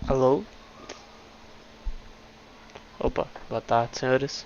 Alô? Opa, boa tarde, senhores.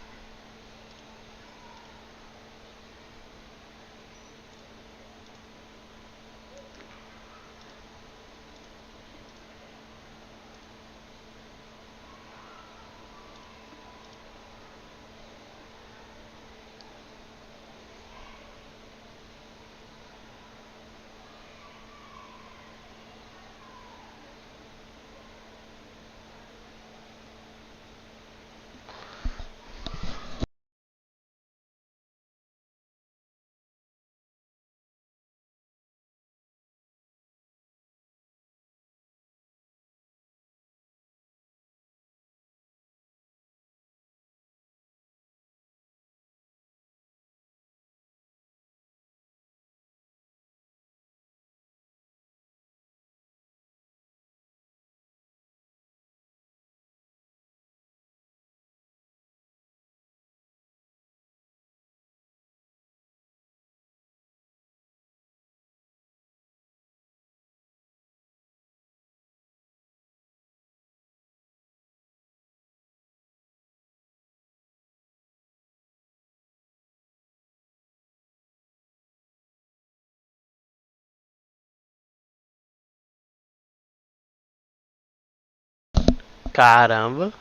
Caramba.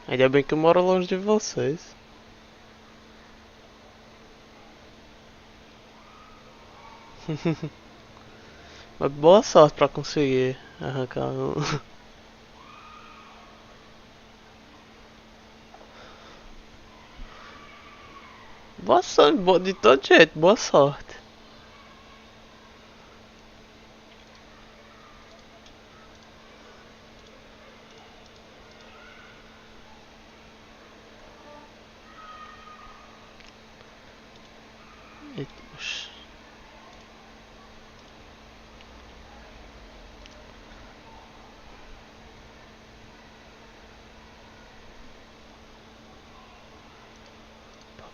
Ainda bem que eu moro longe de vocês. Mas boa sorte pra conseguir arrancar um. Boa sorte, de todo jeito, boa sorte. Eita, oxi.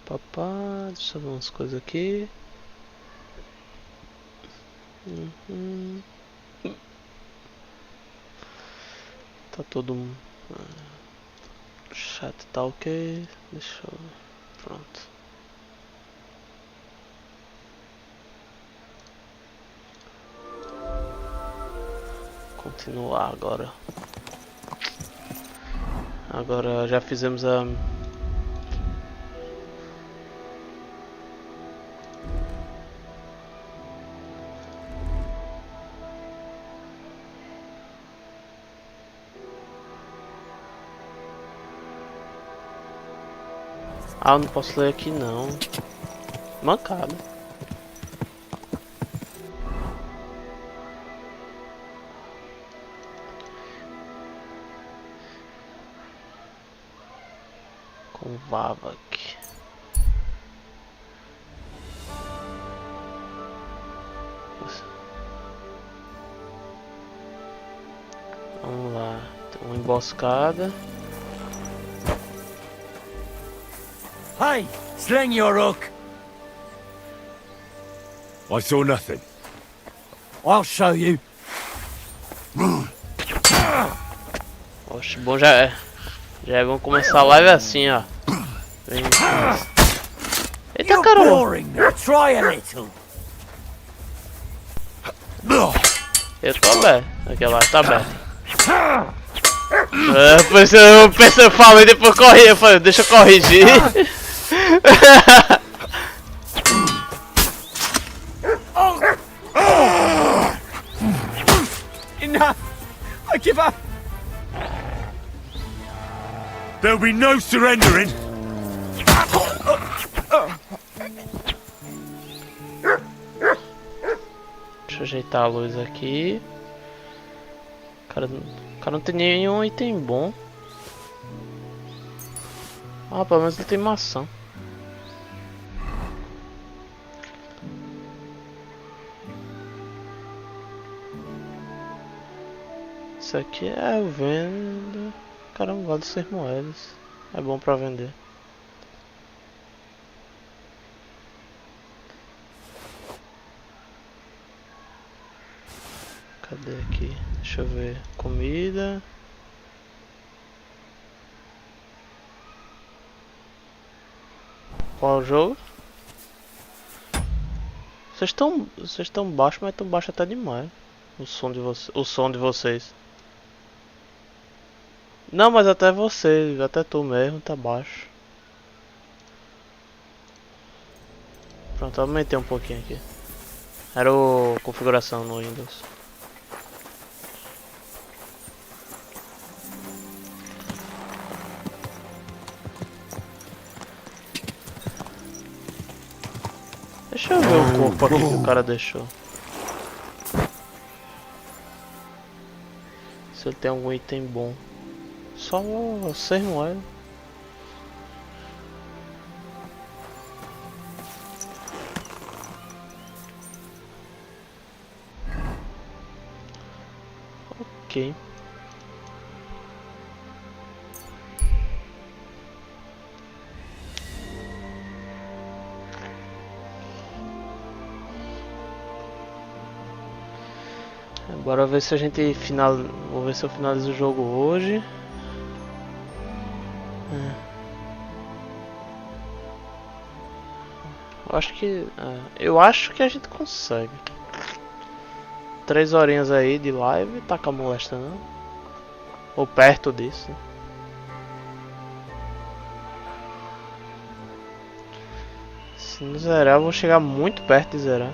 Papá, deixa eu ver umas coisas aqui. Uhum. Tá todo mundo. Chat tá ok. Deixa eu. Pronto. Continuar agora. Agora já fizemos a. Ah, eu não posso ler aqui não. Mancada. Com Vavak. Vamos lá. Tem uma emboscada. Hey, sling your hook. I saw nothing. I'll show you. Oxe, bom já é. Já é bom começar a live assim, ó. Vem. Eita You're caramba! boring. Try a little. Eu tô aberto. Aqui lá, tá aberto. Eu falo e depois corri. Eu falei, deixa eu corrigir. Enough. I give up. There'll be no surrendering. Deixa eu ajeitar a luz aqui. O cara não tem nenhum item bom. Ah, pelo menos ele tem maçã. Isso aqui é venda. Caramba, vale 6 moedas. É bom pra vender. Cadê aqui? Deixa eu ver. Comida. Qual o jogo? Vocês estão baixo, mas estão baixo até demais. O som de vocês. Não, mas até você, até tu mesmo tá baixo. Pronto, eu aumentei um pouquinho aqui. Era o configuração no Windows. Deixa eu ver o corpo aqui que o cara deixou. Se ele tem algum item bom. Só 6 moedas. Ok. Bora ver se a gente vou ver se eu finalizo o jogo hoje. Eu acho que a gente consegue. 3 horinhas aí de live, tá com a molesta não? Ou perto disso. Se não zerar, eu vou chegar muito perto de zerar.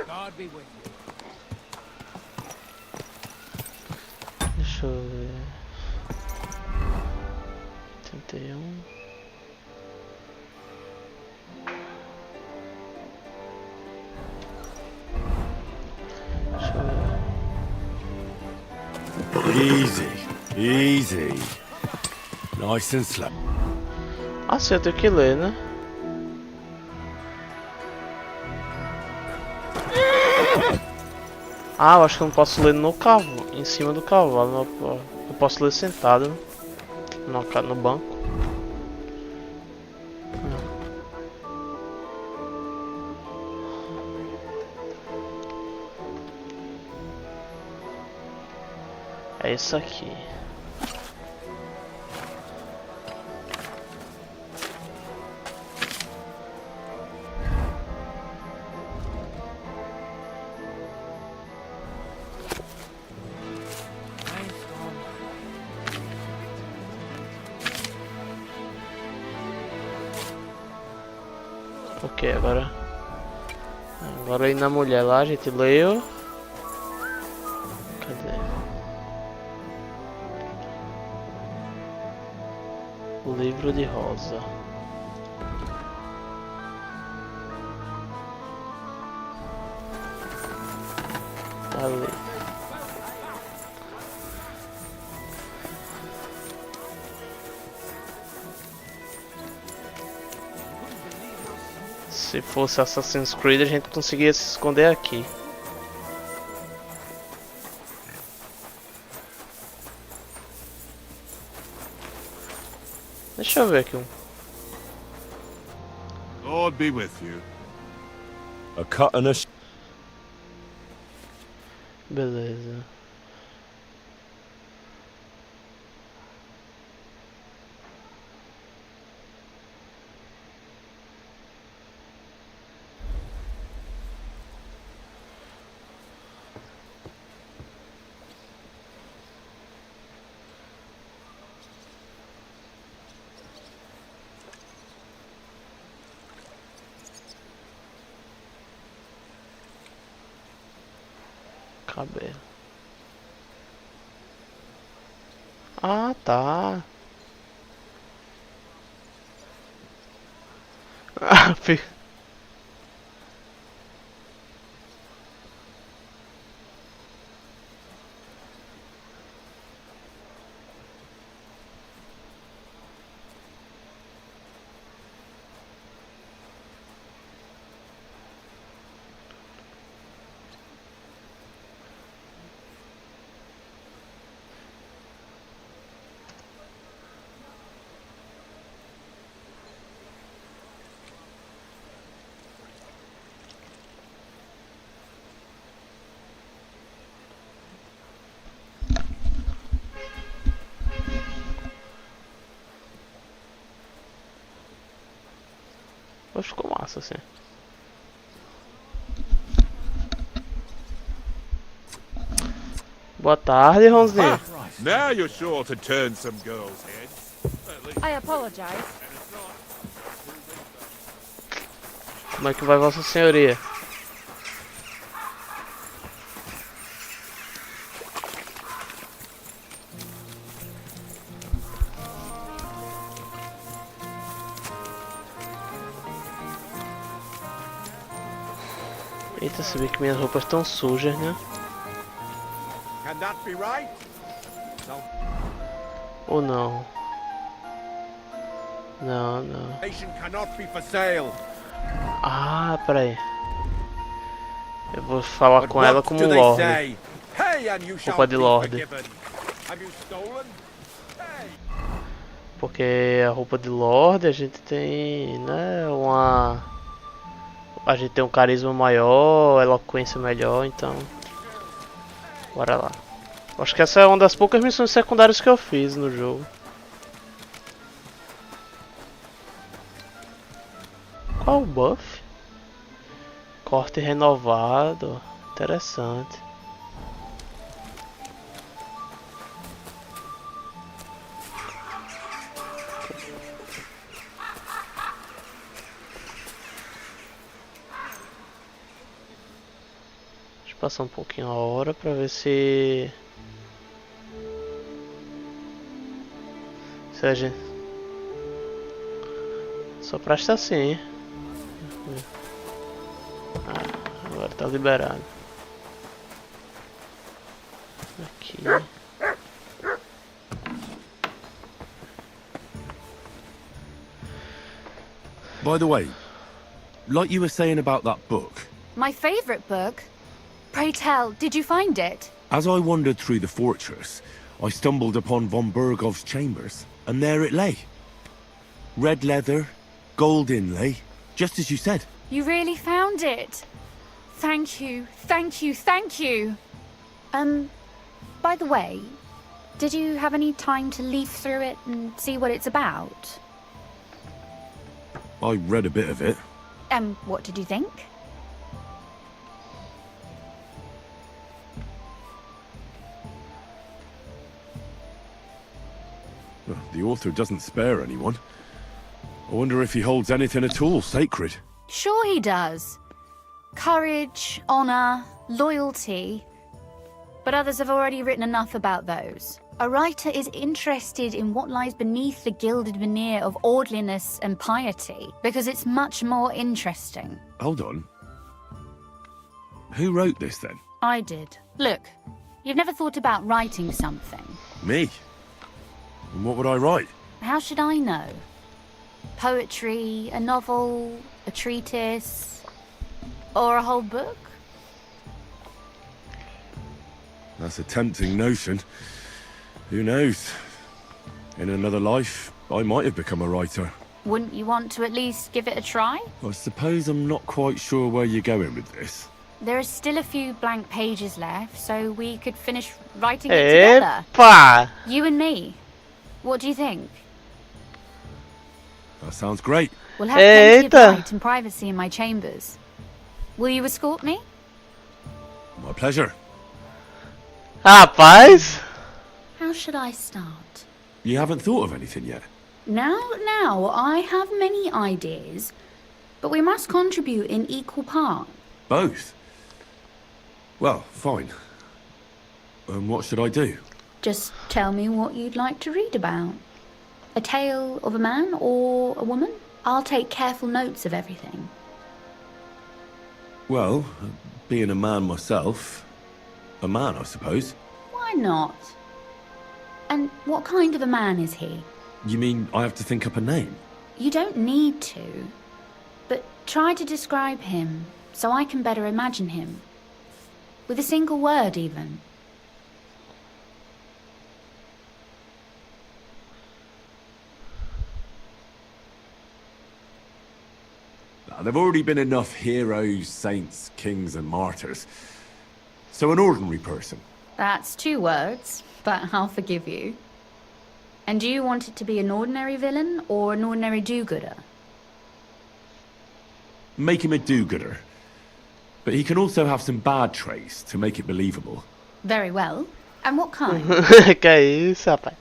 God be with you. Deixa eu ver. 31. Deixa eu ver. Easy, easy. Nice and slow. Ah, sim, eu tenho que ler, né? Ah, eu acho que eu não posso ler no cavalo, em cima do cavalo. Eu posso ler sentado, né? No banco. É isso aqui. Ok, agora aí na mulher lá a gente leu. Cadê? O livro de rosa. Tá ali. Se fosse Assassin's Creed a gente conseguia se esconder aqui. Deixa eu ver aqui um. Lord be with you. A cut and a Beleza. Cabelo. Ah, tá. Ah, Poxa, ficou massa assim. Boa tarde, Ronzinho. Now you're sure to turn some girls' heads. I apologize. Como é que vai, Vossa Senhoria? Eita, se vê que minhas roupas estão sujas, né? Can that be right? Ou não? Não. Nation cannot be for sale. Ah, peraí. Eu vou falar But com ela what como do they Lorde. say? Hey, and you shall Roupa de be Lorde. forgiven. Have you stolen? Hey. Porque a roupa de Lorde a gente tem, né, a gente tem um carisma maior, eloquência melhor, então bora lá. Acho que essa é uma das poucas missões secundárias que eu fiz no jogo. Qual o buff? Corte renovado, interessante. Passar um pouquinho a hora pra ver se a gente só presta assim. Agora tá liberado. Aqui. By the way, like you were saying about that book, My favorite book? Pray tell, did you find it? as I wandered through the fortress, I stumbled upon von Bergov's chambers, and there it lay. Red leather, gold inlay, just as you said. You really found it. Thank you, thank you, thank you. By the way, did you have any time to leaf through it and see what it's about? I read a bit of it. What did you think? Well, the author doesn't spare anyone. I wonder if he holds anything at all sacred. Sure he does. Courage, honor, loyalty. But others have already written enough about those. A writer is interested in what lies beneath the gilded veneer of orderliness and piety, because it's much more interesting. Hold on. Who wrote this then? I did. Look, you've never thought about writing something. Me? And what would I write? How should I know? Poetry, a novel, a treatise, or a whole book? That's a tempting notion. Who knows? In another life, I might have become a writer. Wouldn't you want to at least give it a try? I suppose I'm not quite sure where you're going with this. There are still a few blank pages left, so we could finish writing it together. Epa! You and me. What do you think? That sounds great. We'll have plenty of Eita. light and privacy in my chambers. Will you escort me? My pleasure. Rapaz! How should I start? You haven't thought of anything yet? Now, I have many ideas, but we must contribute in equal part. Both? Well, fine. And what should I do? Just tell me what you'd like to read about. A tale of a man or a woman? I'll take careful notes of everything. Well, being a man myself, a man, I suppose. Why not? And what kind of a man is he? You mean I have to think up a name? You don't need to, but try to describe him so I can better imagine him. With a single word, even. There've already been enough heroes, saints, kings, and martyrs. So an ordinary person. That's 2 words, but I'll forgive you. And do you want it to be an ordinary villain or an ordinary do-gooder? make him a do-gooder. But he can also have some bad traits to make it believable. Very well. And what kind? Que é isso, rapaz?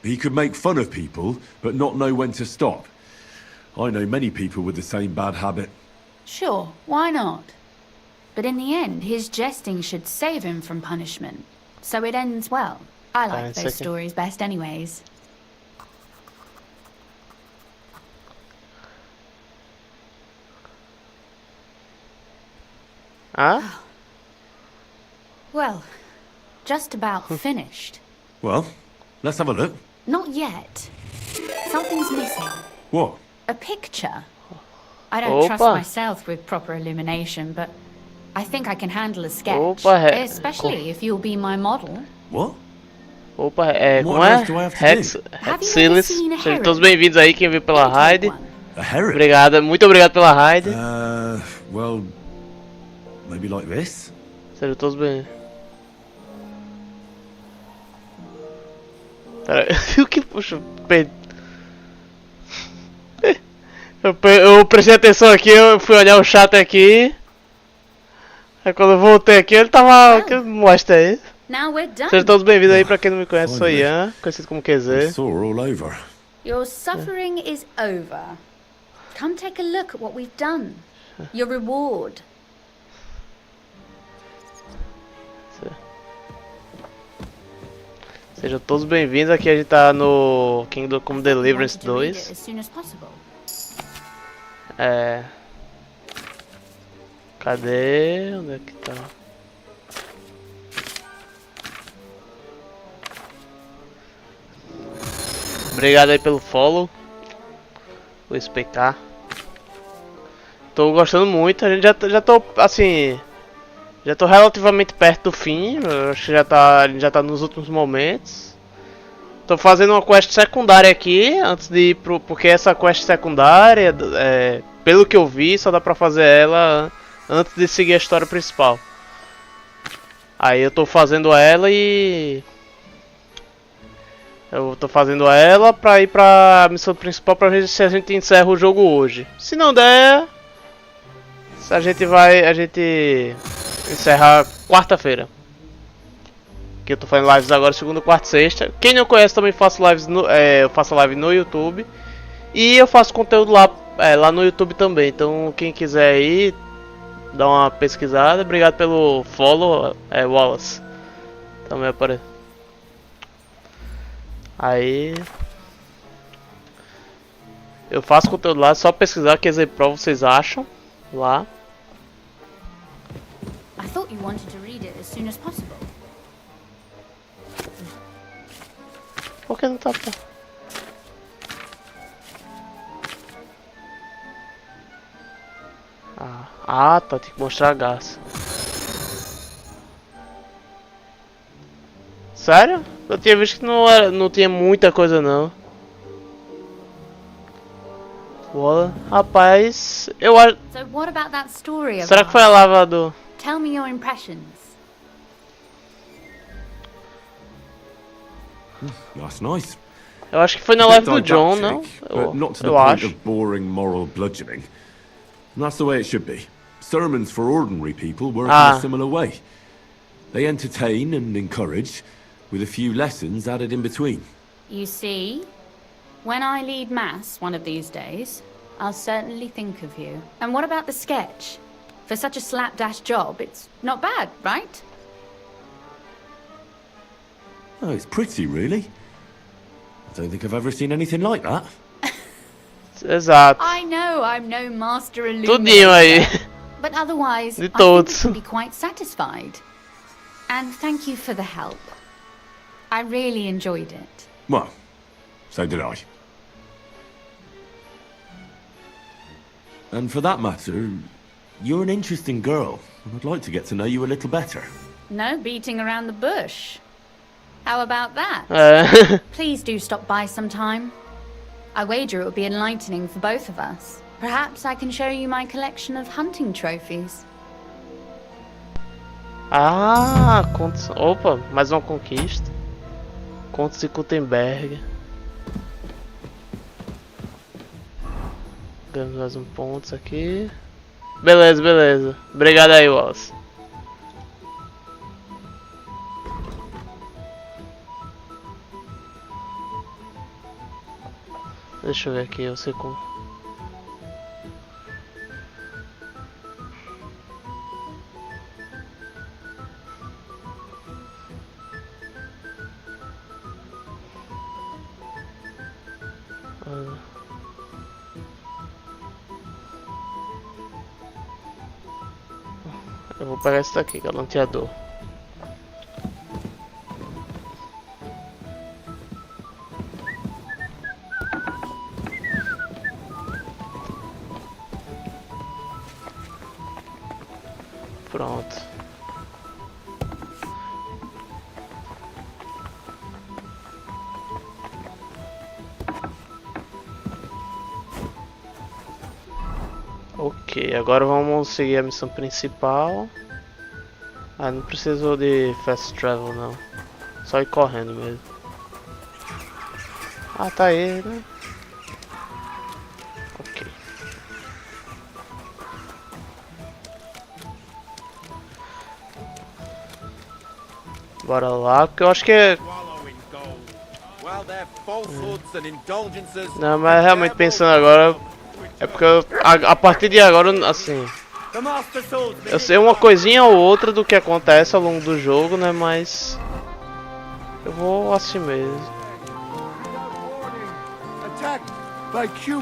He could make fun of people, but not know when to stop. I know many people with the same bad habit. Sure, why not? But in the end, his jesting should save him from punishment. So it ends well. I like those stories best anyways. Ah? Well, just about finished. Well, let's have a look. Not yet. Something's missing. What? A picture. I don't trust Opa. myself with proper illumination, but I think I can handle a sketch. Opa, especially if you'll be my model. What? Opa, como What é? else do I have to Rex, do? Rexilis. seen a Sejam heron? todos bem-vindos aí, quem veio pela raid. One. A heron? Obrigado, muito obrigado pela raid. Well, maybe like this? Sejam todos bem. Pera, o que puxa? Eu prestei atenção aqui, eu fui olhar o chat aqui. Aí quando eu voltei aqui, ele tava. Que mostra aí? Now we're done. Sejam todos bem-vindos aí, pra quem não me conhece, sou Ian, conhecido como QZ. Sore all over. Your suffering is over. Come take a look at what we've done. Your reward. Sejam todos bem-vindos, aqui a gente tá no Kingdom Come Deliverance 2. As soon as possible. É... Cadê? Onde é que tá? Obrigado aí pelo follow. O SPK. Tô gostando muito, a gente já tô assim... Já tô relativamente perto do fim, eu acho que a gente já tá nos últimos momentos. Tô fazendo uma quest secundária aqui, antes de ir porque essa quest secundária, pelo que eu vi, só dá pra fazer ela antes de seguir a história principal. Aí eu tô fazendo ela e... Eu tô fazendo ela pra ir pra missão principal pra ver se a gente encerra o jogo hoje. Se não der... A gente encerra quarta-feira. Que eu tô fazendo lives agora segunda, quarta e sexta. Quem não conhece também faço lives eu faço live no YouTube. E eu faço conteúdo lá no YouTube também. Então quem quiser aí, dá uma pesquisada. Obrigado pelo follow, Wallace. Também aparece. Aí eu faço conteúdo lá, só pesquisar que Pro vocês acham lá. I thought you wanted to read it as soon as possible. Por que não tá? Tá, tem que mostrar a gás. Sério? Eu tinha visto que não tinha muita coisa não. Boa. Rapaz, eu acho... So what about that story? Será que foi a lava do... Tell me your impressions. That's nice. Eu acho que foi na live do John, não? But not to the Eu point acho. of boring moral bludgeoning. And that's the way it should be. Sermons for ordinary people work in a similar way. They entertain and encourage, with a few lessons added in between. You see, when I lead mass one of these days, I'll certainly think of you. And what about the sketch? For such a slapdash job, it's not bad, right? Oh, it's pretty, really. I don't think I've ever seen anything like that. Exato. I know I'm no master Tudinho aí. illuminator, but otherwise, De I think todos. you can be quite satisfied. And thank you for the help. I really enjoyed it. Well, so did I. And for that matter, you're an interesting girl, and I'd like to get to know you a little better. No beating around the bush. How about that? Please do stop by sometime. I wager it will be enlightening for both of us. Perhaps I can show you my collection of hunting trophies. Ah, contos. Opa, mais uma conquista. Contos de Gutenberg. Ganhamos mais um ponto aqui. Beleza, beleza. Obrigado aí, Wallace. Deixa eu ver aqui, eu sei como. Eu vou pegar esse daqui, galanteador. Pronto. Ok, agora vamos seguir a missão principal. Ah, não precisou de fast travel não. Só ir correndo mesmo. Ah, tá aí, né? Ok. Bora lá, porque eu acho que é... Não, mas realmente pensando agora... É porque a partir de agora, assim... Eu sei uma coisinha ou outra do que acontece ao longo do jogo, né? Mas... Eu vou assim mesmo.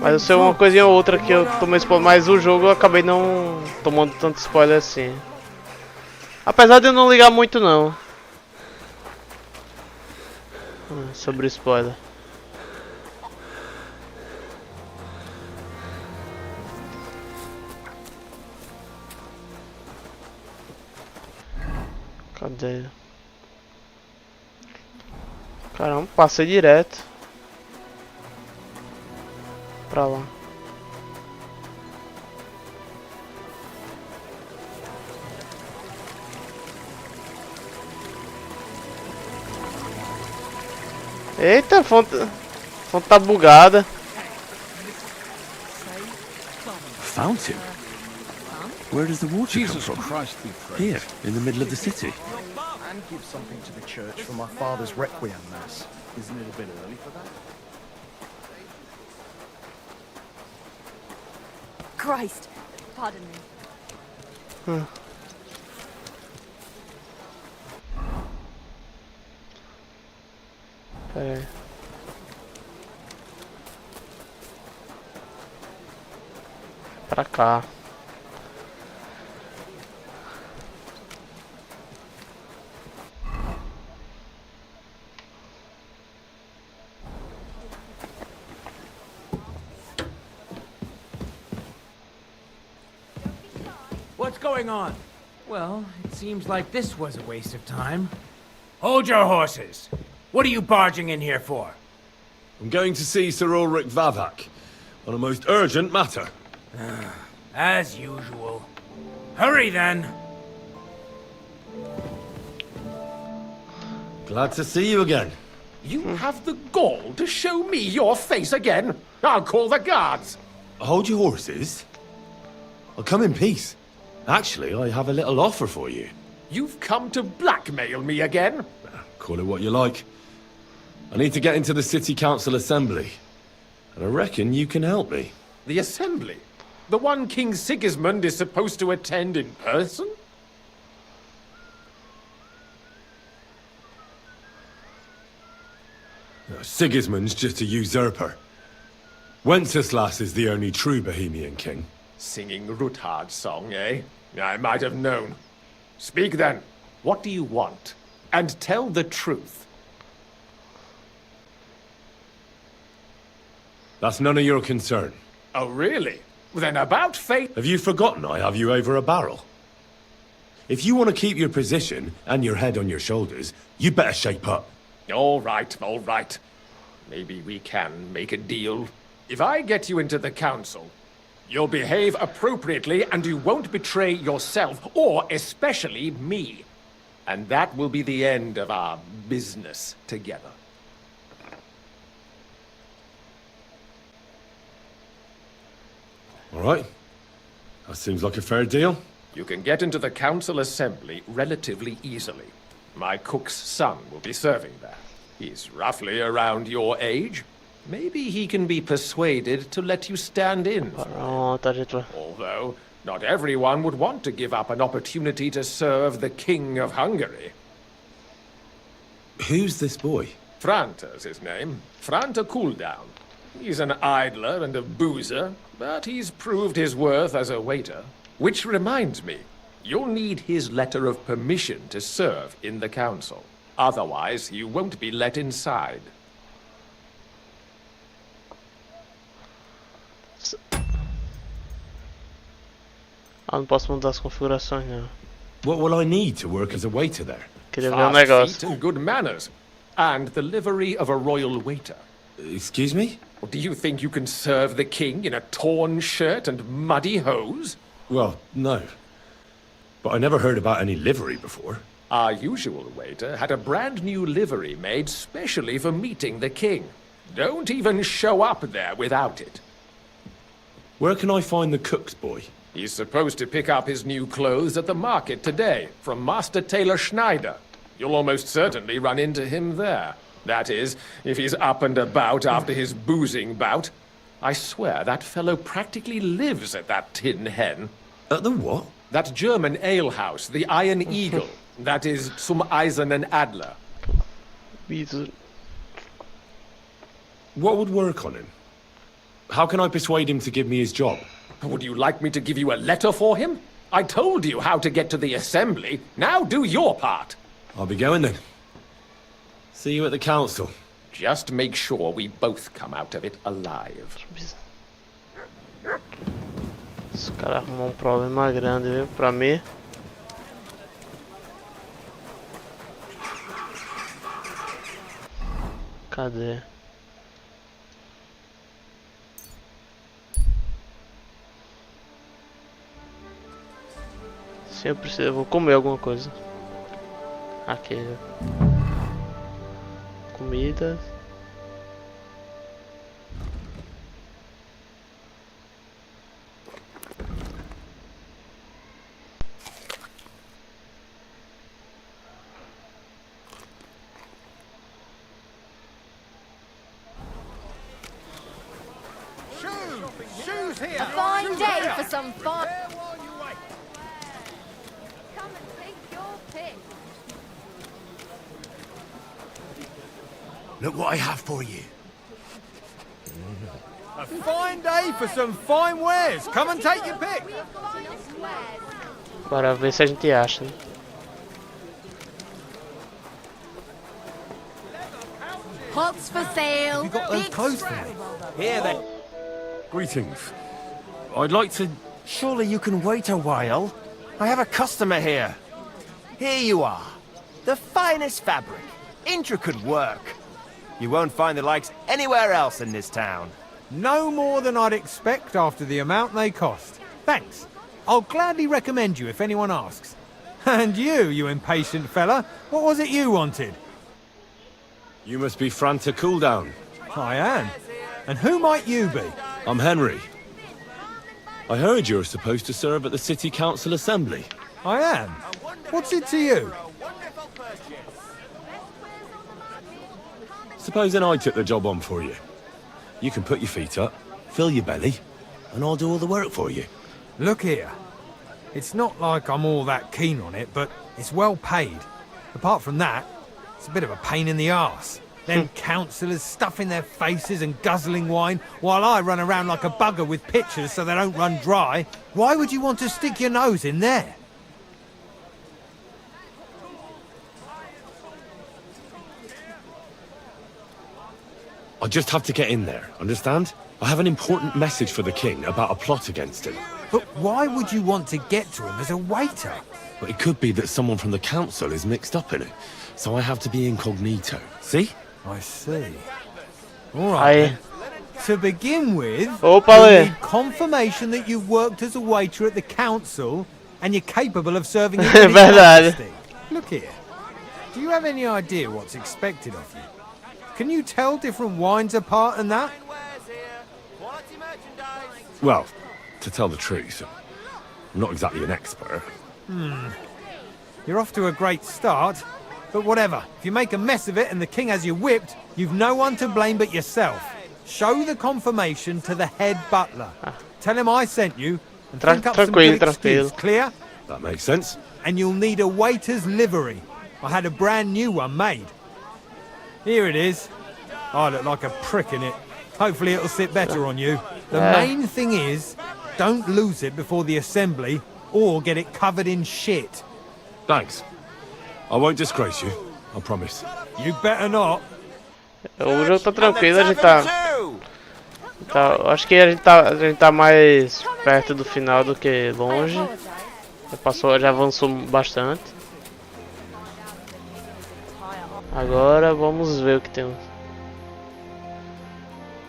Mas eu sei uma coisinha ou outra que eu tomei spoiler, mas o jogo eu acabei não tomando tanto spoiler assim. Apesar de eu não ligar muito não. Sobre spoiler. Cadê? Caramba, passei direto pra lá. Eita, a fonte tá bugada. Fountain? Where does the water come Jesus from? Christ be praised. Here, in the middle of the city. And give something to the church for my father's requiem mass. Isn't it a bit early for that? Christ, pardon me. Pera aí. Pra cá. What's going on? Well, it seems like this was a waste of time. Hold your horses. What are you barging in here for? I'm going to see Sir Ulrich Vavak on a most urgent matter. As usual. Hurry then. Glad to see you again. You have the gall to show me your face again? I'll call the guards. Hold your horses. I'll come in peace. Actually, I have a little offer for you. You've come to blackmail me again? Call it what you like. I need to get into the City Council Assembly. And I reckon you can help me. The assembly? The one King Sigismund is supposed to attend in person? Sigismund's just a usurper. Wenceslas is the only true Bohemian king. Singing Ruthard's song, eh? I might have known. Speak then. What do you want? And tell the truth. That's none of your concern. Oh, really? Then about fate... Have you forgotten I have you over a barrel? If you want to keep your position and your head on your shoulders, you better shape up. All right, all right. Maybe we can make a deal. If I get you into the council, you'll behave appropriately and you won't betray yourself, or especially me. And that will be the end of our business together. All right. That seems like a fair deal. You can get into the council assembly relatively easily. My cook's son will be serving there. He's roughly around your age. Maybe he can be persuaded to let you stand in. Pronto, a gente vai. Although, not everyone would want to give up an opportunity to serve the King of Hungary. Who's this boy? Franta's his name. Franta Cooldown. He's an idler and a boozer, but he's proved his worth as a waiter. Which reminds me, you'll need his letter of permission to serve in the council. Otherwise, you won't be let inside. Ah, não posso mudar as configurações, não. What will I need to work as a waiter there? Queria ver um Fast feet negócio. and good manners, and the livery of a royal waiter. Excuse me? Or do you think you can serve the king in a torn shirt and muddy hose? Well, no. But I never heard about any livery before. Our usual waiter had a brand new livery made specially for meeting the king. Don't even show up there without it. Where can I find the cook's boy? He's supposed to pick up his new clothes at the market today from Master Tailor Schneider. You'll almost certainly run into him there. That is, if he's up and about after his boozing bout. I swear that fellow practically lives at that Tin Hen. At the what? That German alehouse, the Iron Eagle. That is zum Eisernen Adler. What would work on him? How can I persuade him to give me his job? Would you like me to give you a letter for him? I told you how to get to the assembly. Now do your part. I'll be going then. See you at the council. Just make sure we both come out of it alive. Esse cara arrumou problema grande, viu? Pra mim. Cadê? Sim, eu vou comer alguma coisa. Aqui. Comida. Shoes here! A fine day for some fun. Come and take your pick. Look what I have for you. A fine day for some fine wares. Come and take your pick. Bora ver se a gente acha, né? Pots for sale. You got those Big clothes for scrap. me? Here then. Greetings. I'd like to... Surely you can wait a while. I have a customer here. Here you are. The finest fabric. Intricate work. You won't find the likes anywhere else in this town. No more than I'd expect after the amount they cost. Thanks. I'll gladly recommend you if anyone asks. And you impatient fella, what was it you wanted? You must be Franta Cooldown. I am. And who might you be? I'm Henry. I heard you're supposed to serve at the City Council Assembly. I am. What's it to you? Supposing I took the job on for you. You can put your feet up, fill your belly, and I'll do all the work for you. Look here. It's not like I'm all that keen on it, but it's well paid. Apart from that, it's a bit of a pain in the arse. Them councillors stuffing their faces and guzzling wine, while I run around like a bugger with pitchers so they don't run dry. Why would you want to stick your nose in there? I just have to get in there, understand? I have an important message for the king about a plot against him. But why would you want to get to him as a waiter? But it could be that someone from the council is mixed up in it, so I have to be incognito. See? I see. All right. Then. To begin with, you need confirmation that you've worked as a waiter at the council and you're capable of serving it with honesty. Look here. do you have any idea what's expected of you? Can you tell different wines apart and that? Well, to tell the truth, I'm not exactly an expert. You're off to a great start, but whatever. If you make a mess of it and the king has you whipped, you've no one to blame but yourself. Show the confirmation to the head butler. Tell him I sent you, and think up some good excuse, clear? That makes sense. And you'll need a waiter's livery. I had a brand new one made. Here it is. I look like a prick in it. Hopefully it'll sit better on you. The main thing is, don't lose it before the assembly, or get it covered in shit. Thanks. I won't disgrace you, I promise. You better not. O jogo tá tranquilo, a gente acho que a gente tá mais perto do final do que longe. Já avançou bastante. Agora vamos ver o que tem.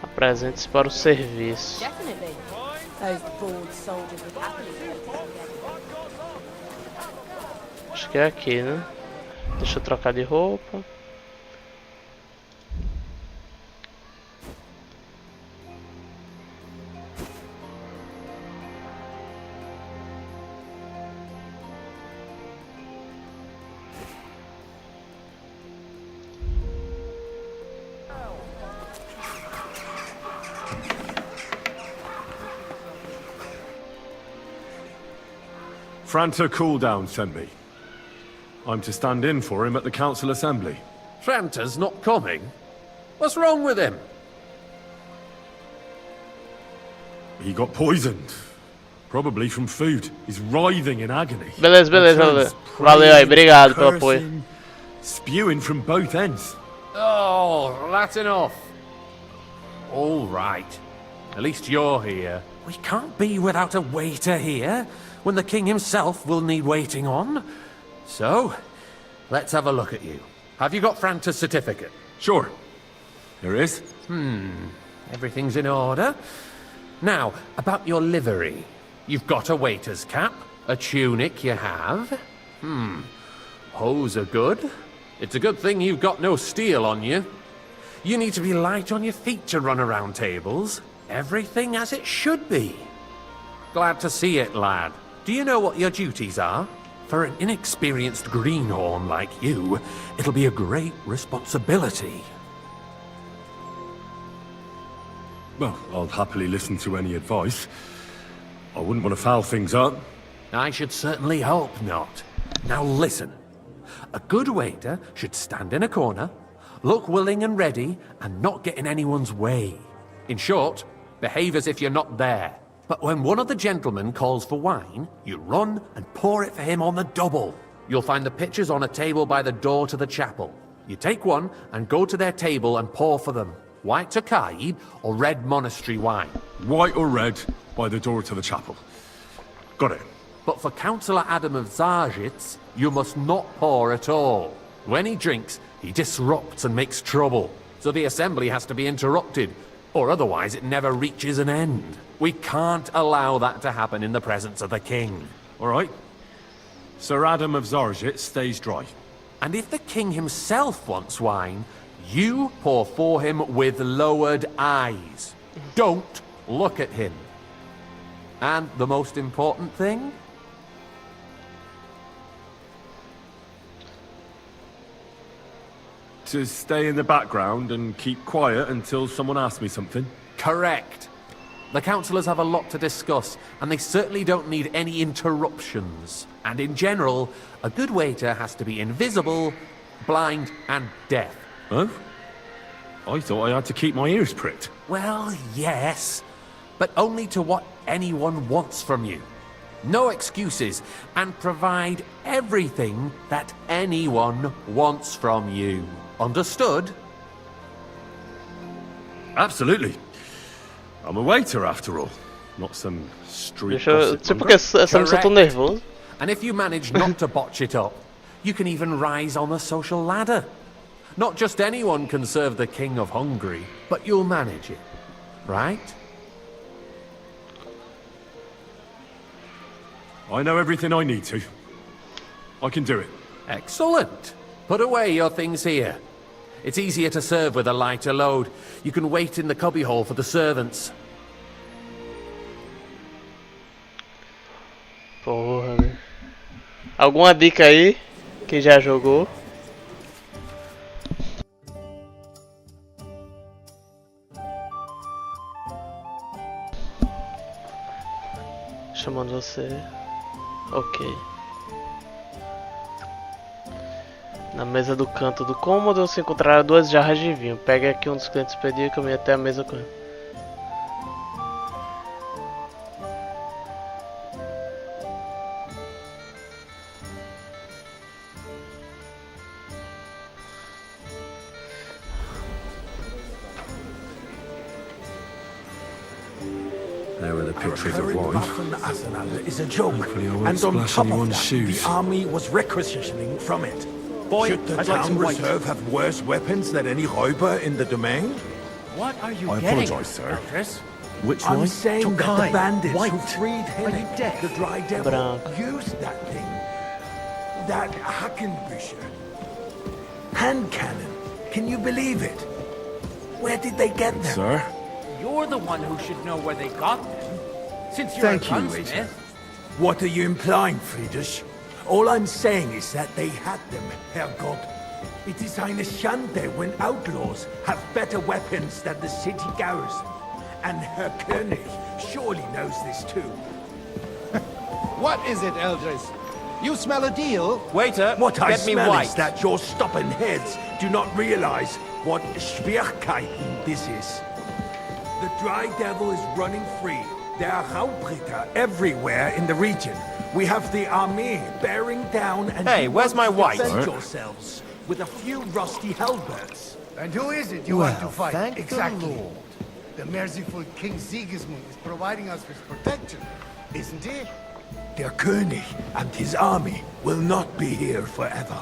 Apresente-se para o serviço. Acho que é aqui, né? Deixa eu trocar de roupa. Franta Cooldown sent me. I'm to stand in for him at the council assembly. Franta's not coming? What's wrong with him? He got poisoned. Probably from food. He's writhing in agony. Beleza. Valeu aí, obrigado pelo apoio. Spewing from both ends. Oh, that's enough. All right. At least you're here. We can't be without a waiter here, when the king himself will need waiting on. So, let's have a look at you. Have you got Franta's certificate? Sure. There is. Everything's in order. Now, about your livery. You've got a waiter's cap, a tunic you have. Hose are good. It's a good thing you've got no steel on you. You need to be light on your feet to run around tables. Everything as it should be. Glad to see it, lad. Do you know what your duties are? For an inexperienced greenhorn like you, it'll be a great responsibility. Well, I'll happily listen to any advice. I wouldn't want to foul things up. I should certainly hope not. Now listen. A good waiter should stand in a corner, look willing and ready, and not get in anyone's way. In short, behave as if you're not there. But when one of the gentlemen calls for wine, you run and pour it for him on the double. You'll find the pitchers on a table by the door to the chapel. You take one and go to their table and pour for them. White Tokaib or red monastery wine. White or red by the door to the chapel. Got it. But for Councillor Adam of Zarjitz, you must not pour at all. When he drinks, he disrupts and makes trouble. So the assembly has to be interrupted, or otherwise it never reaches an end. We can't allow that to happen in the presence of the king. All right. Sir Adam of Zarjit stays dry. And if the king himself wants wine, you pour for him with lowered eyes. Don't look at him. And the most important thing? To stay in the background and keep quiet until someone asks me something? Correct. The councillors have a lot to discuss, and they certainly don't need any interruptions. And in general, a good waiter has to be invisible, blind, and deaf. Huh? I thought I had to keep my ears pricked. Well, yes, but only to what anyone wants from you. No excuses, and provide everything that anyone wants from you. Understood? Absolutely. I'm a waiter after all, not some street nervoso. And if you manage not to botch it up, you can even rise on the social ladder. Not just anyone can serve the King of Hungary, but you'll manage it, right? I know everything I need to. I can do it. Excellent. Put away your things here. It's easier to serve with a lighter load. You can wait in the cubbyhole for the servants. Porra, velho. Alguma dica aí? Quem já jogou? Chamando você. Ok. Na mesa do canto do cômodo você encontrará 2 jarras de vinho. Pegue aqui um dos clientes pediu e caminhe até a mesa com ele. There are the pictures of wine. Is a joke, Hopefully I won't and on splash top of anyone's that, shoes. the army was requisitioning from it. Boy, Should the I'd like town some white. reserve have worse weapons than any Räuber in the domain? What are you I getting? apologise, sir. Chris? Which I'm wine? saying that Tokai, the bandits white. who freed Are you Hennig, deaf? the dry devil, Branco. used that thing. That Hackenbücher. Hand cannon. Can you believe it? Where did they get them? Sir? You're the one who should know where they got them. Since you're Thank you, Waiter. What are you implying, Friedrich? All I'm saying is that they had them, Herrgott. It is eine Schande when outlaws have better weapons than the city garrison. And Herr König surely knows this too. What is it, Eldris? You smell a deal? Waiter, What I get me smell white. is that your stubborn heads do not realize what Schwierigkeiten this is. The Dry Devil is running free. There are Raubritter everywhere in the region. We have the army bearing down and Hey, you where's want my to white? defend yourselves with a few rusty halberds. And who is it you want to Well, fight? thank the Exactly. Lord. The merciful King Sigismund is providing us with protection, isn't he? Der König and his army will not be here forever.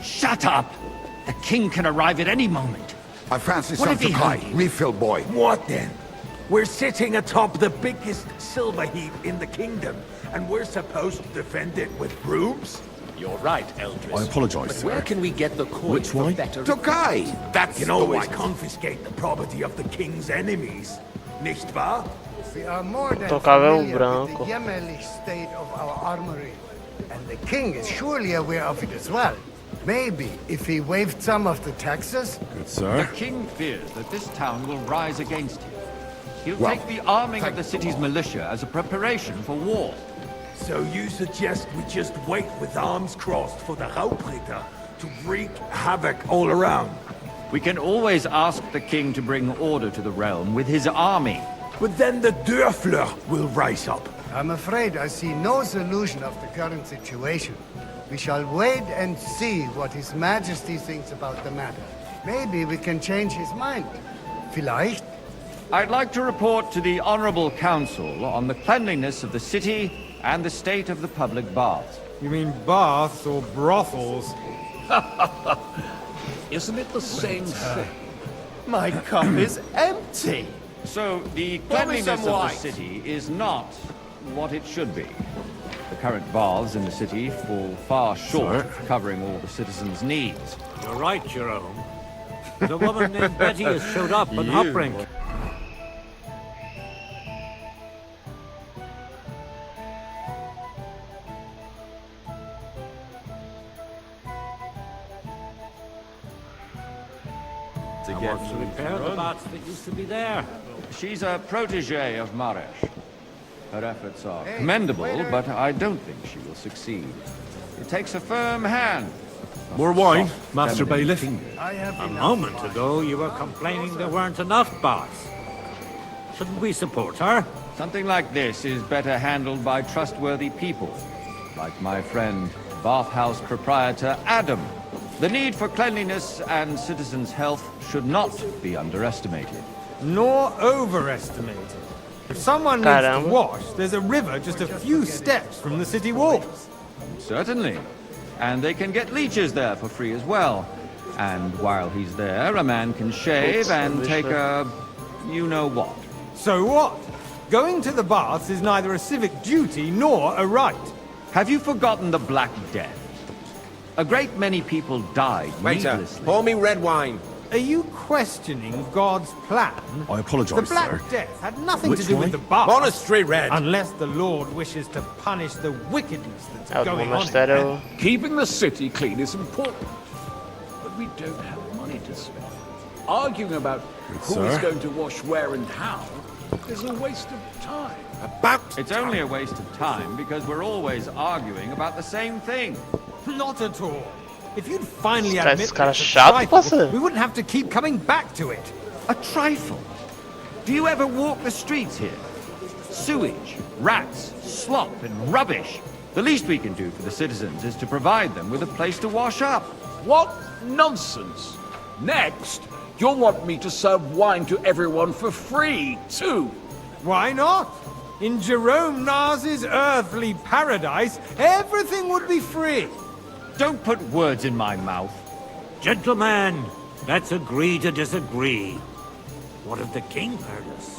Shut up! The king can arrive at any moment. I fancy What some if he Tokai. heard you? Refill, boy. What then? We're sitting atop the biggest silver heap in the kingdom, and we're supposed to defend it with brooms? You're right, Eldris. I apologise, sir. Where can we get the coin Which for wine? better... Tokai! That's You can the always one. confiscate the property of the king's enemies, nicht wahr? We are more than Tocava o familiar with branco. the jämmerlich state of our armory. And the king is surely aware of it as well. Maybe if he waived some of the taxes? Good, The sir. king fears that this town will rise against him. He'll Well, take the arming of thank the city's militia as a preparation for war. So you suggest we just wait with arms crossed for the Raubritter to wreak havoc all around? We can always ask the king to bring order to the realm with his army. But then the Dörfler will rise up. I'm afraid I see no solution of the current situation. We shall wait and see what His Majesty thinks about the matter. Maybe we can change his mind. Vielleicht? I'd like to report to the Honorable Council on the cleanliness of the city and the state of the public baths. You mean baths or brothels? Isn't it the same thing? My cup is empty. So, the Pour me cleanliness some of the white. city is not what it should be. The current baths in the city fall far short of covering all the citizens' needs. You're right, Jerome. The woman named Betty has showed up on Hopbrink. To Wants to repair the baths that used to be there. She's a protege of Maresh. Her efforts are commendable, but I don't think she will succeed. It takes a firm hand. More wine, Soft, Master feminine Bailiff? fingers. I have A enough. moment ago, you were complaining there weren't enough baths. Shouldn't we support her? Something like this is better handled by trustworthy people, like my friend, bathhouse proprietor Adam. The need for cleanliness and citizens' health should not be underestimated. Nor overestimated. If someone needs Caramba. to wash, there's a river just a few steps from the city walls. Certainly. And they can get leeches there for free as well. And while he's there, a man can shave and take a... you-know-what. So what? Going to the baths is neither a civic duty nor a right. Have you forgotten the Black Death? A great many people died Waiter, needlessly. pour me red wine. Are you questioning God's plan? I apologize, The Black sir. Death had nothing Which to do way? with the bar. Monastery red. Unless the Lord wishes to punish the wickedness that's É o do going on. monastério. Keeping the city clean is important, but we don't have money to spend. Arguing about who is sir. going to wash where and how is a waste of time. It's only a waste of time because we're always arguing about the same thing. Not at all. If you'd finally Cara, admit esse cara it's a chato, trifle, parceiro. we wouldn't have to keep coming back to it. A trifle? Do you ever walk the streets here? Sewage, rats, slop, and rubbish. The least we can do for the citizens is to provide them with a place to wash up. What nonsense! Next, you'll want me to serve wine to everyone for free, too. Why not? In Jerome Nars's earthly paradise, everything would be free. Don't put words in my mouth. Gentlemen, let's agree to disagree. What if the king heard us?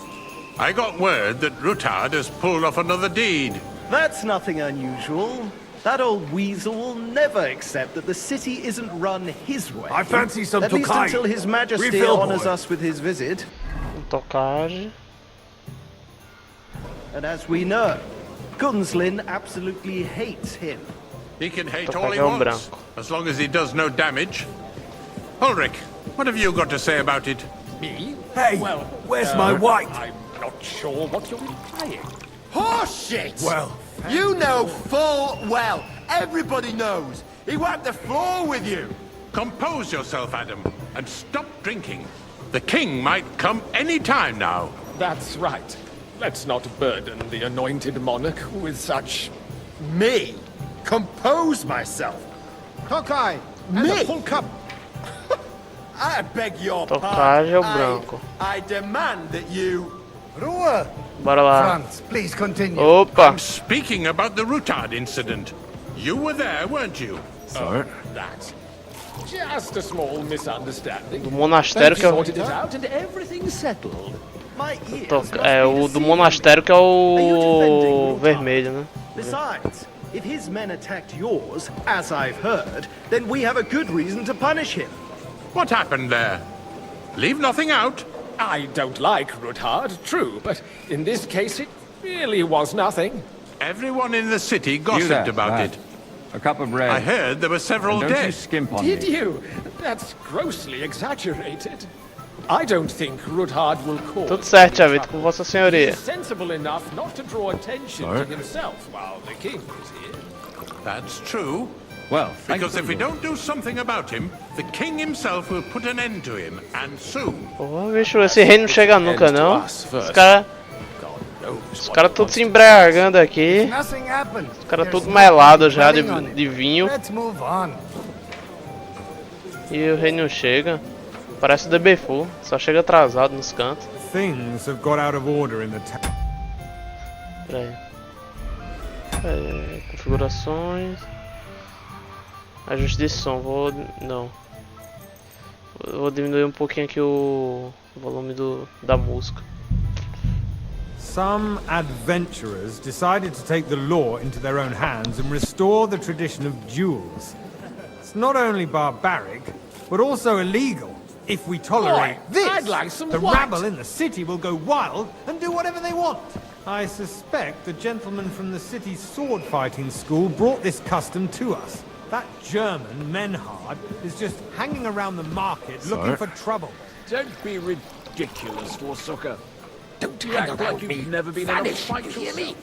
I got word that Rutard has pulled off another deed. That's nothing unusual. That old weasel will never accept that the city isn't run his way. I fancy some At least Tokai. until His Majesty Refill, honors boy. us with his visit. Tocage. And as we know, Gunslin absolutely hates him. He can hate Toca all he é um wants, branco. as long as he does no damage. Ulrich, what have you got to say about it? Me? Hey, Well, where's my white? I'm not sure what you're implying. Horseshit! Well, You know full well. Everybody knows. He wiped the floor with you. Compose yourself, Adam, and stop drinking. The king might come any time now. That's right. Let's not burden the anointed monarch with such... Me? Compose myself? Tokai, Me? and a full cup. I beg your Tocage é o pardon. branco. I demand that you... Ruhe! Bora lá. Franz, please continue. Opa! I'm speaking about the Rutard incident. You were there, weren't you? Sir? That. Just a small misunderstanding. Do monastério que é o... Sorted it out and everything's settled. My ears Toca- must É be o do deceiving monastério que é Are you defending o Rutard? vermelho, né? Besides, if his men attacked yours, as I've heard, then we have a good reason to punish him. What happened there? Leave nothing out. I don't like Rutard, true, but in this case it really was nothing. Everyone in the city You gossiped there, about lad. it. A cup of red. I heard there were several And don't you dead. skimp on Did me. you? That's grossly exaggerated. I don't think Rutard will cause... Tudo certo, já visto com Vossa He's Senhoria. sensible enough not to draw attention Sir? to himself while the king is here. That's true. Well, thank Because you if for we your- don't do something about him, the king himself will put an end to him, and soon. Porra, bicho, esse rei não chega nunca, não. us Os first. caras God knows cara tudo se embriagando aqui. Nothing happened. Os caras There's tudo no melado já dwelling on it. de vinho. Let's move on. E o rei não chega. Parece o DB4, só chega atrasado nos cantos. Things have got out of order in the town. Pera aí. Configurações. Ajuste de som, não. Vou diminuir um pouquinho aqui o volume da música. Some adventurers decided to take the law into their own hands and restore the tradition of duels. It's not only barbaric, but also illegal. If we tolerate Oi, this, I'd like some the white. rabble in the city will go wild and do whatever they want. I suspect the gentleman from the city's sword fighting school brought this custom to us. That German, Menhard, is just hanging around the market looking for trouble. Don't be ridiculous, Forsucker. Don't you act like you've never been in a fight yourself.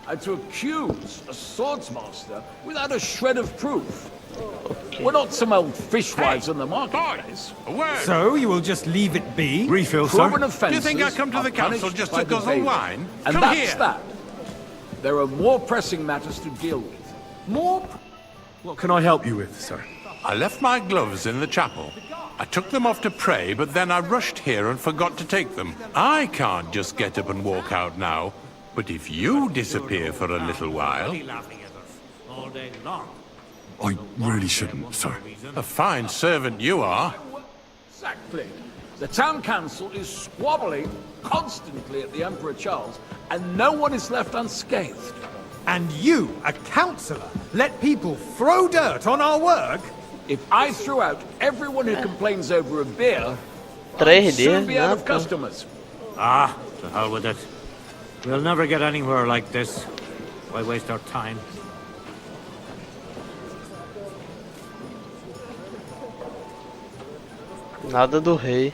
And to accuse a swordsmaster without a shred of proof. We're not some old fishwives on the marketplace. A word. So you will just leave it be? Refill, Proven sir? offences Do you think I come to are the council punished just by to the guzzle bailiff. wine? And Come that's here. that. There are more pressing matters to deal with. More? What can I help you with, sir? I left my gloves in the chapel. I took them off to pray, but then I rushed here and forgot to take them. I can't just get up and walk out now. But if you disappear for a little while... All day long. I really shouldn't, sir. A fine servant you are. Exactly. The town council is squabbling constantly at the Emperor Charles, and no one is left unscathed. And you, a councillor, let people throw dirt on our work? If I threw out everyone who complains over a beer, I'd 3 soon dias, be out of né? customers. Ah, to hell with it. We'll never get anywhere like this. Why waste our time? Nada do rei.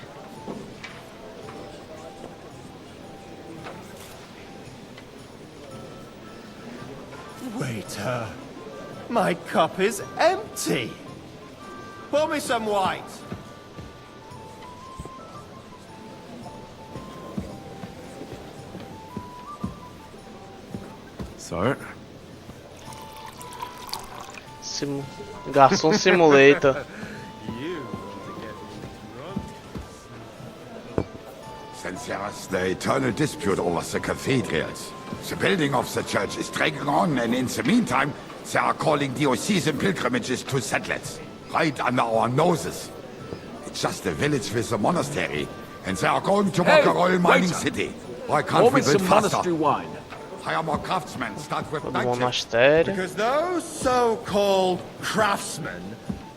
Waiter, my cup is empty. Pour me some white. Sir? Garçom Simulator. Since there's the eternal dispute over the cathedrals, the building of the church is dragging on, and in the meantime, they are calling diocesan pilgrimages to settlers, right under our noses. It's just a village with a monastery, and they are going to make a royal mining city. Why can't we build some faster? monastery wine. Hire more craftsmen, start with night shift. Monastério. Because those so-called craftsmen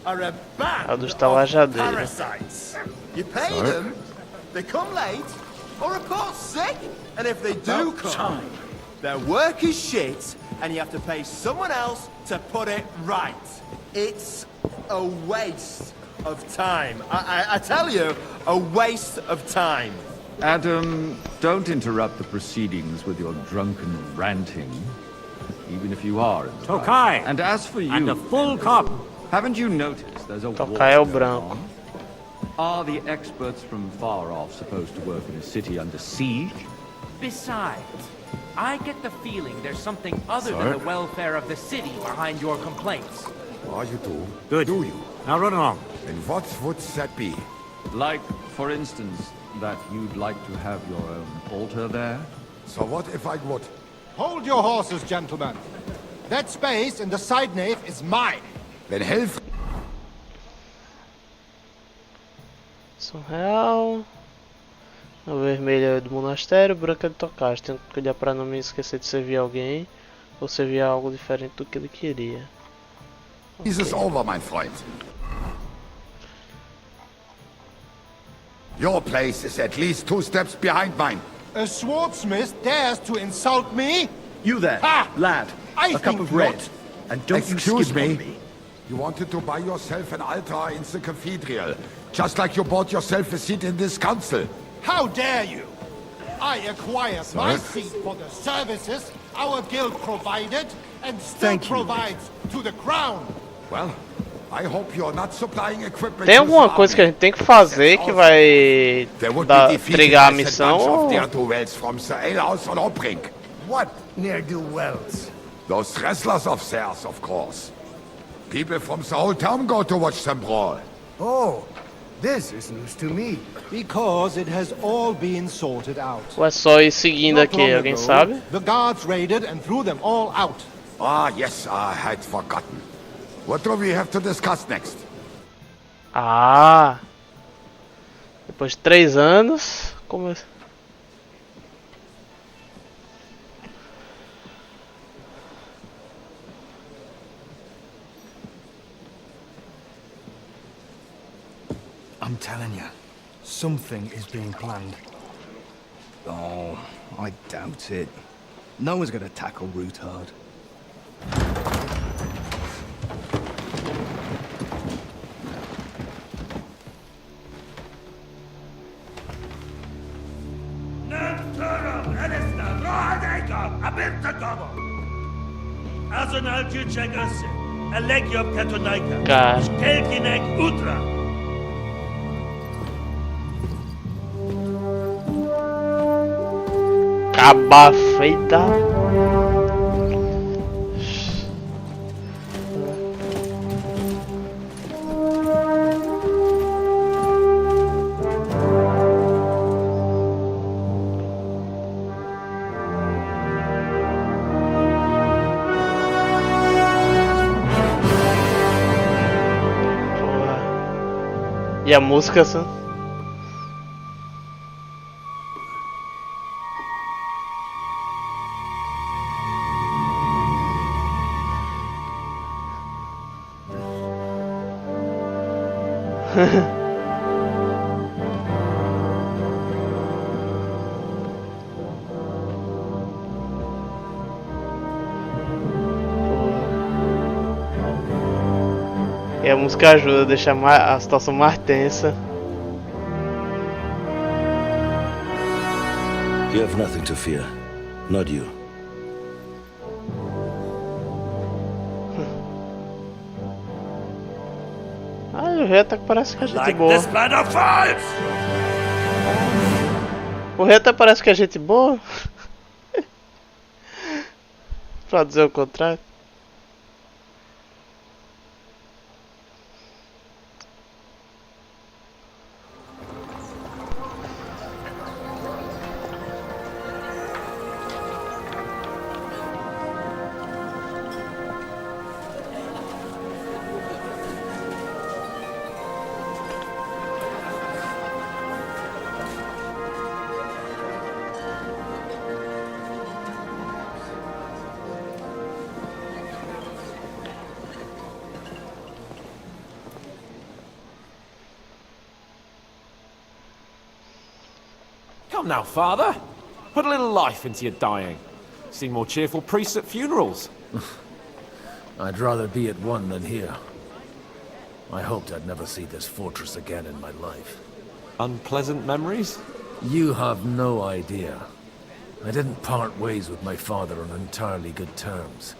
are a band A dos of talajadeiros. parasites. You pay Sorry? them, they come late, or report sick. And if they do About come, time. their work is shit, and you have to pay someone else to put it right. It's a waste of time. I tell you, a waste of time. Adam, don't interrupt the proceedings with your drunken ranting, even if you are in the right. Tokai! And as for you, And a full cup! haven't you noticed there's a war Tokai é o going branco. on? Are the experts from far off supposed to work in a city under siege? Besides, I get the feeling there's something other Sir? than the welfare of the city behind your complaints. Oh, you do? Good. Do you? Now run along. And what would that be? Like, for instance, that you'd like to have your own altar there? So what if I would? Hold your horses, gentlemen. That space in the side nave is mine. Then help. Real. O vermelho é do monastério, o branco é do tocage. Tenho que cuidar para não me esquecer de servir alguém ou servir algo diferente do que ele queria. This is over, my friend. Your place is at least 2 steps behind mine. A swordsmith dares to insult me? You there, Ha! lad. I A cup think of red. not. And don't you Excuse skip on me. me. You wanted to buy yourself an altar in the cathedral, just like you bought yourself a seat in this council. How dare you? I acquired my seat for the services our guild provided and still Thank you. provides to the crown. Well, I hope you're not supplying equipment. Tem to alguma the coisa que a army. gente tem que fazer que vai They would dar, be defeated trigar a by the missão? bunch Ou... of ne'er-do-wells from the alehouse on Obrink. What ne'er-do-wells? Those wrestlers of theirs, of course. People from the whole town go to watch them brawl. Oh, this is news to me. Because it has all been sorted out. Ou é só ir seguindo Not aqui? long Alguém ago, sabe? The guards raided and threw them all out. Ah, yes, I had forgotten. What do we have to discuss next? Ah! Depois de 3 anos, como... I'm telling you, something is being planned. Oh, I doubt it. No one's gonna tackle Rootard. Cara. Acaba feita. E a música assim. E a música ajuda a deixar a situação mais tensa. You have nothing to fear. Not you. Ah, o rei até parece que é gente boa. O rei até parece que é gente boa. Pra dizer o contrário. Come now, Father. Put a little life into your dying. See more cheerful priests at funerals. I'd rather be at one than here. I hoped I'd never see this fortress again in my life. Unpleasant memories? You have no idea. I didn't part ways with my father on entirely good terms.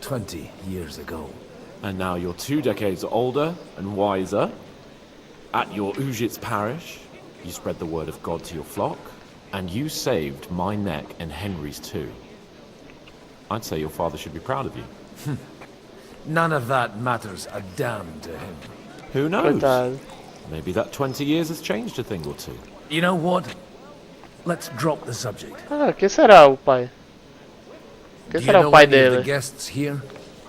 20 years ago. And now you're 2 decades older and wiser. At your Ujit's parish, you spread the word of God to your flock, and you saved my neck and Henry's too. I'd say your father should be proud of you. None of that matters a damn to him. Who knows? Maybe that 20 years has changed a thing or two. You know what? Let's drop the subject. Ah, quem será o pai? Quem será o pai dele? The guests here?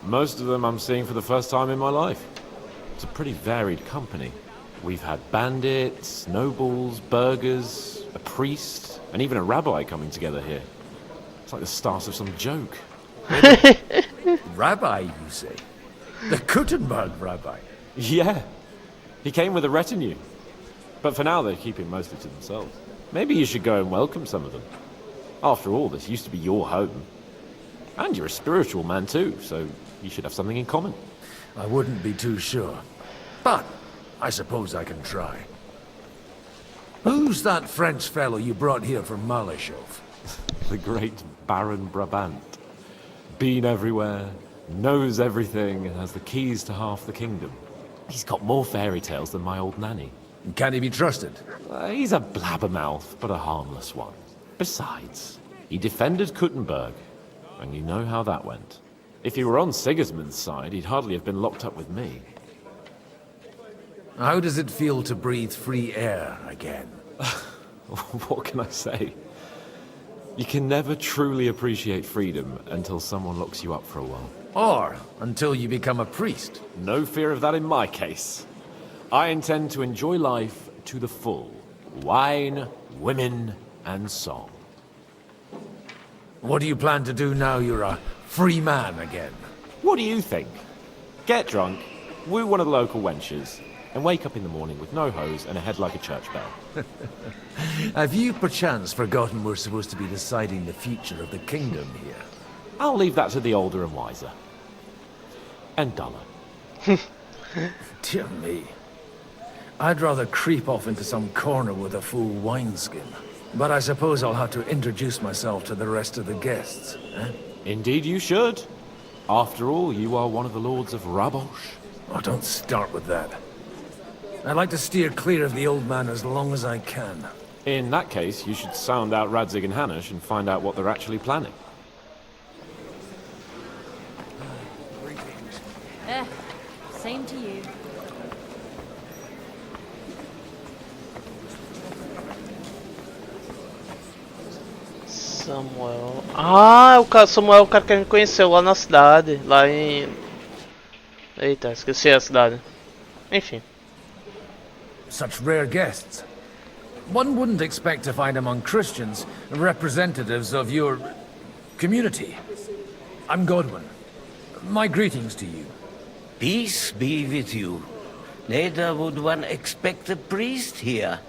Most of them I'm seeing for the first time in my life. It's a pretty varied company. We've had bandits, nobles, burghers, a priest, and even a rabbi coming together here. It's like the start of some joke. Rabbi, you say? The Kuttenberg rabbi? Yeah. He came with a retinue. But for now, they're keeping mostly to themselves. Maybe you should go and welcome some of them. After all, this used to be your home. And you're a spiritual man too, so you should have something in common. I wouldn't be too sure. But I suppose I can try. Who's that French fellow you brought here from Malashov? The great Baron Brabant. Been everywhere, knows everything, and has the keys to half the kingdom. He's got more fairy tales than my old nanny. Can he be trusted? He's a blabbermouth, but a harmless one. Besides, he defended Kuttenberg, and you know how that went. If he were on Sigismund's side, he'd hardly have been locked up with me. How does it feel to breathe free air again? What can I say? You can never truly appreciate freedom until someone locks you up for a while. Or until you become a priest. No fear of that in my case. I intend to enjoy life to the full. Wine, women, and song. What do you plan to do now you're a free man again? What do you think? Get drunk, woo one of the local wenches, and wake up in the morning with no hose and a head like a church bell. Have you perchance forgotten we're supposed to be deciding the future of the kingdom here? I'll leave that to the older and wiser. And duller. Dear me. I'd rather creep off into some corner with a full wineskin. But I suppose I'll have to introduce myself to the rest of the guests, eh? Indeed you should. After all, you are one of the lords of Rabosh. Oh, don't start with that. I'd like to steer clear of the old man as long as I can. In that case, you should sound out Radzig and Hanush and find out what they're actually planning. Same to you. Samuel. Ah, o Samuel é o cara que a gente conheceu lá na cidade. Lá em... Eita, esqueci a cidade. Enfim. Such rare guests. One wouldn't expect to find among Christians representatives of your community. I'm Godwin. My greetings to you. Peace be with you. Neither would one expect a priest here.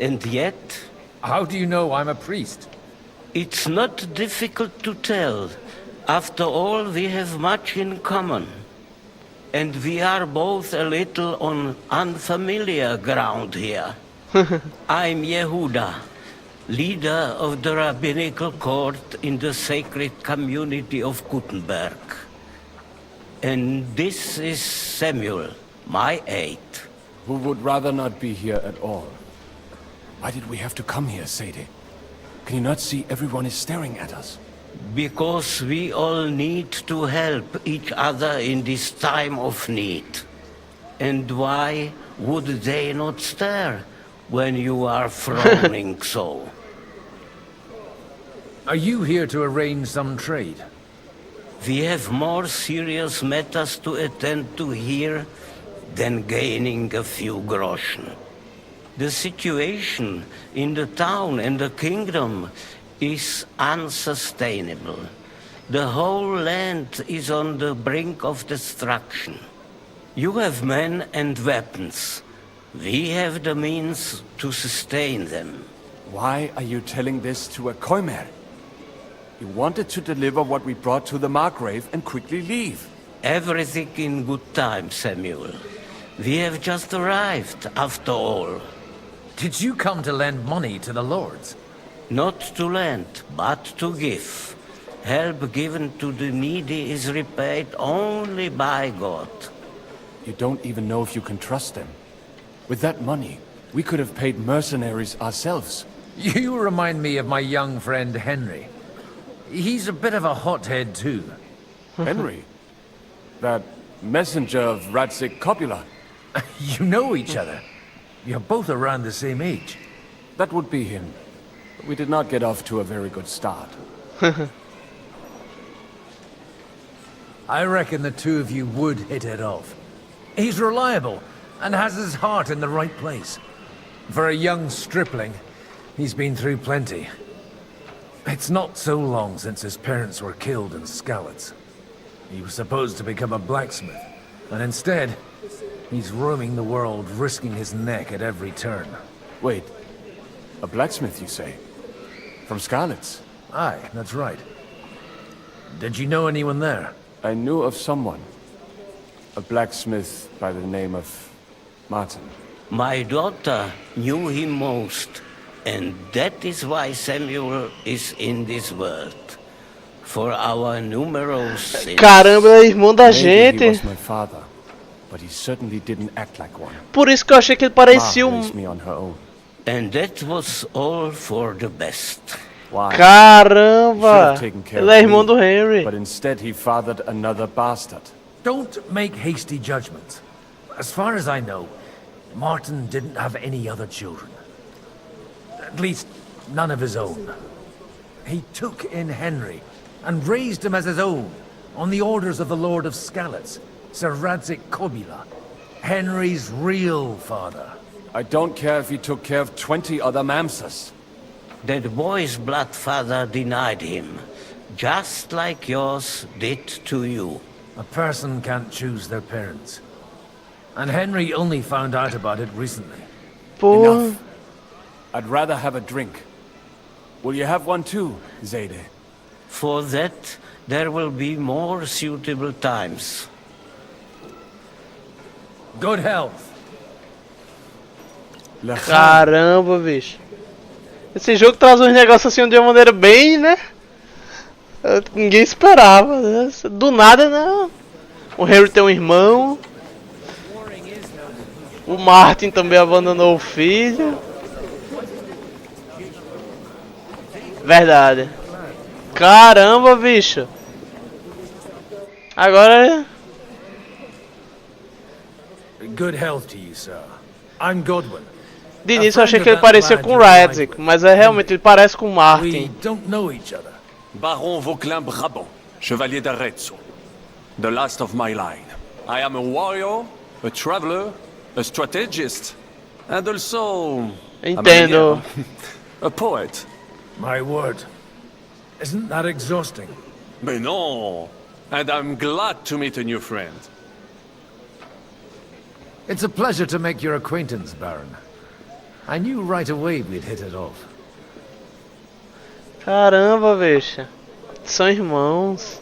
And yet... How do you know I'm a priest? It's not difficult to tell. After all, we have much in common. And we are both a little on unfamiliar ground here. I'm Yehuda, leader of the rabbinical court in the sacred community of Gutenberg. And this is Samuel, my aide. Who would rather not be here at all. Why did we have to come here, Sadie? Can you not see everyone is staring at us? Because we all need to help each other in this time of need. And why would they not stare when you are frowning so? Are you here to arrange some trade? We have more serious matters to attend to here than gaining a few groschen. The situation in the town and the kingdom is unsustainable. The whole land is on the brink of destruction. You have men and weapons. We have the means to sustain them. Why are you telling this to a Koimer? You wanted to deliver what we brought to the Margrave and quickly leave. Everything in good time, Samuel. We have just arrived, after all. Did you come to lend money to the lords? Not to lend, but to give. Help given to the needy is repaid only by God. You don't even know if you can trust them. With that money, we could have paid mercenaries ourselves. You remind me of my young friend Henry. He's a bit of a hothead too. Henry? That messenger of Radzik Copula? You know each other. You're both around the same age. That would be him. But we did not get off to a very good start. I reckon the two of you would hit it off. He's reliable and has his heart in the right place. For a young stripling, he's been through plenty. It's not so long since his parents were killed in Skalitz. He was supposed to become a blacksmith, and instead, he's roaming the world, risking his neck at every turn. Wait, a blacksmith, you say? From Skalitz? Aye, that's right. Did you know anyone there? I knew of someone. A blacksmith by the name of Martin. My daughter knew him most, and that is why Samuel is in this world. For our numerous sins. Caramba, é irmão da Maybe he gente. was my father, but he certainly didn't act like one. Por isso que eu achei que ele parecia Ma raised me on her own. And that was all for the best. Why? Caramba! He should have taken care Ele é of irmão me, do Henry. But instead he fathered another bastard. Don't make hasty judgments. As far as I know, Martin didn't have any other children. At least, none of his own. He took in Henry and raised him as his own, on the orders of the Lord of Skalitz, Sir Radzik Kobila, Henry's real father. I don't care if he took care of 20 other Mamsas. That boy's blood father denied him, just like yours did to you. A person can't choose their parents. And Henry only found out about it recently. Enough. I'd rather have a drink. Will you have one too, Zayde? For that, there will be more suitable times. Good health. Caramba, bicho. Esse jogo traz uns negócios assim de uma maneira bem, né? Ninguém esperava, né? Do nada, né? O Harry tem um irmão. O Martin também abandonou o filho. Verdade. Caramba, bicho. Agora... Good health to you, sir. I'm Godwin. De início eu achei que ele parecia com o Radzik, mas realmente ele parece com o Martin. Baron Vauclin Brabant, Chevalier d'Arezzo. The last of my line. I am a warrior, a traveler, a strategist, and also... Entendo. A poet. My word. Isn't that exhausting? But no. And I'm glad to meet a new friend. It's a pleasure to make your acquaintance, Baron. I knew right away we'd hit it off. Caramba, bicho. São irmãos.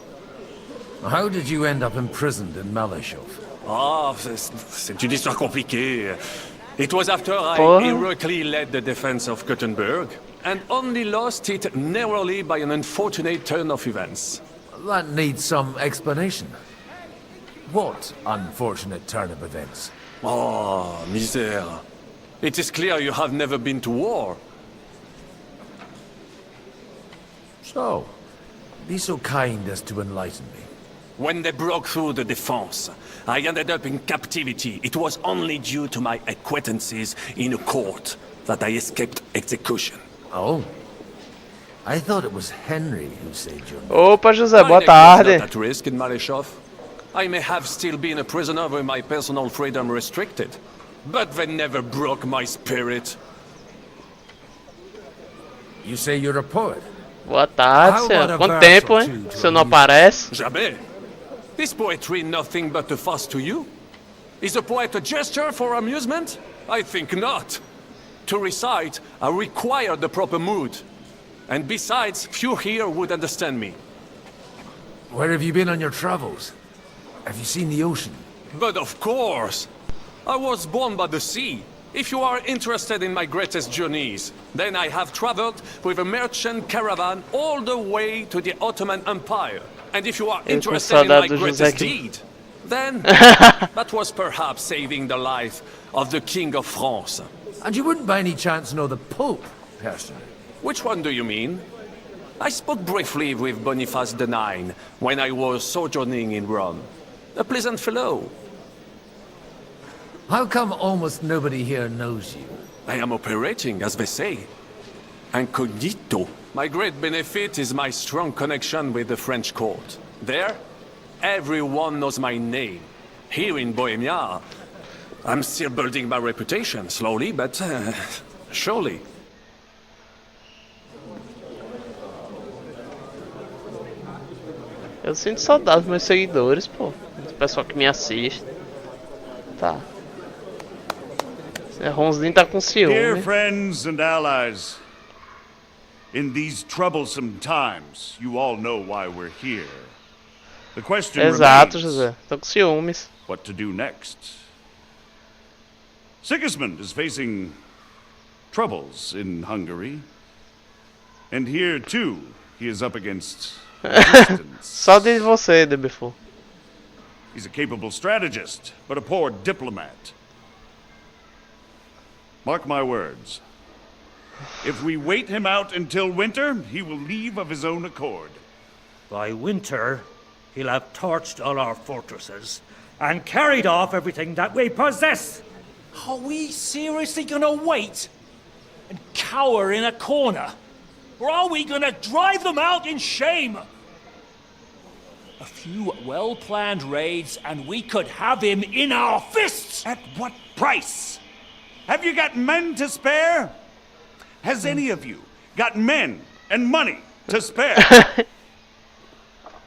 How did you end up imprisoned in Malashov? Ah, c'est une histoire compliquée. It was after I heroically led the defense of Gothenburg, and only lost it narrowly by an unfortunate turn of events. That needs some explanation. What unfortunate turn of events? Oh, misère. It is clear you have never been to war. So, be so kind as to enlighten me. When they broke through the defense, I ended up in captivity. It was only due to my acquaintances in a court that I escaped execution. Oh? I thought it was Henry who saved you. Opa, José, boa My neck was tarde. not at risk in Malashov. I may have still been a prisoner with my personal freedom restricted, but they never broke my spirit. You say you're a poet? Boa tarde, senhor. Quanto tempo, hein? Você não aparece? Jamais. Is poetry nothing but a fuss to you? Is a poet a gesture for amusement? I think not. To recite, I require the proper mood. And besides, few here would understand me. Where have you been on your travels? Have you seen the ocean? But of course! I was born by the sea. If you are interested in my greatest journeys, then I have traveled with a merchant caravan all the way to the Ottoman Empire. And if you are interested in my greatest deed, then that was perhaps saving the life of the King of France. And you wouldn't by any chance know the Pope, personally? Which one do you mean? I spoke briefly with Boniface IX when I was sojourning in Rome. A pleasant fellow. How come almost nobody here knows you? I am operating, as they say. Incognito. My great benefit is my strong connection with the French court. There, everyone knows my name. Here in Bohemia, I'm still building my reputation, slowly, but surely. Eu sinto saudade dos meus seguidores, pô. Do pessoal que me assiste. Tá. Esse Ronzinho tá com ciúme. Dear friends and allies, in these troublesome times, you all know why we're here. The question Exato, remains, José. Tô com ciúmes. what to do next? Sigismund is facing troubles in Hungary. And here, too, he is up against resistance. Só de você, Debefu. He's a capable strategist, but a poor diplomat. Mark my words. If we wait him out until winter, he will leave of his own accord. By winter, he'll have torched all our fortresses and carried off everything that we possess. Are we seriously gonna wait and cower in a corner? Or are we gonna drive them out in shame? A few well-planned raids and we could have him in our fists! At what price? Have you got men to spare? Has any of you got men and money to spare?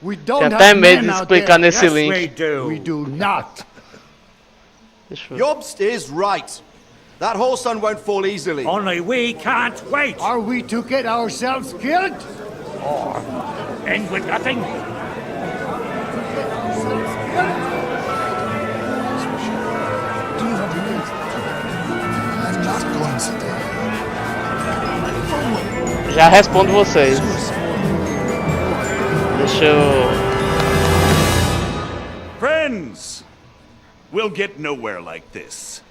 We don't Tem have até medo men de out explicar there. nesse Yes, link. we do. We do not. Jobst is right. That whole sun won't fall easily. Only we can't wait. Are we to get ourselves killed? Or end with nothing. Já respondo vocês. Deixa eu... Friends, we'll get nowhere like this.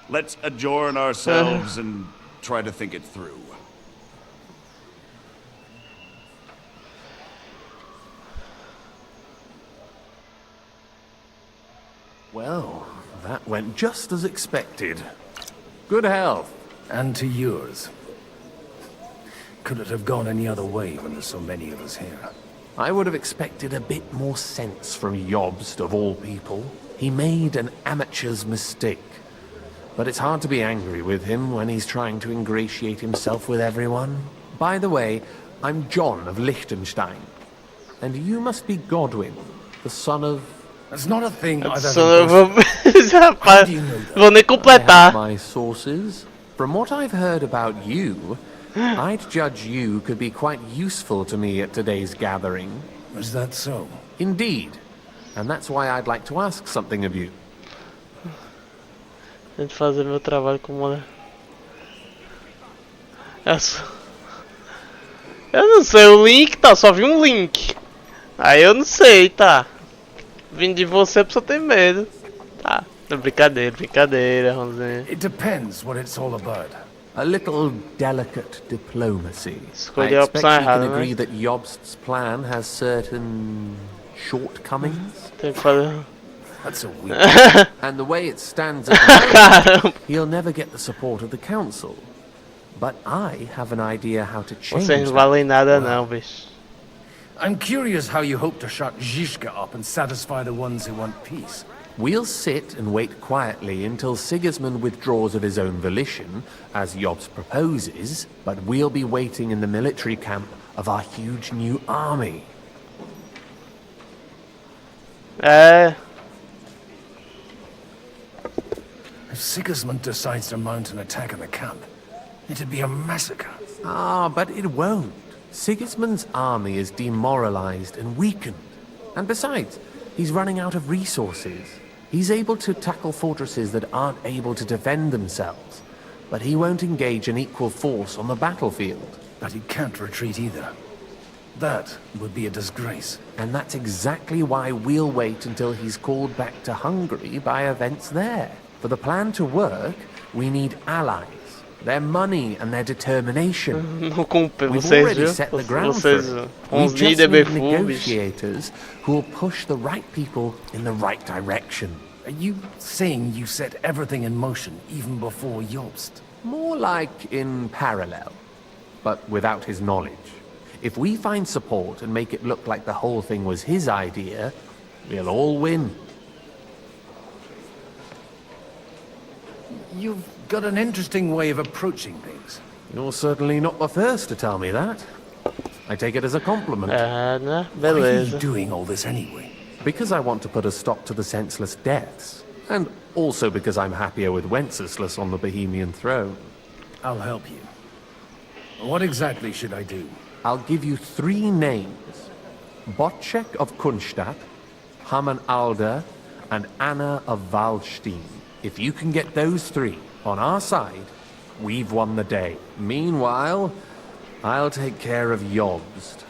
Let's adjourn ourselves and try to think it through. Well, that went just as expected. Good health. And to yours. Could it have gone any other way when there's so many of us here? I would have expected a bit more sense from Jobst, of all people. He made an amateur's mistake. But it's hard to be angry with him when he's trying to ingratiate himself with everyone. By the way, I'm John of Liechtenstein. And you must be Godwin, the son of... That's not a thing I've Eu ever vou... Rapaz, vou nem I have completar. my sources. From what I've heard about you, I'd judge you could be quite useful to me at today's gathering. Is that so? Indeed. And that's why I'd like to ask something of you. Tento fazer meu trabalho como uma... Eu não sei, o link tá, só vi um link. Aí eu não sei, tá. Vindo de você, a pessoa tem medo. Tá, brincadeira, brincadeira, Ronzinho. It depends what it's all about. A little delicate diplomacy. I Escolhi a expect opção you errada, can né? agree that Jobst's plan has certain shortcomings. Tem que fazer... That's a weak. And the way it stands at the moment, he'll never get the support of the council. But I have an idea how to change Vocês não that. valem nada não, bicho. I'm curious how you hope to shut Zizka up and satisfy the ones who want peace. We'll sit and wait quietly until Sigismund withdraws of his own volition, as Jobst proposes, but we'll be waiting in the military camp of our huge new army. É... If Sigismund decides to mount an attack on the camp, it'd be a massacre. Ah, but it won't. Sigismund's army is demoralized and weakened. And besides, he's running out of resources. He's able to tackle fortresses that aren't able to defend themselves. But he won't engage an equal force on the battlefield. But he can't retreat either. That would be a disgrace. And that's exactly why we'll wait until he's called back to Hungary by events there. For the plan to work, we need allies. Their money and their determination. Não cumpre, We've vocês already viu? set the ground for Vocês... it. Uns We just líderes need befubis. negotiators who will push the right people in the right direction. Are you saying you set everything in motion even before Jobst? More like in parallel, but without his knowledge. If we find support and make it look like the whole thing was his idea, we'll all win. You've got an interesting way of approaching things. You're certainly not the first to tell me that. I take it as a compliment. Né? Why are you Beleza. doing all this anyway? Because I want to put a stop to the senseless deaths. And also because I'm happier with Wenceslas on the Bohemian throne. I'll help you. What exactly should I do? I'll give you 3 names. Botchek of Kunstadt, Haman Alder, and Anna of Waldstein. If you can get those 3 on our side, we've won the day. Meanwhile, I'll take care of Jobst.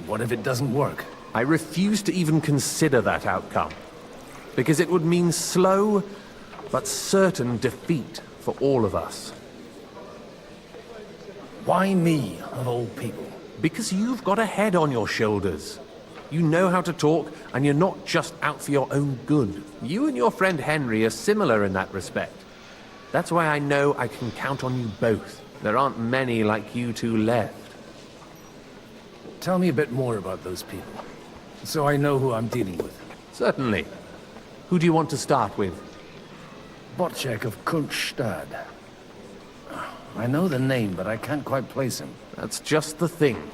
What if it doesn't work? I refuse to even consider that outcome. Because it would mean slow, but certain defeat for all of us. Why me, of all people? Because you've got a head on your shoulders. You know how to talk, and you're not just out for your own good. You and your friend Henry are similar in that respect. That's why I know I can count on you both. There aren't many like you two left. Tell me a bit more about those people, so I know who I'm dealing with. Certainly. Who do you want to start with? Botchek of Kunststadt. I know the name, but I can't quite place him. That's just the thing.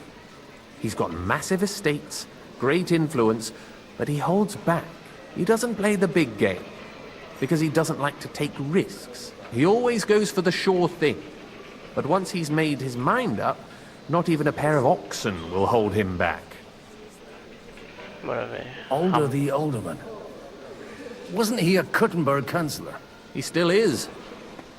He's got massive estates, great influence, but he holds back. He doesn't play the big game, because he doesn't like to take risks. He always goes for the sure thing. But once he's made his mind up, not even a pair of oxen will hold him back. Alder the Alderman. Wasn't he a Kuttenberg councillor? He still is.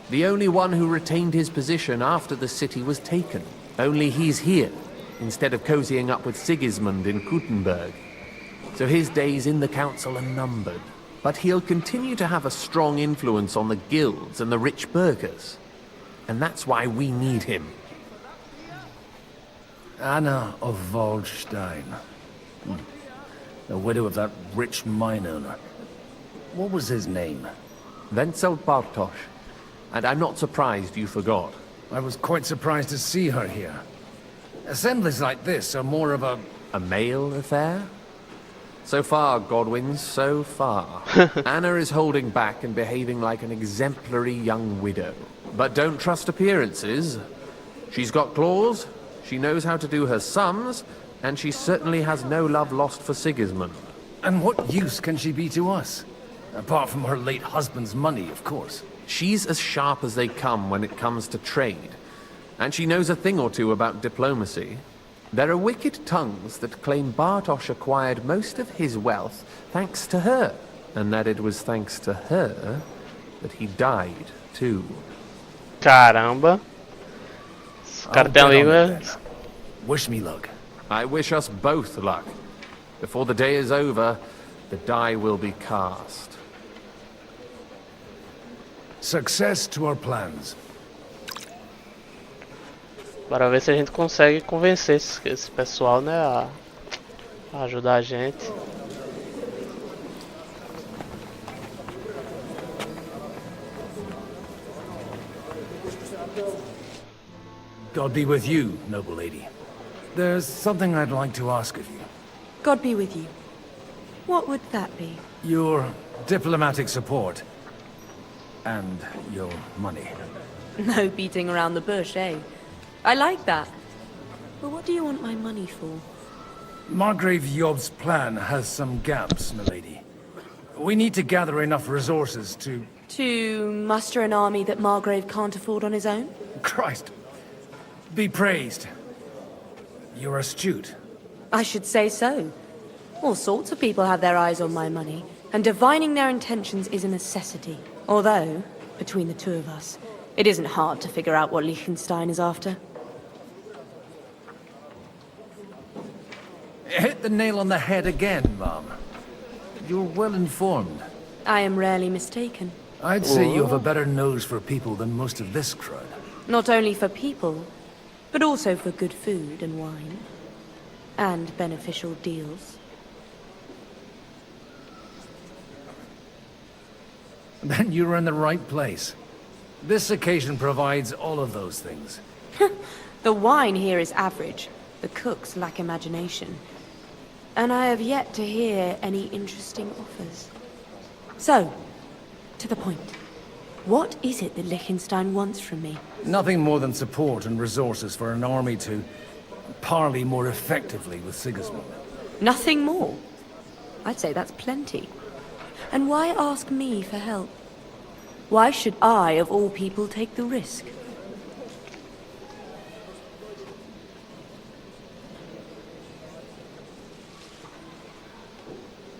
The only one who retained his position after the city was taken. Only he's here, instead of cozying up with Sigismund in Kuttenberg. So his days in the council are numbered. But he'll continue to have a strong influence on the guilds and the rich burghers. And that's why we need him. Anna of Waldstein. The widow of that rich mine owner. What was his name? Wenzel Bartosz. And I'm not surprised you forgot. I was quite surprised to see her here. Assemblies like this are more of a... A male affair? So far, Godwin, so far. Anna is holding back and behaving like an exemplary young widow. But don't trust appearances. She's got claws, she knows how to do her sums, and she certainly has no love lost for Sigismund. And what use can she be to us? Apart from her late husband's money, of course. She's as sharp as they come when it comes to trade, and she knows a thing or two about diplomacy. There are wicked tongues that claim Bartosz acquired most of his wealth thanks to her, and that it was thanks to her that he died, too. Caramba. Esse cara tem uma língua. Wish me luck. I wish us both luck. Before the day is over, the die will be cast. Success to our plans. Bora ver se a gente consegue convencer esse pessoal, né, a ajudar a gente. God be with you, noble lady. There's something I'd like to ask of you. God be with you. What would that be? Your diplomatic support. And your money. No beating around the bush, eh? I like that. But what do you want my money for? Margrave Yob's plan has some gaps, milady. We need to gather enough resources to... To muster an army that Margrave can't afford on his own? Christ. Be praised. You're astute. I should say so. All sorts of people have their eyes on my money, and divining their intentions is a necessity. Although, between the two of us, it isn't hard to figure out what Liechtenstein is after. Hit the nail on the head again, Mom. You're well informed. I am rarely mistaken. I'd say you have a better nose for people than most of this crowd. Not only for people, but also for good food and wine. And beneficial deals. Then you're in the right place. This occasion provides all of those things. The wine here is average. The cooks lack imagination. And I have yet to hear any interesting offers. So, to the point. What is it that Liechtenstein wants from me? Nothing more than support and resources for an army to parley more effectively with Sigismund. Nothing more? I'd say that's plenty. And why ask me for help? Why should I, of all people, take the risk?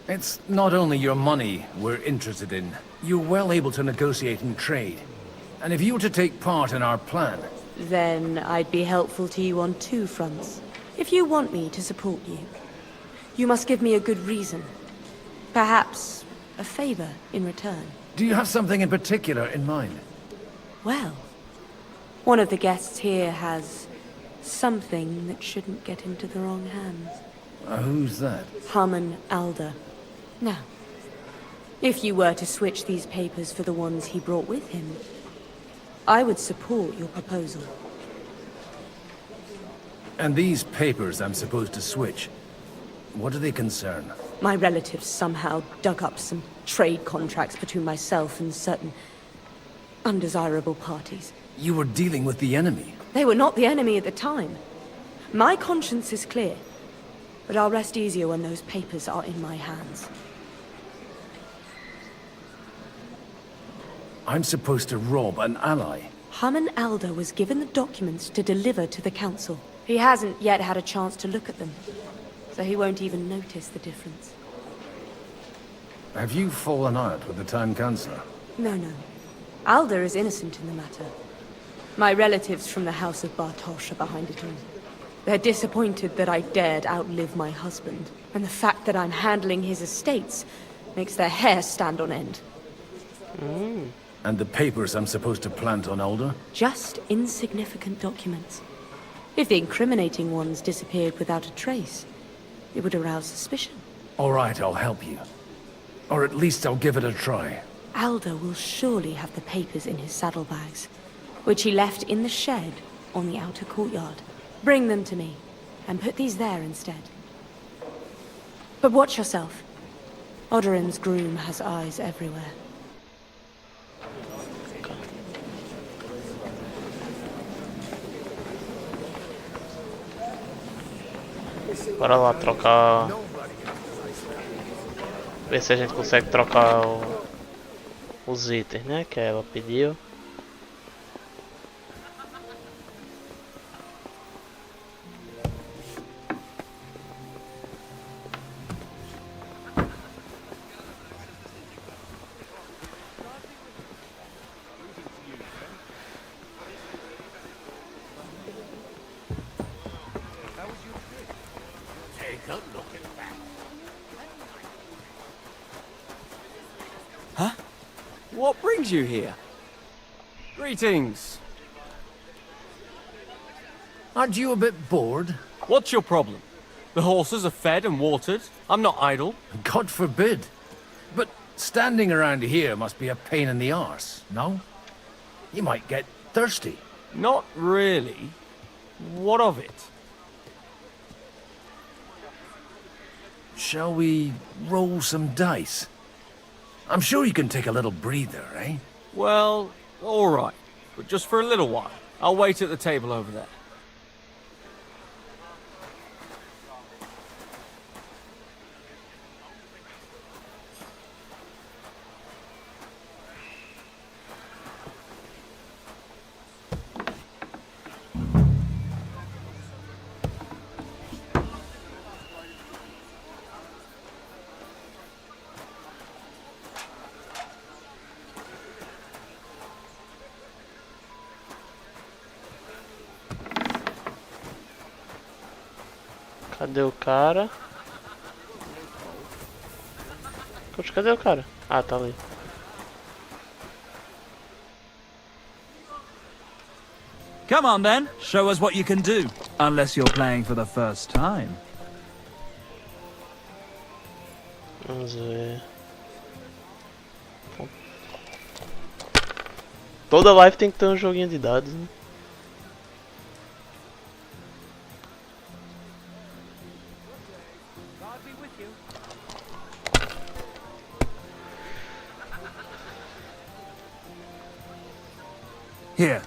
It's not only your money we're interested in. You're well able to negotiate and trade. And if you were to take part in our plan... Then I'd be helpful to you on two fronts. If you want me to support you, you must give me a good reason. Perhaps a favor in return. Do you have something in particular in mind? Well, one of the guests here has something that shouldn't get into the wrong hands. Who's that? Harman Alder. Now, if you were to switch these papers for the ones he brought with him, I would support your proposal. And these papers I'm supposed to switch, what do they concern? My relatives somehow dug up some trade contracts between myself and certain undesirable parties. You were dealing with the enemy. They were not the enemy at the time. My conscience is clear, but I'll rest easier when those papers are in my hands. I'm supposed to rob an ally. Harman Alder was given the documents to deliver to the council. He hasn't yet had a chance to look at them, so he won't even notice the difference. Have you fallen out with the town councillor? No. Alder is innocent in the matter. My relatives from the House of Bartosz are behind it all. They're disappointed that I dared outlive my husband, and the fact that I'm handling his estates makes their hair stand on end. And the papers I'm supposed to plant on Alder? Just insignificant documents. If the incriminating ones disappeared without a trace, it would arouse suspicion. All right, I'll help you. Or at least I'll give it a try. Alder will surely have the papers in his saddlebags, which he left in the shed on the outer courtyard. Bring them to me, and put these there instead. But watch yourself. Odoran's groom has eyes everywhere. Bora lá trocar. Ver se a gente consegue trocar os itens, né? Que ela pediu. Huh? What brings you here? Greetings. Aren't you a bit bored? What's your problem? The horses are fed and watered. I'm not idle. God forbid. But standing around here must be a pain in the arse, no? You might get thirsty. Not really. What of it? Shall we roll some dice? I'm sure you can take a little breather, eh? Well, all right. But just for a little while. I'll wait at the table over there. Cadê o cara? Poxa, cadê o cara? Ah, tá ali. Come on then, show us what you can do. Unless you're playing for the first time. Vamos ver. Toda live tem que ter um joguinho de dados, né? Here.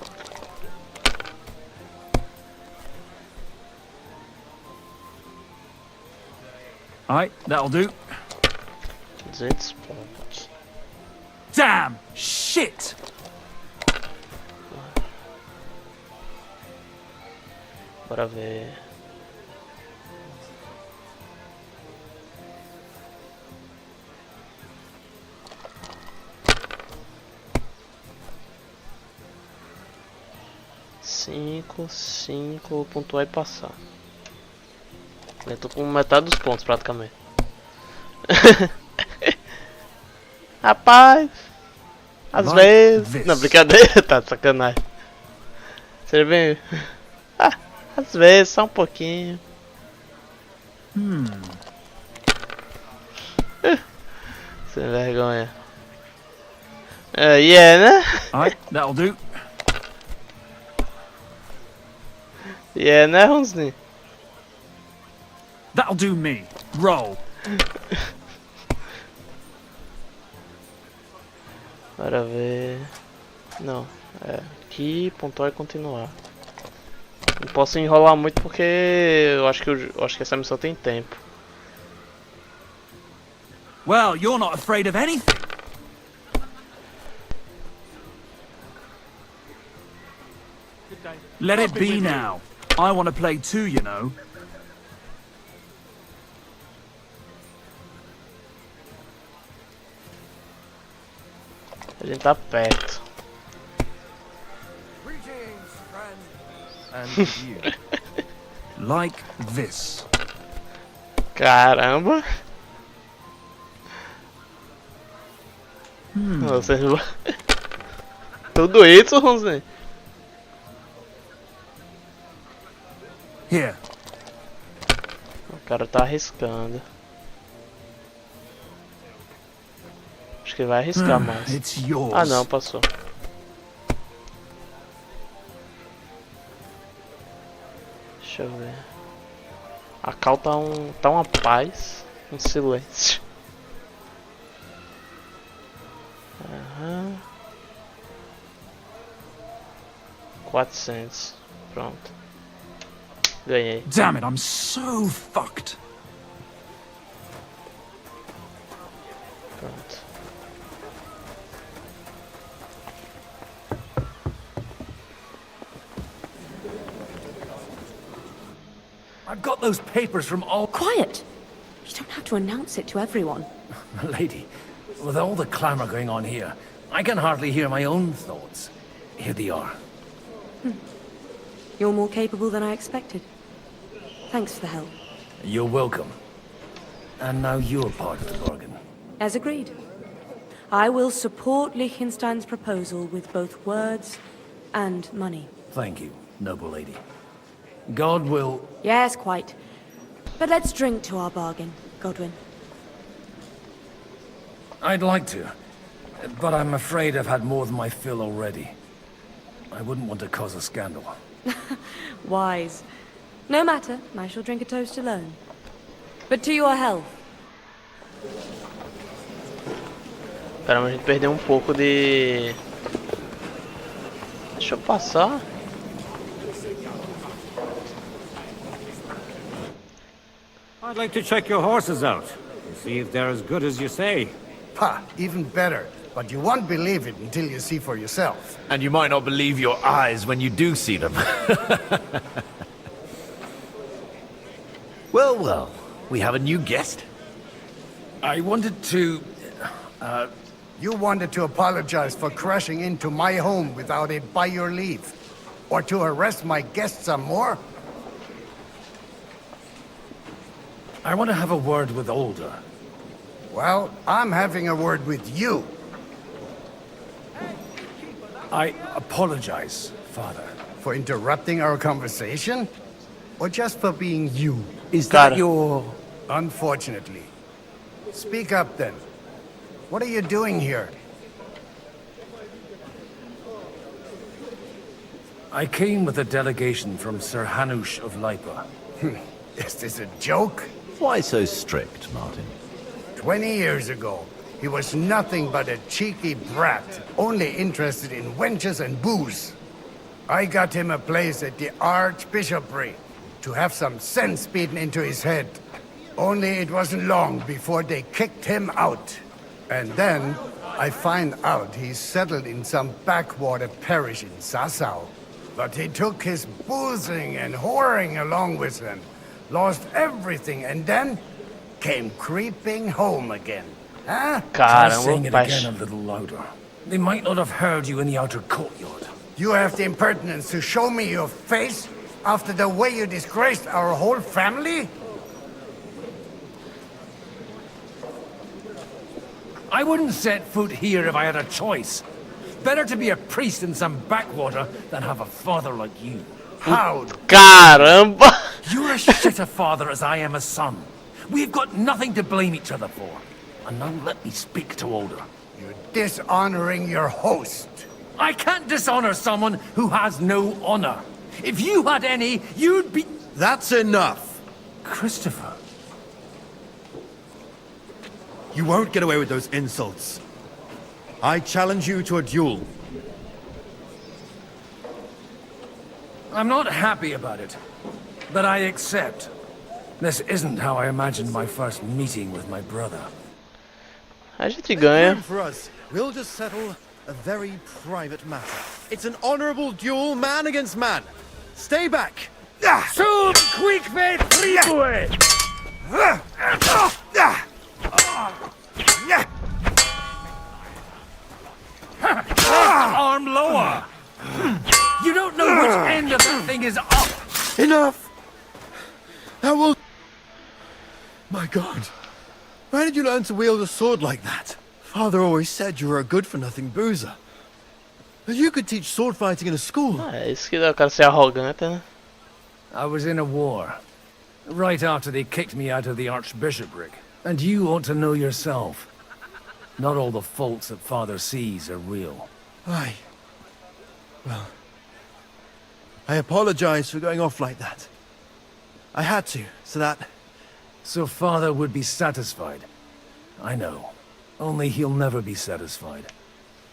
Alright, that'll do. 200 pontos. Damn! Shit! Bora ver. Cinco, pontuar e passar. Eu tô com metade dos pontos praticamente. Rapaz, às vezes. Não, brincadeira, tá de sacanagem. Seja bem. Ah, às vezes, só um pouquinho. Sem vergonha. Yeah, né? Alright, that'll do. Yeah, né, Ronzinho? That'll do me. Roll. Bora ver. Não, aqui, pontuar e continuar. Não posso enrolar muito porque eu acho que essa missão tem tempo. Well, you're not afraid of anything. Let it be now. I want to play too, you know. A gente tá perto. And you. Like this. Caramba. Nossa, tudo isso, Ronzinho? Here. O cara tá arriscando. Acho que ele vai arriscar mais. It's yours. Ah não, passou. Deixa eu ver. A cal tá uma paz, um silêncio. Aham. 400. Pronto. Ganhei. Damn it, I'm so fucked. Pronto. I've got those papers from all... Quiet! You don't have to announce it to everyone. Lady, with all the clamor going on here, I can hardly hear my own thoughts. Here they are. You're more capable than I expected. Thanks for the help. You're welcome. And now you're part of the bargain. As agreed. I will support Liechtenstein's proposal with both words and money. Thank you, noble lady. God will... Yes, quite. But let's drink to our bargain, Godwin. I'd like to, but I'm afraid I've had more than my fill already. I wouldn't want to cause a scandal. Wise. No matter, I shall drink a toast alone. But to your health. Caramba, a gente perdeu pouco de... Deixa eu passar. I'd like to check your horses out. See if they're as good as you say. Ha, even better. But you won't believe it until you see for yourself. And you might not believe your eyes when you do see them. Well, well, we have a new guest. I wanted to... You wanted to apologize for crashing into my home without it by your leave. Or to arrest my guests some more? I want to have a word with Older. Well, I'm having a word with you. I apologize, Father. For interrupting our conversation? Or just for being you? Is that your... Unfortunately. Speak up then. What are you doing here? I came with a delegation from Sir Hanush of Lipa. Is this a joke? Why so strict, Martin? 20 years ago, he was nothing but a cheeky brat, only interested in wenches and booze. I got him a place at the Archbishopric to have some sense beaten into his head. Only it wasn't long before they kicked him out. And then I find out he's settled in some backwater parish in Sassau. But he took his boozing and whoring along with him, lost everything, and then came creeping home again. Huh? Try saying it again a little louder. They might not have heard you in the outer courtyard. You have the impertinence to show me your face after the way you disgraced our whole family? I wouldn't set foot here if I had a choice. Better to be a priest in some backwater than have a father like you. How? Caramba! You're as shit a father as I am a son. We've got nothing to blame each other for. And now let me speak to Older. You're dishonoring your host. I can't dishonor someone who has no honor. If you had any, you'd be... That's enough! Christopher. You won't get away with those insults. I challenge you to a duel. I'm not happy about it, but I accept. This isn't how I imagined my first meeting with my brother. A gente ganha. For us, we'll just settle a very private matter. It's an honorable duel, man against man. Stay back. Zum Quickfeld Fribue! Arm lower! You don't know which end of that thing is up! Enough! That will... My God. Where did you learn to wield a sword like that? Father always said you were a good-for-nothing boozer. But you could teach sword fighting in a school. É isso que dá o cara ser arrogante, né? I was in a war. Right after they kicked me out of the Archbishopric. And you ought to know yourself. Not all the faults that Father sees are real. Aye. Well... I apologize for going off like that. I had to, so that... So Father would be satisfied. I know. Only he'll never be satisfied.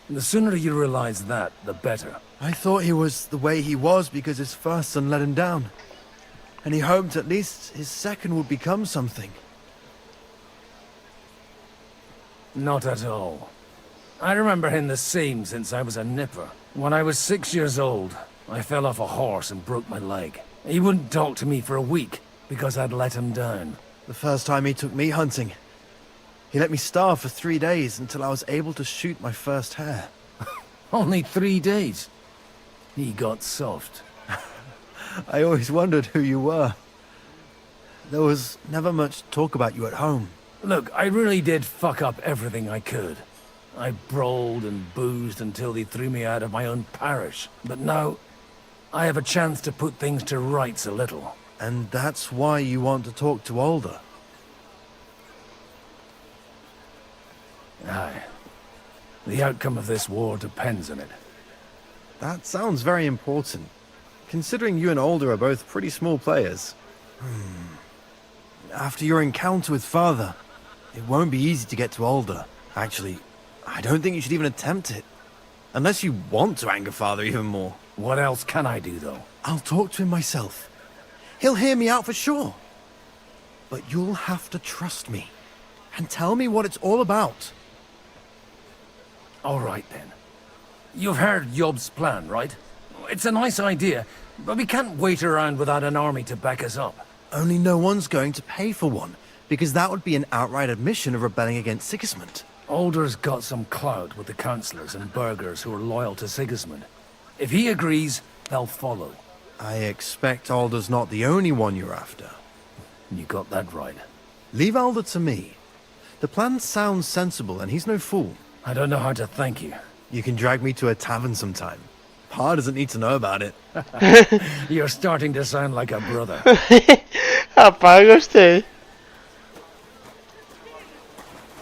The sooner you realize that, the better. I thought he was the way he was because his first son let him down. and he hoped at least his second would become something. Not at all. I remember him the same since I was a nipper. When I was 6 years old, I fell off a horse and broke my leg. He wouldn't talk to me for a week because I'd let him down. The first time he took me hunting, he let me starve for 3 days until I was able to shoot my first hare. Only 3 days? He got soft. I always wondered who you were. There was never much talk about you at home. Look, I really did fuck up everything I could. I brawled and boozed until they threw me out of my own parish. But now, I have a chance to put things to rights a little. And that's why you want to talk to Alder? Aye. The outcome of this war depends on it. That sounds very important, considering you and Alder are both pretty small players. After your encounter with Father, it won't be easy to get to Alder. Actually, I don't think you should even attempt it. Unless you want to anger Father even more. What else can I do, though? I'll talk to him myself. He'll hear me out for sure. But you'll have to trust me, and tell me what it's all about. All right, then. You've heard Yob's plan, right? It's a nice idea, but we can't wait around without an army to back us up. Only no one's going to pay for one, because that would be an outright admission of rebelling against Sigismund. Alder's got some clout with the councillors and burghers who are loyal to Sigismund. If he agrees, they'll follow. I expect Alder's not the only one you're after. You got that right. Leave Alder to me. The plan sounds sensible, and he's no fool. I don't know how to thank you. You can drag me to a tavern sometime. Pa doesn't need to know about it. You're starting to sound like a brother. Rapaz, gostei.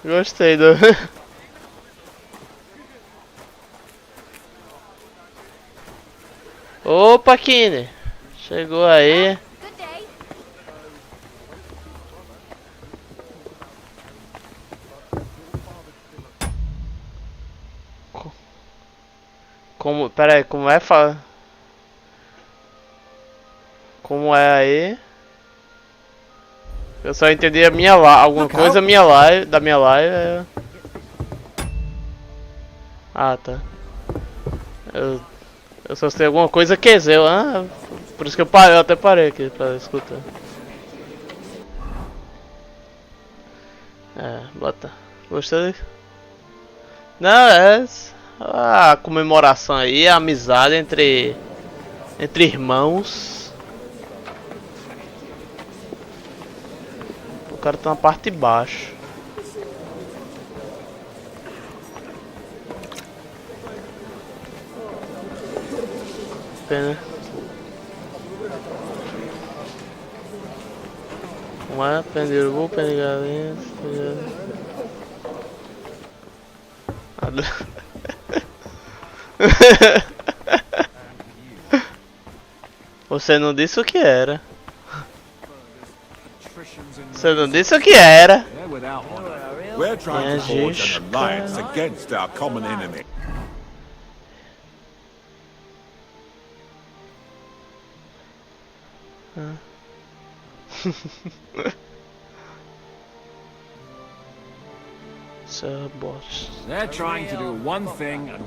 Gostei do... Opa, Kine. Chegou aí. Como, pera aí, como é fala? Como é aí? Eu só entendi a minha live, alguma coisa minha live, da minha live. Ah, tá. Eu só sei alguma coisa que eu, por isso que eu até parei aqui pra escutar. Bota. Gostou? Não, é a comemoração aí, a amizade entre irmãos. O cara tá na parte de baixo. Pena. Uma pena de urubu, pena de galinha. Você não disse o que era. Você não disse o que era. We're trying to forge an alliance against our common enemy. Sir Boss. They're trying to do one thing and...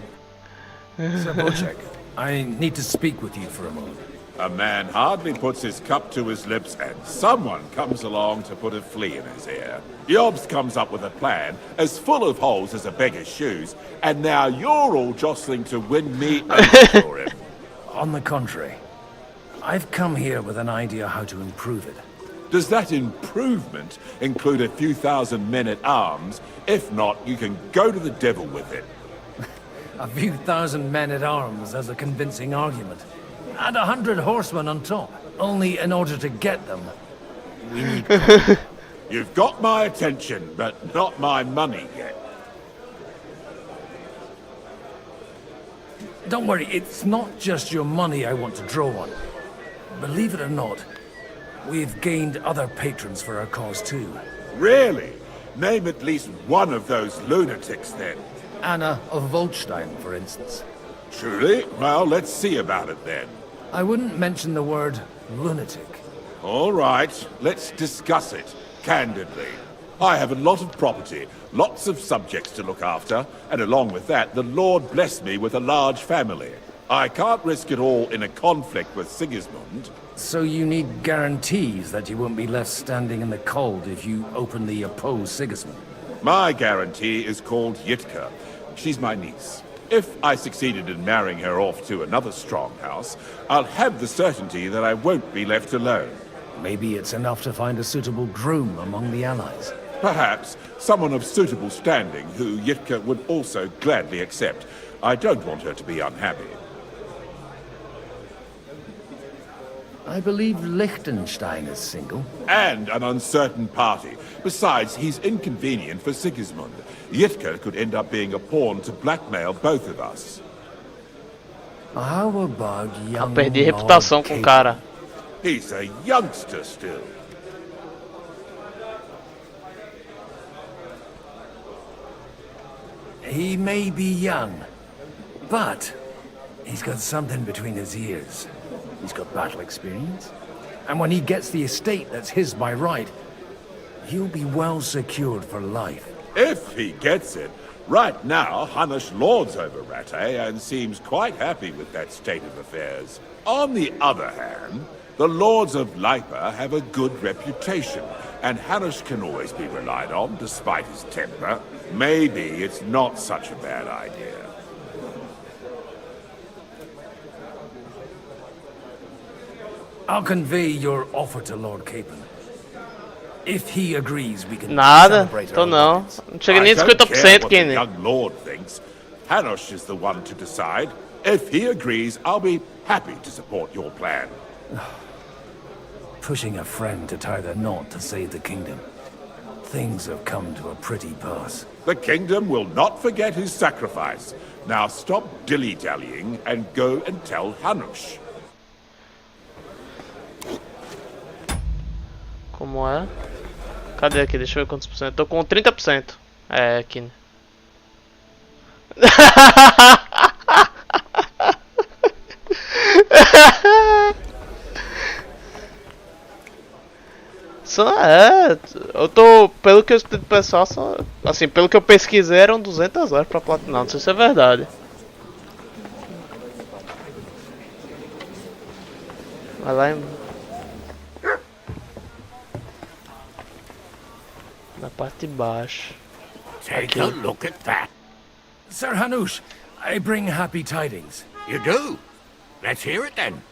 Sir Bochek, I need to speak with you for a moment. A man hardly puts his cup to his lips and someone comes along to put a flea in his ear. Yobs comes up with a plan as full of holes as a beggar's shoes, and now you're all jostling to win me over for him. On the contrary, I've come here with an idea how to improve it. Does that improvement include a few thousand men-at-arms? If not, you can go to the devil with it. A few thousand men-at-arms as a convincing argument. And 100 horsemen on top. Only in order to get them, we need... You've got my attention, but not my money yet. Don't worry, it's not just your money I want to draw on. Believe it or not, we've gained other patrons for our cause too. Really? Name at least one of those lunatics then. Anna of Volstein, for instance. Truly? Well, let's see about it then. I wouldn't mention the word lunatic. All right, let's discuss it, candidly. I have a lot of property, lots of subjects to look after, and along with that, the Lord blessed me with a large family. I can't risk it all in a conflict with Sigismund. So you need guarantees that you won't be left standing in the cold if you openly oppose Sigismund? My guarantee is called Yitka. She's my niece. If I succeeded in marrying her off to another strong house, I'll have the certainty that I won't be left alone. Maybe it's enough to find a suitable groom among the allies. Perhaps someone of suitable standing who Yitka would also gladly accept. I don't want her to be unhappy. I believe Liechtenstein is single. And an uncertain party. Besides, he's inconvenient for Sigismund. Yitka could end up being a pawn to blackmail both of us. How about young Perdi reputação com o cara. He's a youngster still. He may be young, but he's got something between his ears. He's got battle experience. And when he gets the estate that's his by right, he'll be well secured for life. If he gets it. Right now, Hanush lords over Rattay and seems quite happy with that state of affairs. On the other hand, the lords of Lipa have a good reputation, and Hanush can always be relied on, despite his temper. Maybe it's not such a bad idea. I'll convey your offer to Lord Capon. If he agrees, we can Nada, celebrate tô our não. weddings. Não chega nem I don't care 50%, what the Kenny. young lord thinks. Hanush is the one to decide. If he agrees, I'll be happy to support your plan. Pushing a friend to tie the knot to save the kingdom. Things have come to a pretty pass. The kingdom will not forget his sacrifice. Now stop dilly-dallying and go and tell Hanush. Como é? Cadê aqui? Deixa eu ver quantos por cento. Tô com 30%. É, aqui. Eu tô, pelo que eu escutei do pessoal, assim, pelo que eu pesquisei, eram 200 horas pra platinar, não sei se é verdade. Vai lá na parte de baixo. Take a look at that. Sir Hanush, I bring happy tidings. You do? Let's hear it then.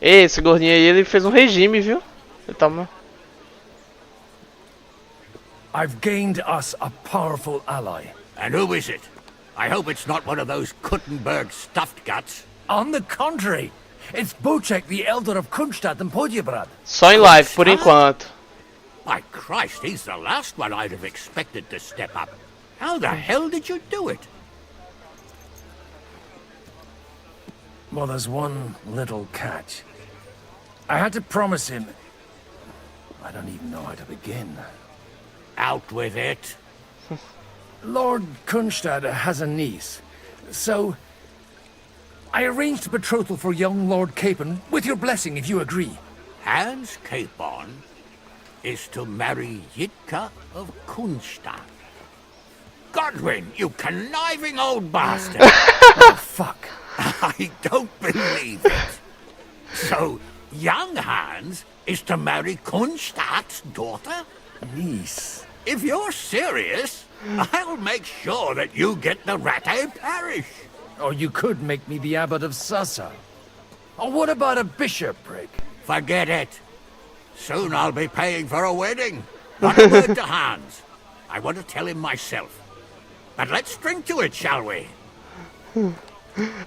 Ei, esse gordinho aí, ele fez um regime, viu? Ele tá... I've gained us a powerful ally. And who is it? I hope it's not one of those Kuttenberg stuffed guts. On the contrary, it's Bocek, the elder of Kunstadt and Podjebrad. Só em live, por enquanto. By Christ, he's the last one I'd have expected to step up. How the hell did you do it? Well, there's one little catch. I had to promise him... I don't even know how to begin. Out with it. Lord Kunstad has a niece, so... I arranged a betrothal for young Lord Capon, with your blessing if you agree. Hans Capon is to marry Yitka of Kunstadt. Godwin, you conniving old bastard! Oh, fuck. I don't believe it. So, young Hans is to marry Kunstadt's daughter? Niece. If you're serious, I'll make sure that you get the Rattay parish. Or you could make me the abbot of Sassa. Or what about a bishopric? Forget it. Soon I'll be paying for a wedding. Not a word to Hans. I want to tell him myself. But let's drink to it, shall we?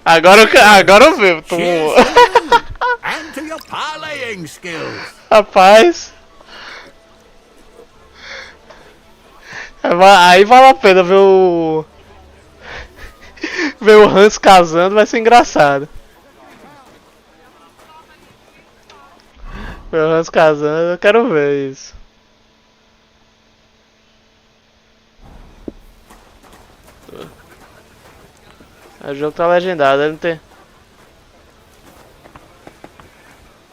Agora eu vi. Cheers to you, and to your parlaying skills. Rapaz. Aí vale a pena ver o... ver o Hans casando, vai ser engraçado. Ver o Hans casando, eu quero ver isso. O jogo tá legendado, ele não tem...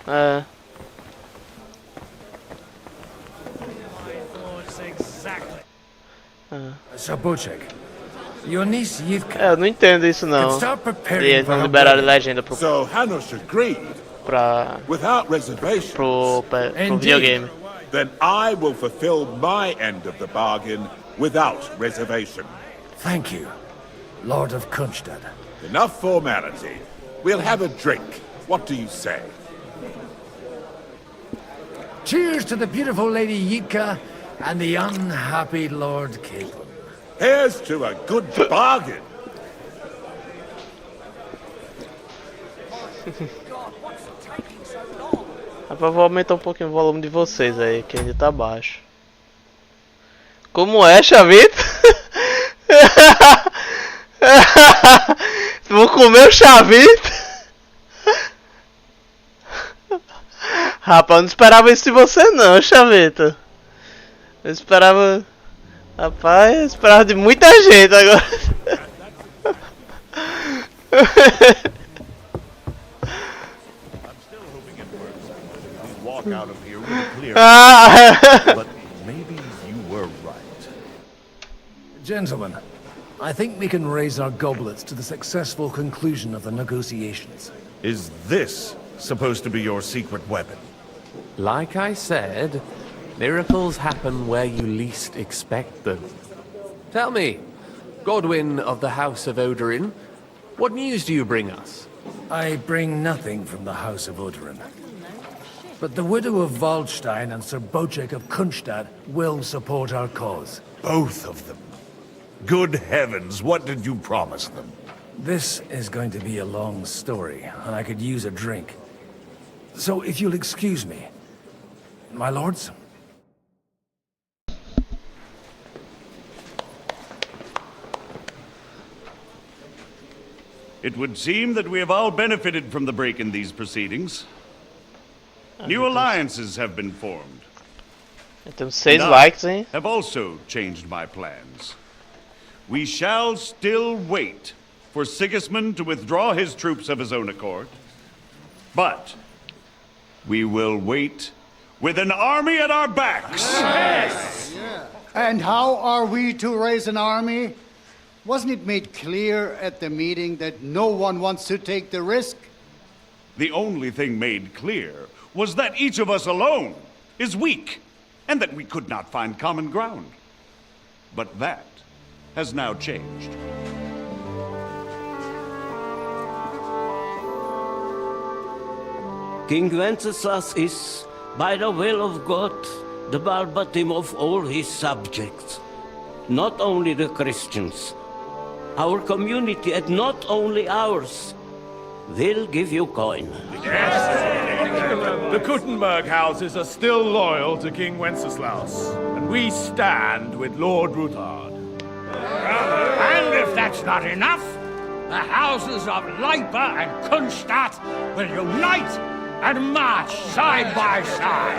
É... Sabuchek, your niece Yivka. Eu não entendo isso não. E eles não liberaram a legenda pro So Hanush agreed. Without reservation. Pro videogame. Then I will fulfill my end of the bargain without reservation. Thank you, Lord of Kunstad. Enough formality. We'll have a drink. What do you say? Cheers to the beautiful Lady Yivka and the unhappy Lord Capon. Here's to a good bargain. Vou aumentar um pouquinho o volume de vocês aí, que ele tá baixo. Como é, Chavito? Vou comer o Chavito? Rapaz, eu não esperava isso de você não, Chavito. Eu esperava... Rapaz, eu esperava de muita gente agora. Walk out of here really clear. But maybe you were right. Gentlemen, I think we can raise our goblets to the successful conclusion of the negotiations. Is this supposed to be your secret weapon? Like I said, miracles happen where you least expect them. Tell me, Godwin of the House of Odorin, what news do you bring us? I bring nothing from the House of Odorin. But the widow of Waldstein and Sir Bocek of Kunstad will support our cause. Both of them? Good heavens, what did you promise them? This is going to be a long story, and I could use a drink. So if you'll excuse me, my lords? It would seem that we have all benefited from the break in these proceedings. New alliances have been formed. Então, 6 likes, hein? Have also changed my plans. We shall still wait for Sigismund to withdraw his troops of his own accord. But we will wait with an army at our backs. Yes. And how are we to raise an army? Wasn't it made clear at the meeting that no one wants to take the risk? The only thing made clear was that each of us alone is weak, and that we could not find common ground. But that has now changed. King Wenceslas is, by the will of God, the Balbatim of all his subjects. Not only the Christians, our community, and not only ours, will give you coin. The Kuttenberg houses are still loyal to King Wenceslaus, and we stand with Lord Ruthard. And if that's not enough, the houses of Leipa and Kunstadt will unite and march side by side.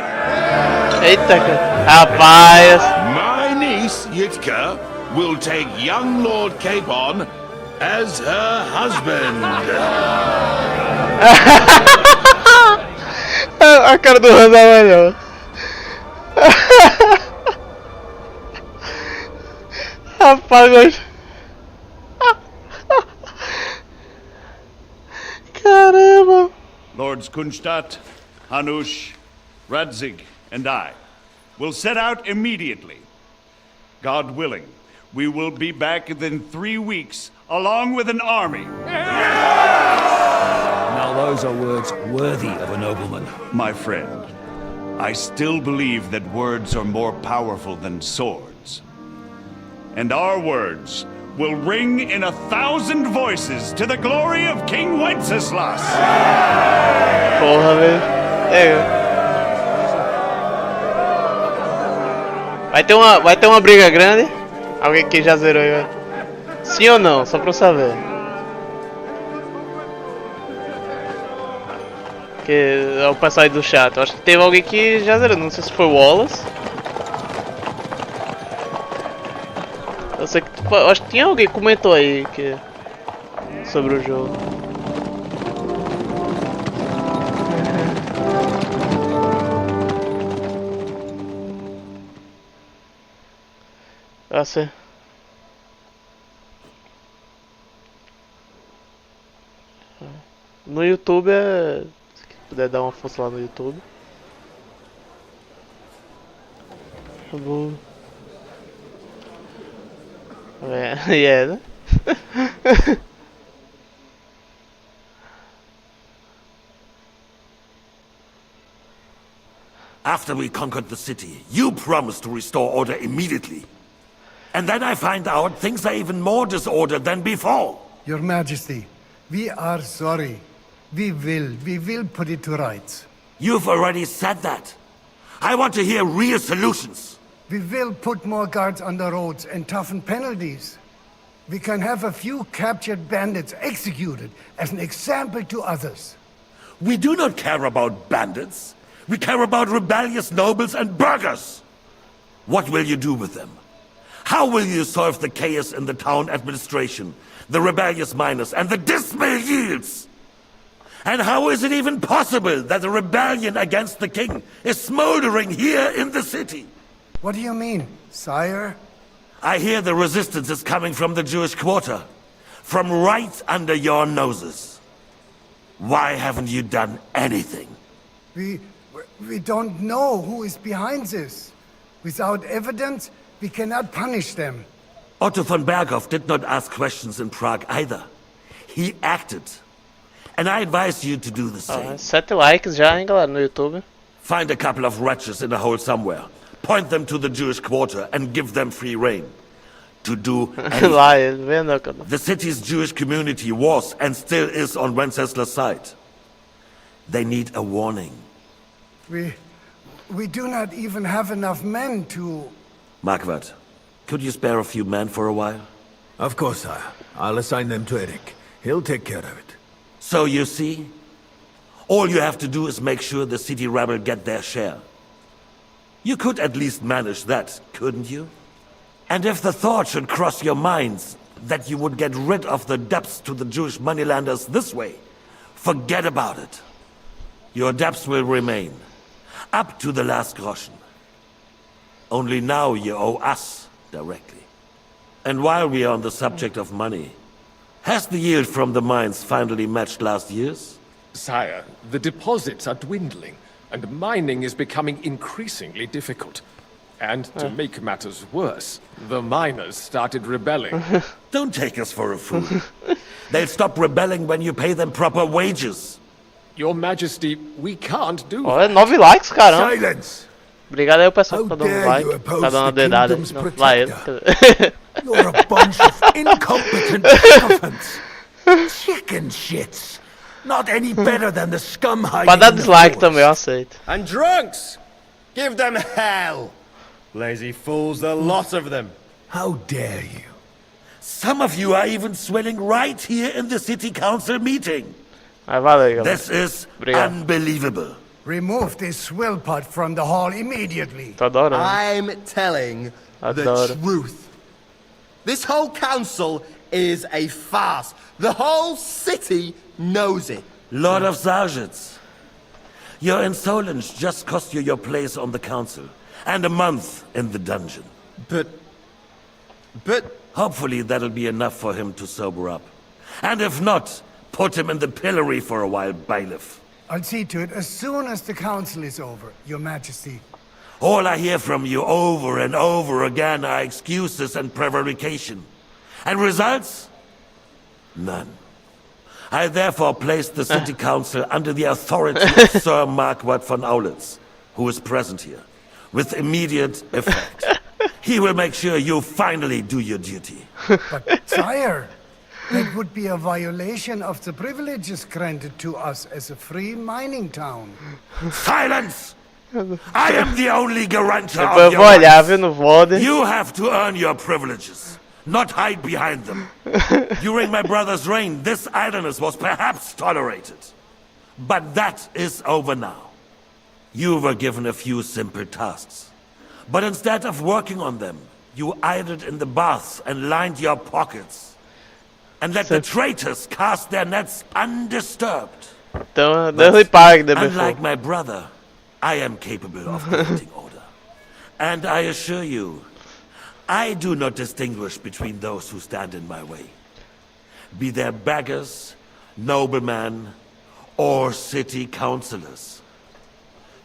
Eita, rapaz! My niece, Yitka, will take young Lord Capon as her husband. A cara do Randall é melhor. Rapaz, mas... Caramba! Lords Kunstadt, Hanush, Radzig, and I will set out immediately. God willing, we will be back within 3 weeks, along with an army. Now those are words worthy of a nobleman. My friend, I still believe that words are more powerful than swords. And our words will ring in 1,000 voices to the glory of King Wenceslas. Porra, velho. Vai ter uma briga grande? Alguém que já zerou aí, sim ou não? Só pra eu saber. Que é o pessoal aí do chat. Eu acho que teve alguém que já zerou. Não sei se foi o Wallace. Eu sei que eu acho que tinha alguém que comentou aí que sobre o jogo. No YouTube se puder dar uma força lá no YouTube. Eu vou. Yeah, né? After we conquered the city, you promised to restore order immediately. And then I find out things are even more disordered than before. Your Majesty, we are sorry. We will put it to rights. You've already said that. I want to hear real solutions. We will put more guards on the roads and toughen penalties. We can have a few captured bandits executed as an example to others. We do not care about bandits. We care about rebellious nobles and burghers. What will you do with them? How will you solve the chaos in the town administration, the rebellious miners, and the dismal yields? And how is it even possible that a rebellion against the king is smoldering here in the city? What do you mean, sire? I hear the resistance is coming from the Jewish quarter, from right under your noses. Why haven't you done anything? We don't know who is behind this. Without evidence, we cannot punish them. Otto von Berghoff did not ask questions in Prague either. He acted. And I advise you to do the same. 7 likes já, hein, galera, no YouTube. Find a couple of wretches in a hole somewhere. Point them to the Jewish quarter and give them free rein. To do anything. The city's Jewish community was and still is on Wencesla's side. They need a warning. We do not even have enough men to... Marquardt, could you spare a few men for a while? Of course, sire. I'll assign them to Eric. He'll take care of it. So you see, all you have to do is make sure the city rabble get their share. You could at least manage that, couldn't you? And if the thought should cross your minds that you would get rid of the debts to the Jewish moneylenders this way, forget about it. Your debts will remain, up to the last groschen. Only now you owe us directly. And while we are on the subject of money, has the yield from the mines finally matched last year's? Sire, the deposits are dwindling, and mining is becoming increasingly difficult. And to make matters worse, the miners started rebelling. Don't take us for a fool. They'll stop rebelling when you pay them proper wages. Your Majesty, we can't do that. 9 likes, caramba. Silence! Obrigado aí o pessoal que tá dando like, tá dando uma dedada. Não, lá ele. You're a bunch of incompetent sycophants. Chicken shits. Not any better than the scum hiding. Pode dar dislike também, eu aceito. And drunks! Give them hell! Lazy fools, the lot of them. How dare you? Some of you are even swelling right here in the city council meeting. Valeu, this is unbelievable. Remove this swill pot from the hall immediately. I'm telling the truth. This whole council is a farce. The whole city knows it. Lord of Sergeants, your insolence just cost you your place on the council. And a month in the dungeon. But... Hopefully that'll be enough for him to sober up. And if not, put him in the pillory for a while, bailiff. I'll see to it as soon as the council is over, Your Majesty. All I hear from you over and over again are excuses and prevarication. And results? None. I therefore place the city council under the authority of Sir Marquardt von Aulitz, who is present here. With immediate effect. He will make sure you finally do your duty. But, sire, that would be a violation of the privileges granted to us as a free mining town. Silence! I am the only guarantor of your rights. You have to earn your privileges, not hide behind them. During my brother's reign, this idleness was perhaps tolerated. But that is over now. You were given a few simple tasks. But instead of working on them, you idled in the baths and lined your pockets. And let the traitors cast their nets undisturbed. Unlike my brother, I am capable of creating order. And I assure you, I do not distinguish between those who stand in my way. Be they beggars, nobleman, or city councillors.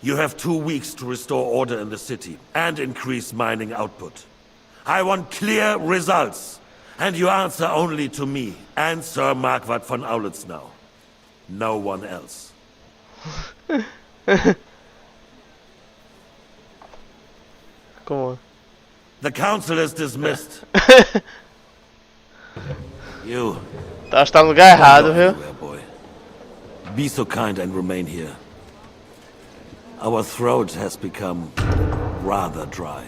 You have 2 weeks to restore order in the city and increase mining output. I want clear results, and you answer only to me and Sir Marquardt von Aulitz now. No one else. Come on. The council is dismissed. You. Tá, está no lugar errado, viu? Boy. Be so kind and remain here. Our throat has become rather dry.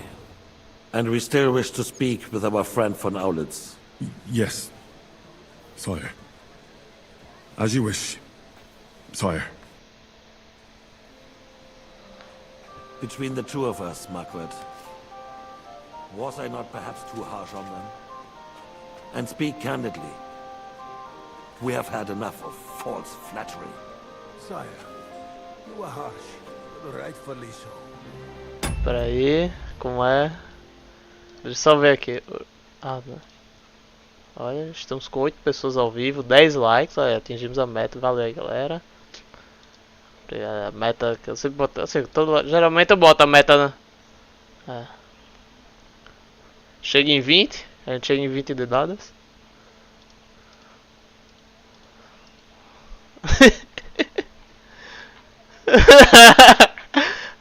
And we still wish to speak with our friend von Aulitz. Yes, sire. As you wish, sire. Between the two of us, Marquardt, was I not perhaps too harsh on them? And speak candidly. We have had enough of false flattery. Sire, you are harsh, but rightfully so. Pera aí, como é? Deixa eu só ver aqui. Ah, não. Olha, estamos com 8 pessoas ao vivo, 10 likes, olha, atingimos a meta, valeu aí galera. A meta que eu sempre boto, assim, geralmente eu boto a meta, né? Chega em 20, a gente chega em 20 de dadas.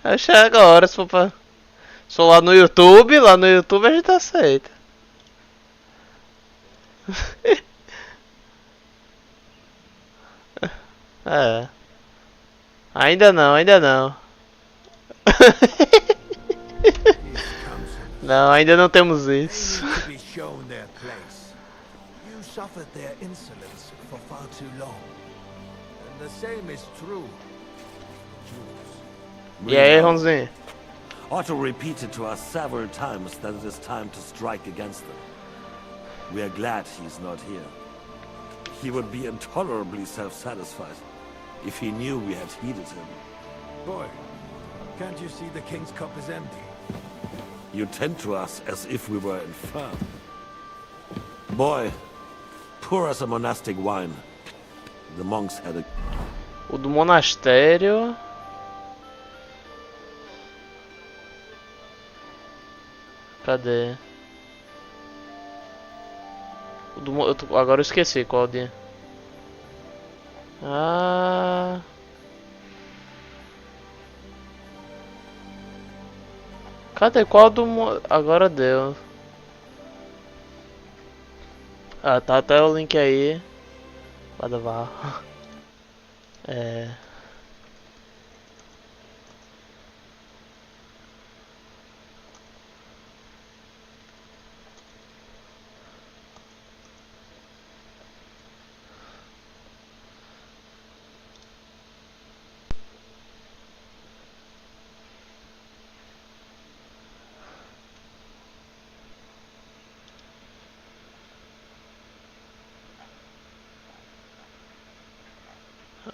Acho agora, se for lá no YouTube a gente aceita. É. Ainda não. Não, ainda não temos isso. E aí, Ronzinho? Otto repeated to us several times that it is time to strike against them. We are glad he's not here. He would be intolerably self-satisfied if he knew we had heeded him. Boy, can't you see the king's cup is empty? You tend to us as if we were infirm. Boy, pour us a monastic wine. The monks had a... O do monastério... Cadê? Agora eu esqueci qual dia. Ah... Cadê? Qual do... Agora deu. Ah, tá até o link aí. Pode levar. É...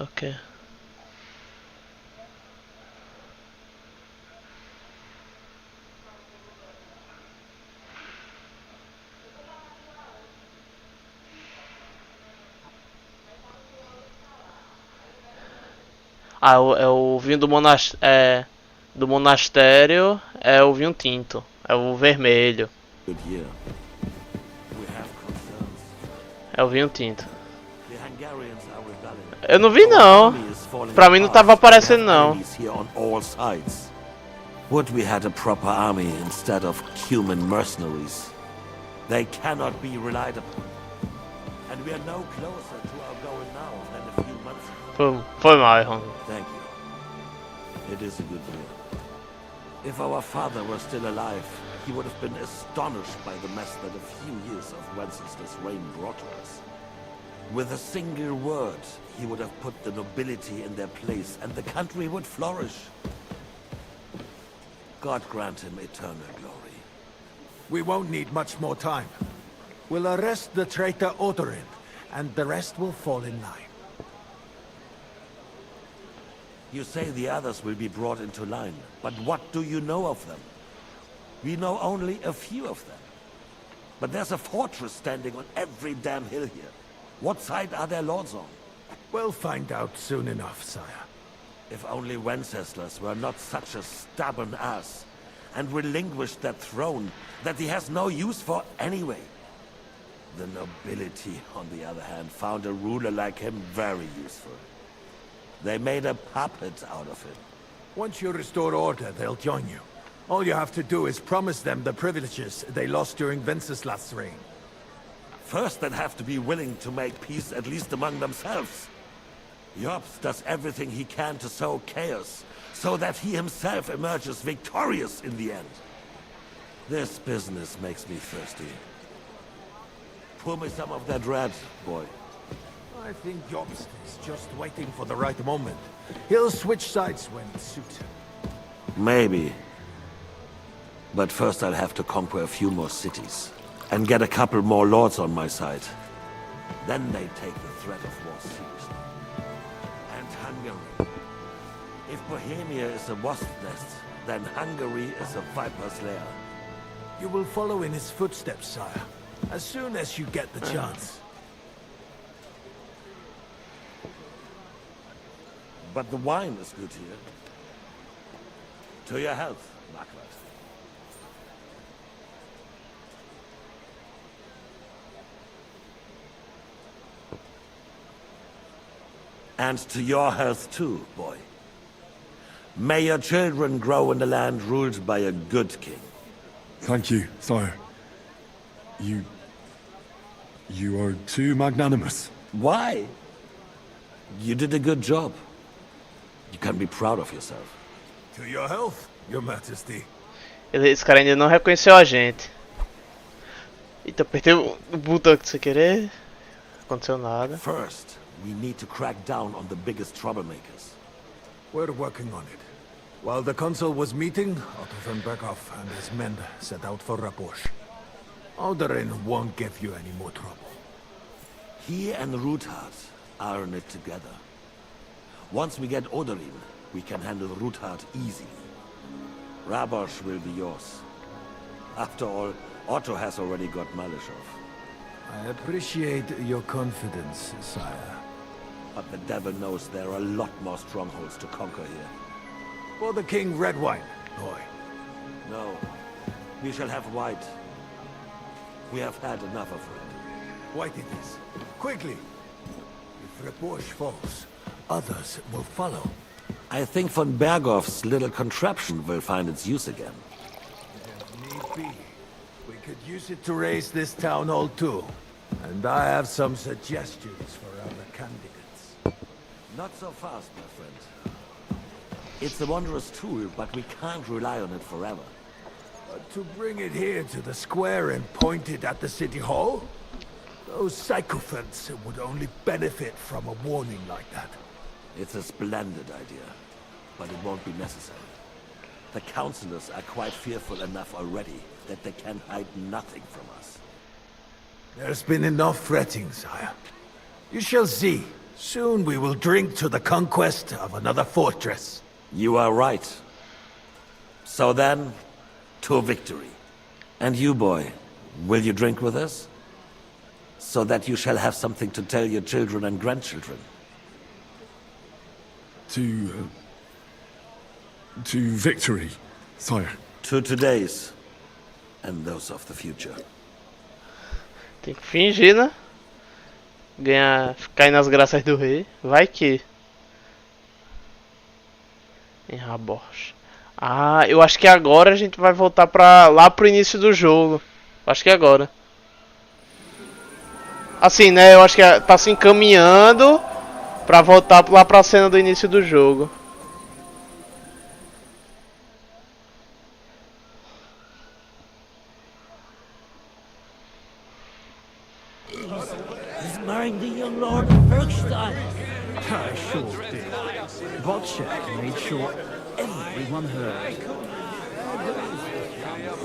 Ok. Ah, é o vinho do monastério, é o vinho tinto, é o vermelho. É o vinho tinto. Eu não vi não. Pra mim não tava aparecendo não. Would we had a proper army instead of human mercenaries? They cannot be relied upon. And we are no closer to our goal now than a few months ago. Foi mal, Ron. Thank you. It is a good deal. If our father were still alive, he would have been astonished by the mess that a few years of Wenceslas' reign brought to us. With a single word, he would have put the nobility in their place, and the country would flourish. God grant him eternal glory. We won't need much more time. We'll arrest the traitor Odorin, and the rest will fall in line. You say the others will be brought into line, but what do you know of them? We know only a few of them. But there's a fortress standing on every damn hill here. What side are their lords on? We'll find out soon enough, sire. If only Wenceslas were not such a stubborn ass, and relinquished that throne that he has no use for anyway. The nobility, on the other hand, found a ruler like him very useful. They made a puppet out of him. Once you restore order, they'll join you. All you have to do is promise them the privileges they lost during Wenceslas' reign. First, they'd have to be willing to make peace at least among themselves. Jobst does everything he can to sow chaos, so that he himself emerges victorious in the end. This business makes me thirsty. Pour me some of that red, boy. I think Jobst is just waiting for the right moment. He'll switch sides when it suits him. Maybe. But first I'll have to conquer a few more cities. And get a couple more lords on my side. Then they take the threat of war seriously. And Hungary. If Bohemia is a wasp nest, then Hungary is a viper's lair. You will follow in his footsteps, sire. As soon as you get the chance. But the wine is good here. To your health, Margaret. And to your health too, boy. May your children grow in a land ruled by a good king. Thank you, sire. You are too magnanimous. Why? You did a good job. You can be proud of yourself. To your health, your majesty. Esse cara ainda não reconheceu a gente. Eita, apertei o botão aqui sem querer. Não aconteceu nada. First, we need to crack down on the biggest troublemakers. We're working on it. While the consul was meeting, Otto von Berghoff and his men set out for Raposh. Alderin won't give you any more trouble. He and Ruthard are in it together. Once we get Odorin, we can handle Ruthard easily. Rabosh will be yours. After all, Otto has already got Malishov. I appreciate your confidence, sire. But the devil knows there are a lot more strongholds to conquer here. For the king, red wine, boy. No, we shall have white. We have had enough of it. White it is. Quickly! If Raposh falls, others will follow. I think von Berghoff's little contraption will find its use again. If need be, we could use it to raise this town hall too. And I have some suggestions for other candidates. Not so fast, my friend. It's a wondrous tool, but we can't rely on it forever. But to bring it here to the square and point it at the city hall? Those sycophants would only benefit from a warning like that. It's a splendid idea, but it won't be necessary. The councillors are quite fearful enough already that they can hide nothing from us. There's been enough fretting, sire. You shall see. Soon we will drink to the conquest of another fortress. You are right. So then, to victory. And you, boy, will you drink with us? So that you shall have something to tell your children and grandchildren. To victory, sire. To today's, and those of the future. Tem que fingir, né? Ganhar, cair nas graças do rei. Vai que. Em Rabosh. Ah, eu acho que agora a gente vai voltar pra lá pro início do jogo. Acho que é agora. Assim, né? Eu acho que tá se encaminhando pra voltar lá pra cena do início do jogo. He's marrying the young Lord of Bergstein. I sure did. Bolshevik made sure everyone heard.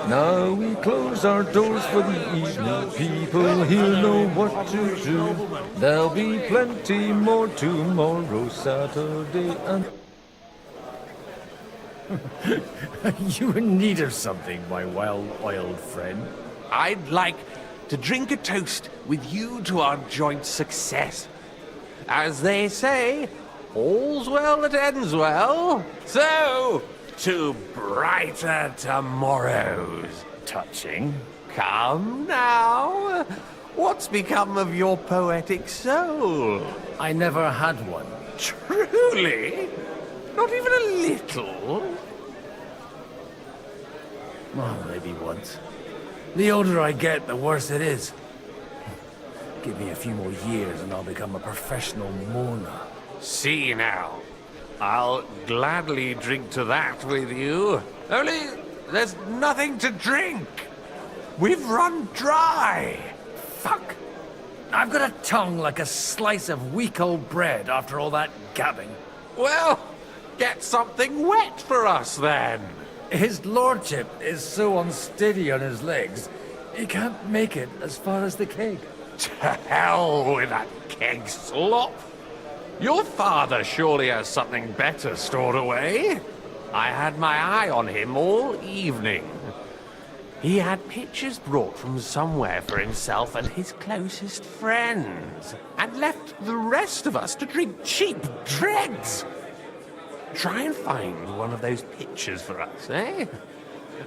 Now we close our doors for the evening. People here know what to do. There'll be plenty more tomorrow, Saturday and... You in need of something, my well-oiled friend? I'd like to drink a toast with you to our joint success. As they say, all's well that ends well. So, to brighter tomorrows. Touching. Come now. What's become of your poetic soul? I never had one. Truly? Not even a little? Well, maybe once. The older I get, the worse it is. Give me a few more years and I'll become a professional mourner. See now. I'll gladly drink to that with you. Only, there's nothing to drink. We've run dry. Fuck. I've got a tongue like a slice of week-old bread after all that gabbing. Well, get something wet for us then. His lordship is so unsteady on his legs, he can't make it as far as the keg. To hell with that keg slop. Your father surely has something better stored away. I had my eye on him all evening. He had pictures brought from somewhere for himself and his closest friends, and left the rest of us to drink cheap dregs. Try and find one of those pictures for us, eh?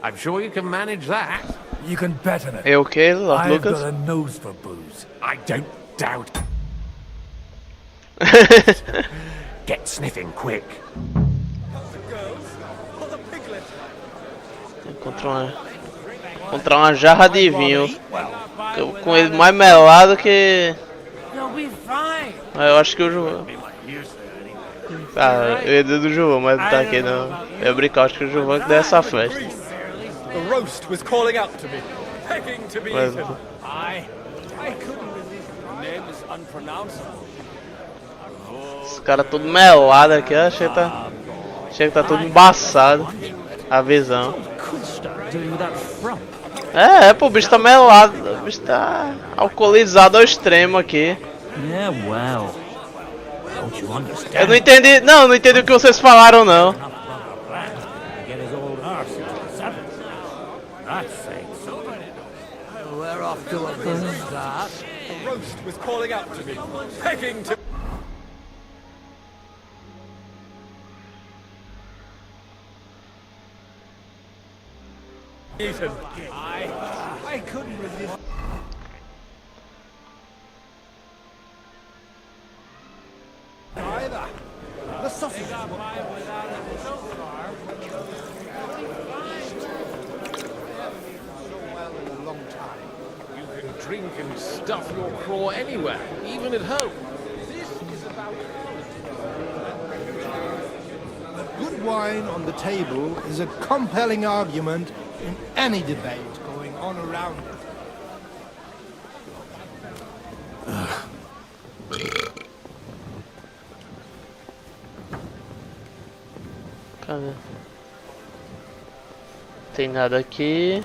I'm sure you can manage that. You can bet on it. É okay, I've Lucas? got a nose for booze. I don't doubt. Get sniffing quick. Encontrar uma jarra de vinho. Com ele mais melado que... Eu acho que o João... Ah, eu ia dizer do João, mas não tá aqui não. Eu brinco, acho que o João que deu essa festa. The roast was calling out to me, begging to be Mas... eaten. I couldn't resist. The name is unpronounceable. Os caras tudo melado aqui, ó. Chega que tá tudo embaçado. A visão. Pô, o bicho tá melado. O bicho tá alcoolizado ao extremo aqui. Yeah, well. Eu não entendi. Não entendi o que vocês falaram, não. We're off to a good start. The roast was calling out to me, begging to... Eaten. I couldn't resist. Either. The sausage. You can drink and stuff your craw anywhere, even at home. This is about... Good wine on the table is a compelling argument in any debate going on around it. Cadê? Tem nada aqui.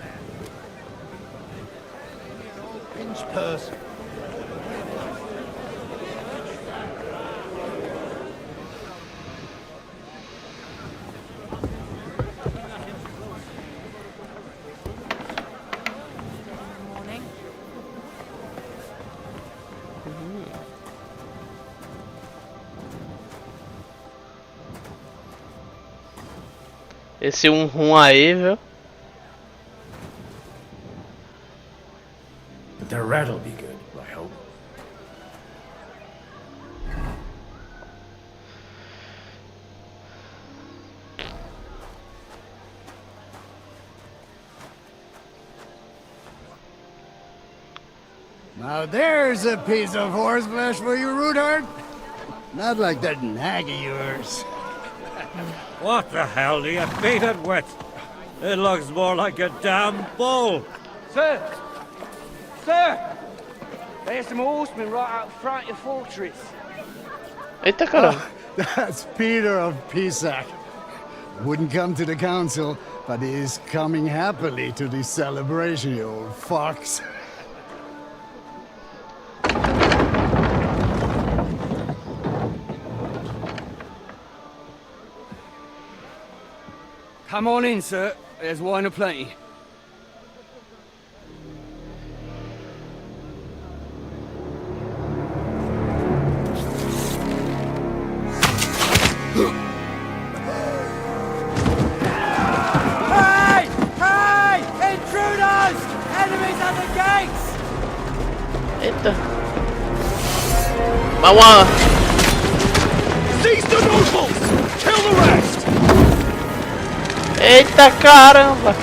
Pinch person. Esse rum aí, viu? The rat'll be good, I hope. Now there's a piece of horseflesh for you, Rootheart. Not like that nag of yours. What the hell do you beat it with? It looks more like a damn bull. Sir! Sir! There's some horsemen right out front of your fortress. Eita, caramba. That's Peter of Pisac. Wouldn't come to the council, but is coming happily to the celebration, you old fox. Come on in, sir. There's wine aplenty. Hey! Hey! Intruders! Enemies at the gates! Eita. Vamos. Seize the nobles! Kill the rest! Eita caramba.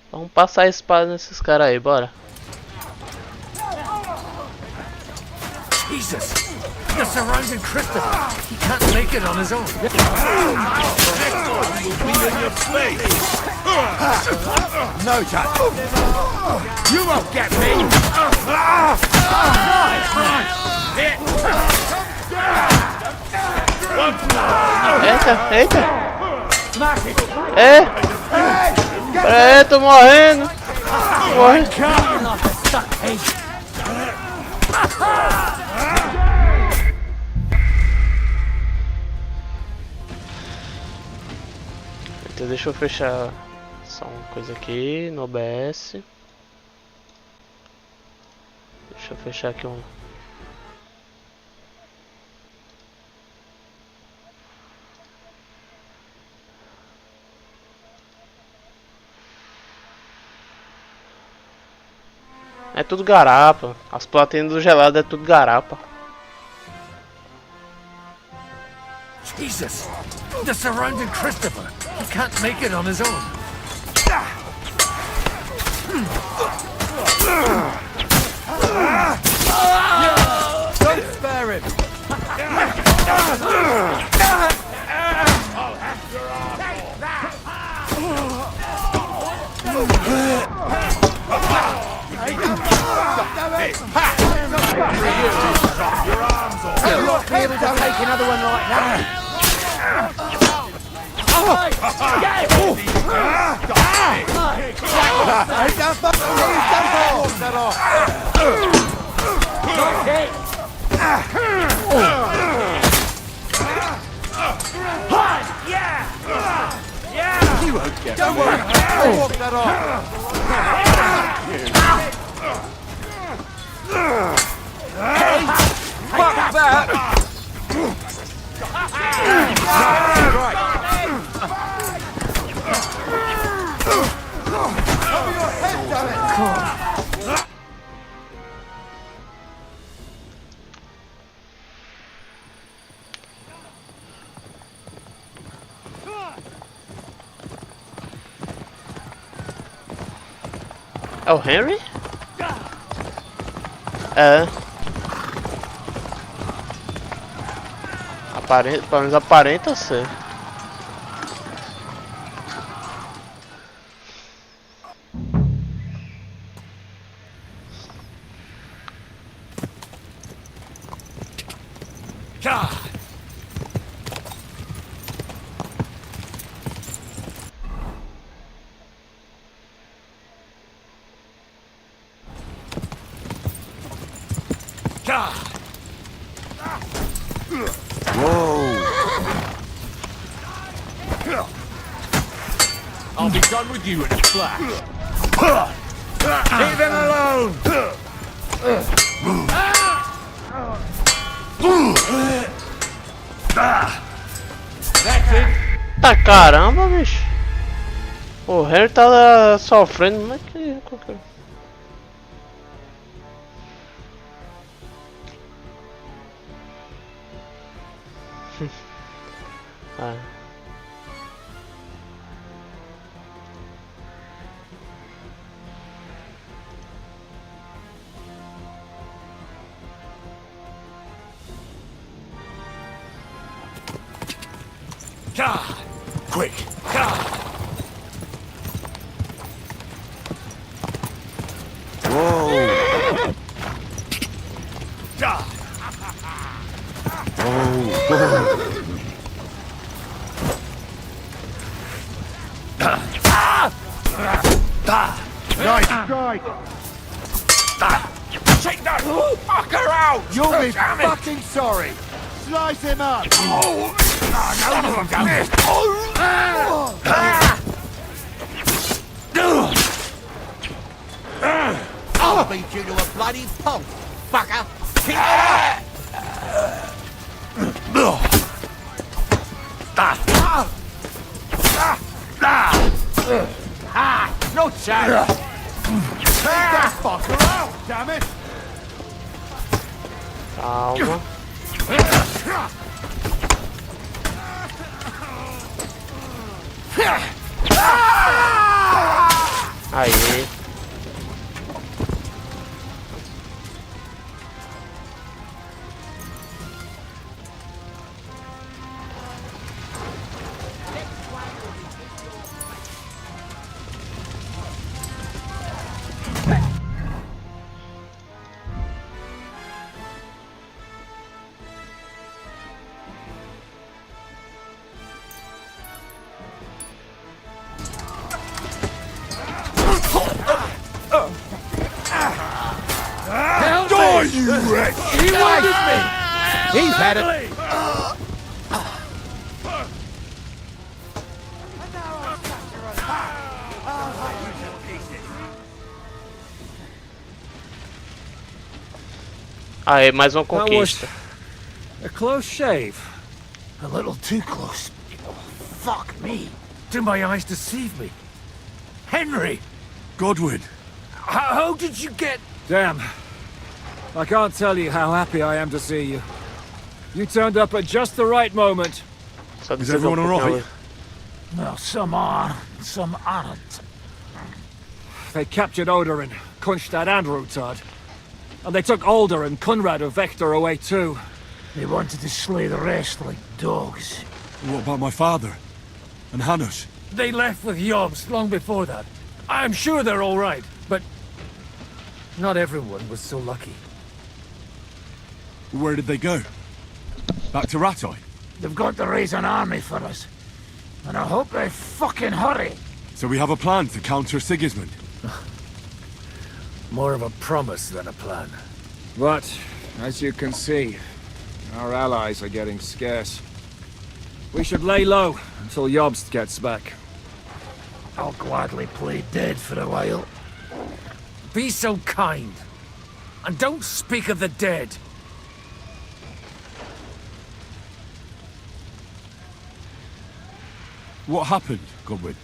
Vamos passar a espada nesses caras aí, bora. Jesus! The surrounding Christopher! He can't make it on his own! No, Jack! You won't get me! Eita, eita! Peraí, tô morrendo! Tô morrendo! Então deixa eu fechar só uma coisa aqui no OBS. Deixa eu fechar aqui um. É tudo garapa. As platinas do gelado é tudo garapa. Jesus! The surrounding Christopher! He can't make it on his own! Don't spare him! You'll not be able to take another one like that! You won't get Don't worry! I'll walk that off! Fuck that! É o Henry? É. Pelo menos aparenta ser. I'll be done with you in a flash. Leave him alone! That's it. Tá caramba, bicho. O Henry tá sofrendo, mas que... Ah. Quick. Nice strike! Take that fucker out! You'll be Damn it. fucking sorry. Slice him up. Oh, no, you damn it! I'll beat you to a bloody pulp, fucker! Keep it up! No chance! Take that fucker out, damn it! Calma. Aí. Die, you wretch! He wanted me! He's had it! Aí, mais uma conquista. A close shave. A little too close. Fuck me. Do my eyes deceive me? Henry! Godwin! How did you get... Damn. I can't tell you how happy I am to see you. You turned up at just the right moment. Is everyone alright? Well, some are, some aren't. They captured Odorin, Kunstad and Rutard. And they took Alder and Kunrad of Vector away too. They wanted to slay the rest like dogs. What about my father? And Hanush? They left with Yobs long before that. I'm sure they're all right, but... not everyone was so lucky. Where did they go? Back to Ratoi? They've got to raise an army for us. And I hope they fucking hurry. So we have a plan to counter Sigismund? More of a promise than a plan. But, as you can see, our allies are getting scarce. We should lay low until Jobst gets back. I'll gladly play dead for a while. Be so kind. And don't speak of the dead. What happened, Godwin?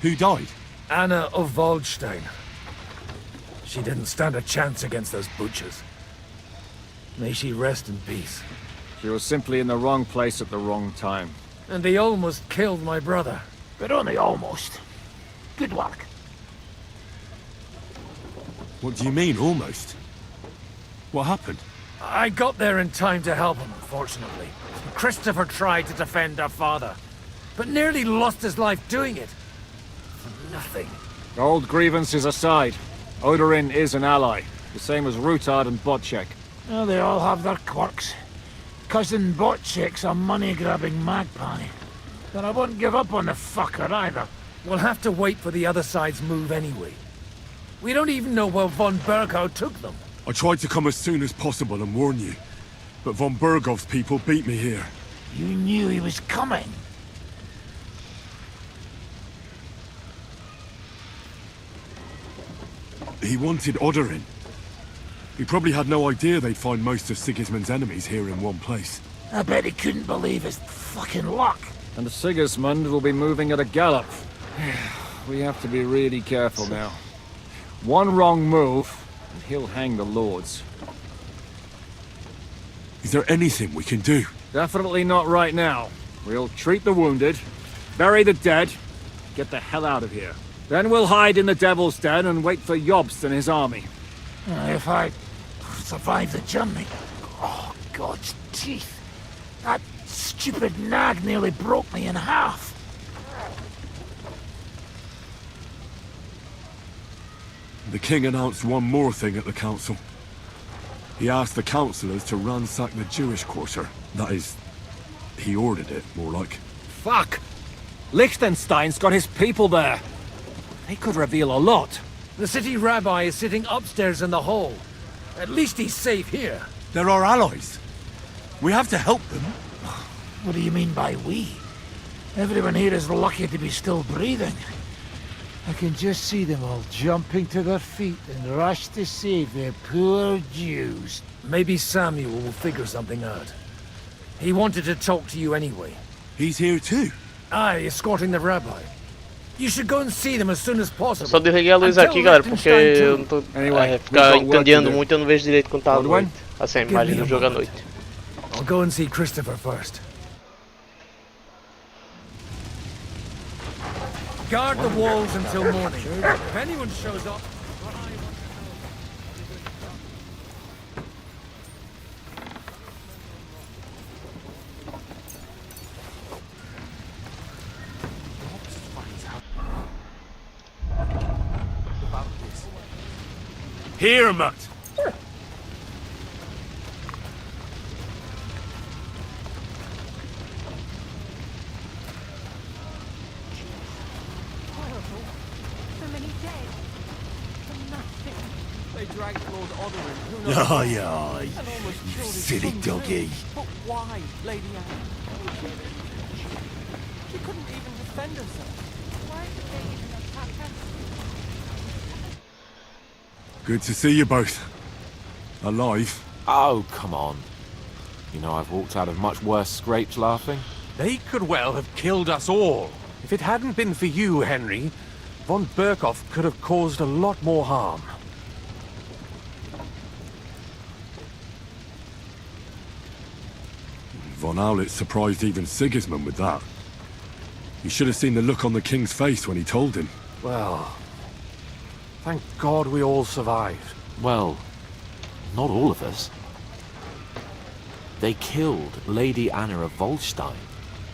Who died? Anna of Waldstein. She didn't stand a chance against those butchers. May she rest in peace. She was simply in the wrong place at the wrong time. And they almost killed my brother. But only almost. Good work. What do you mean, almost? What happened? I got there in time to help him, fortunately. Christopher tried to defend our father, but nearly lost his life doing it. For nothing. Old grievances aside, Odorin is an ally, the same as Rutard and Botchek. Well, they all have their quirks. Cousin Botchek's a money-grabbing magpie. But I wouldn't give up on the fucker either. We'll have to wait for the other side's move anyway. We don't even know where von Berghow took them. I tried to come as soon as possible and warn you, but von Bergov's people beat me here. You knew he was coming. He wanted Odorin. He probably had no idea they'd find most of Sigismund's enemies here in one place. I bet he couldn't believe his fucking luck. And Sigismund will be moving at a gallop. We have to be really careful now. One wrong move, and he'll hang the lords. Is there anything we can do? Definitely not right now. We'll treat the wounded, bury the dead, get the hell out of here. Then we'll hide in the Devil's Den and wait for Jobst and his army. If I survive the journey... Oh, God's teeth. That stupid nag nearly broke me in half. The king announced one more thing at the council. He asked the councillors to ransack the Jewish quarter. That is, he ordered it, more like. Fuck! Liechtenstein's got his people there. They could reveal a lot. The city rabbi is sitting upstairs in the hall. At least he's safe here. They're our allies. We have to help them. What do you mean by we? Everyone here is lucky to be still breathing. I can just see them all jumping to their feet and rush to save their poor Jews. Maybe Samuel will figure something out. He wanted to talk to you anyway. He's here too? Aye, escorting the rabbi. You should go and see them as soon as possible. Só desliguei a luz aqui, galera, porque eu não tô ficar encandeando muito, eu não vejo direito quando tá à noite. Assim, a imagem do jogo à noite. I'll go and see Christopher first. Guard the walls until morning. If anyone shows up... Here, Mutt. Aye, aye, you silly doggy. But why, Lady Anne? She couldn't even defend herself. Why did they even attack her? Good to see you both. Alive. Oh, come on. You know I've walked out of much worse scrapes laughing. They could well have killed us all. If it hadn't been for you, Henry, von Berkhoff could have caused a lot more harm. Von Aulitz surprised even Sigismund with that. You should have seen the look on the king's face when he told him. Well, thank God we all survived. Well, not all of us. They killed Lady Anna of Volstein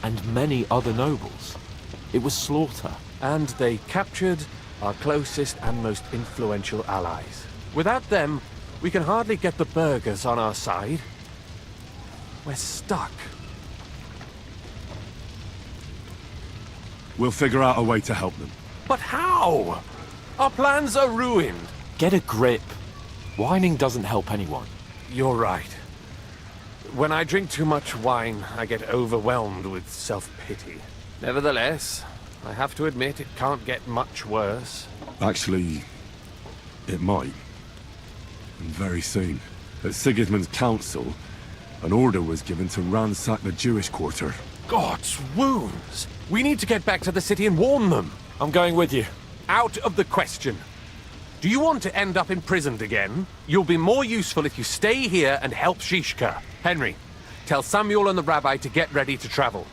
and many other nobles. It was slaughter. And they captured our closest and most influential allies. Without them, we can hardly get the burghers on our side. We're stuck. We'll figure out a way to help them. But how? Our plans are ruined. Get a grip. Whining doesn't help anyone. You're right. When I drink too much wine, I get overwhelmed with self-pity. Nevertheless, I have to admit it can't get much worse. Actually, it might. And very soon. At Sigismund's council, an order was given to ransack the Jewish quarter. God's wounds! We need to get back to the city and warn them. I'm going with you. Out of the question. Do you want to end up imprisoned again? You'll be more useful if you stay here and help Shishka. Henry, tell Samuel and the rabbi to get ready to travel.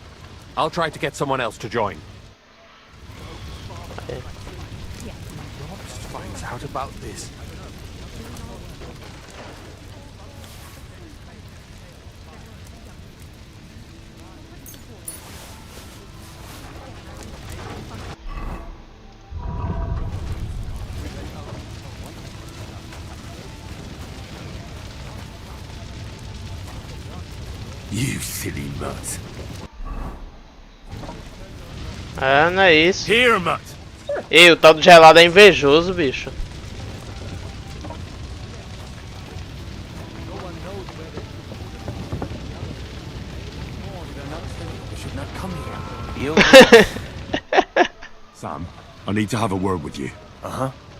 I'll try to get someone else to join. Robst finds out about this. You silly mutt. É, não é isso. Here, mutt. Ei, o tal do gelado é invejoso, bicho. Sam, I need to have a word with you.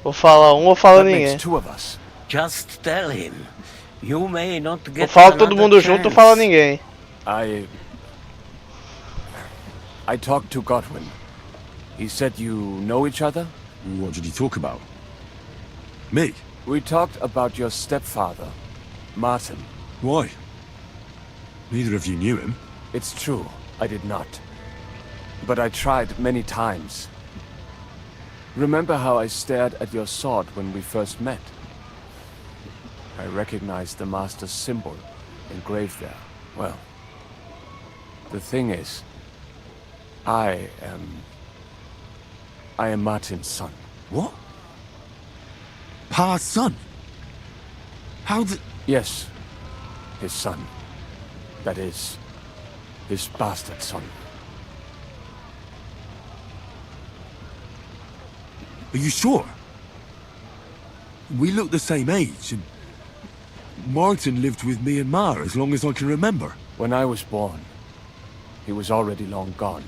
Vou falar um ou fala ninguém. Two of us. Just tell him. You may not Ou get fala todo another mundo junto ou fala ninguém. I talked to Godwin. He said you know each other? What did he talk about? Me? We talked about your stepfather, Martin. Why? Neither of you knew him. It's true, I did not. But I tried many times. Remember how I stared at your sword when we first met? I recognized the Master's symbol engraved there. Well, the thing is, I am Martin's son. What? Pa's son? How did... Yes, his son. That is, his bastard son. Are you sure? We look the same age, and Martin lived with me and Ma as long as I can remember. When I was born, he was already long gone.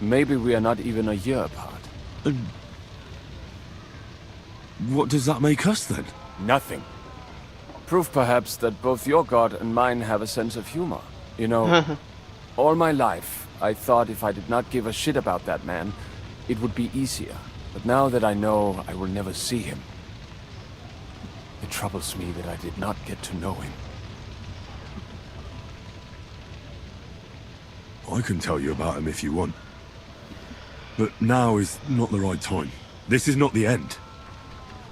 Maybe we are not even a year apart. And what does that make us then? Nothing. Proof perhaps that both your god and mine have a sense of humor. You know, all my life, I thought if I did not give a shit about that man, it would be easier. But now that I know I will never see him, it troubles me that I did not get to know him. I can tell you about him if you want. But now is not the right time. This is not the end.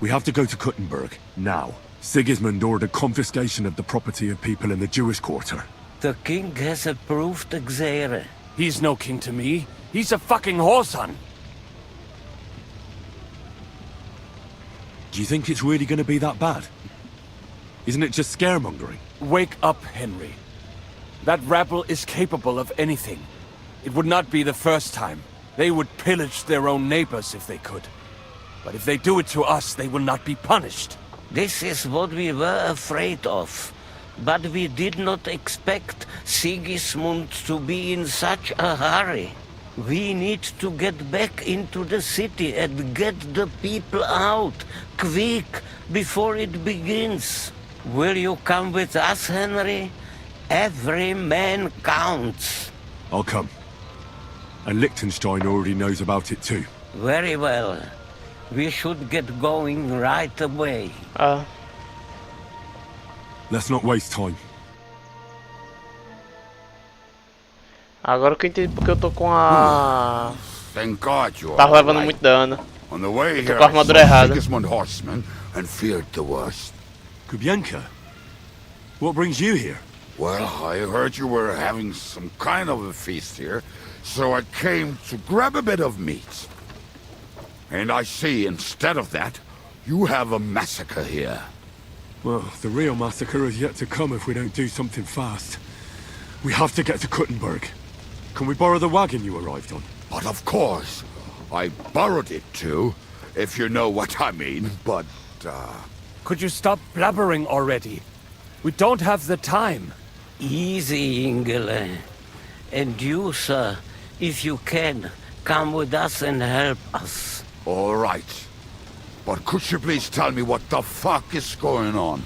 We have to go to Kuttenberg, now. Sigismund ordered confiscation of the property of people in the Jewish quarter. The king has approved Xere. He's no king to me. He's a fucking whoreson. Do you think it's really going to be that bad? Isn't it just scaremongering? Wake up, Henry. That rabble is capable of anything. It would not be the first time. They would pillage their own neighbors if they could. But if they do it to us, they will not be punished. This is what we were afraid of. But we did not expect Sigismund to be in such a hurry. We need to get back into the city and get the people out, quick, before it begins. Will you come with us, Henry? Every man counts. I'll come. And Liechtenstein already knows about it too. Very well. We should get going right away. Let's not waste time. Agora que eu entendi porque eu tô com a... Thank God you Tava are levando right. muito dano. On the way Eu tô here, com a I armadura saw errada. Sigismund horsemen and feared the worst. Kubienka? What brings you here? Well, I heard you were having some kind of a feast here, so I came to grab a bit of meat. And I see, instead of that, you have a massacre here. Well, the real massacre is yet to come if we don't do something fast. We have to get to Kuttenberg. Can we borrow the wagon you arrived on? But of course, I borrowed it too, if you know what I mean, but, Could you stop blabbering already? We don't have the time. Easy, Ingele. And you, sir, if you can, come with us and help us. All right. But could you please tell me what the fuck is going on?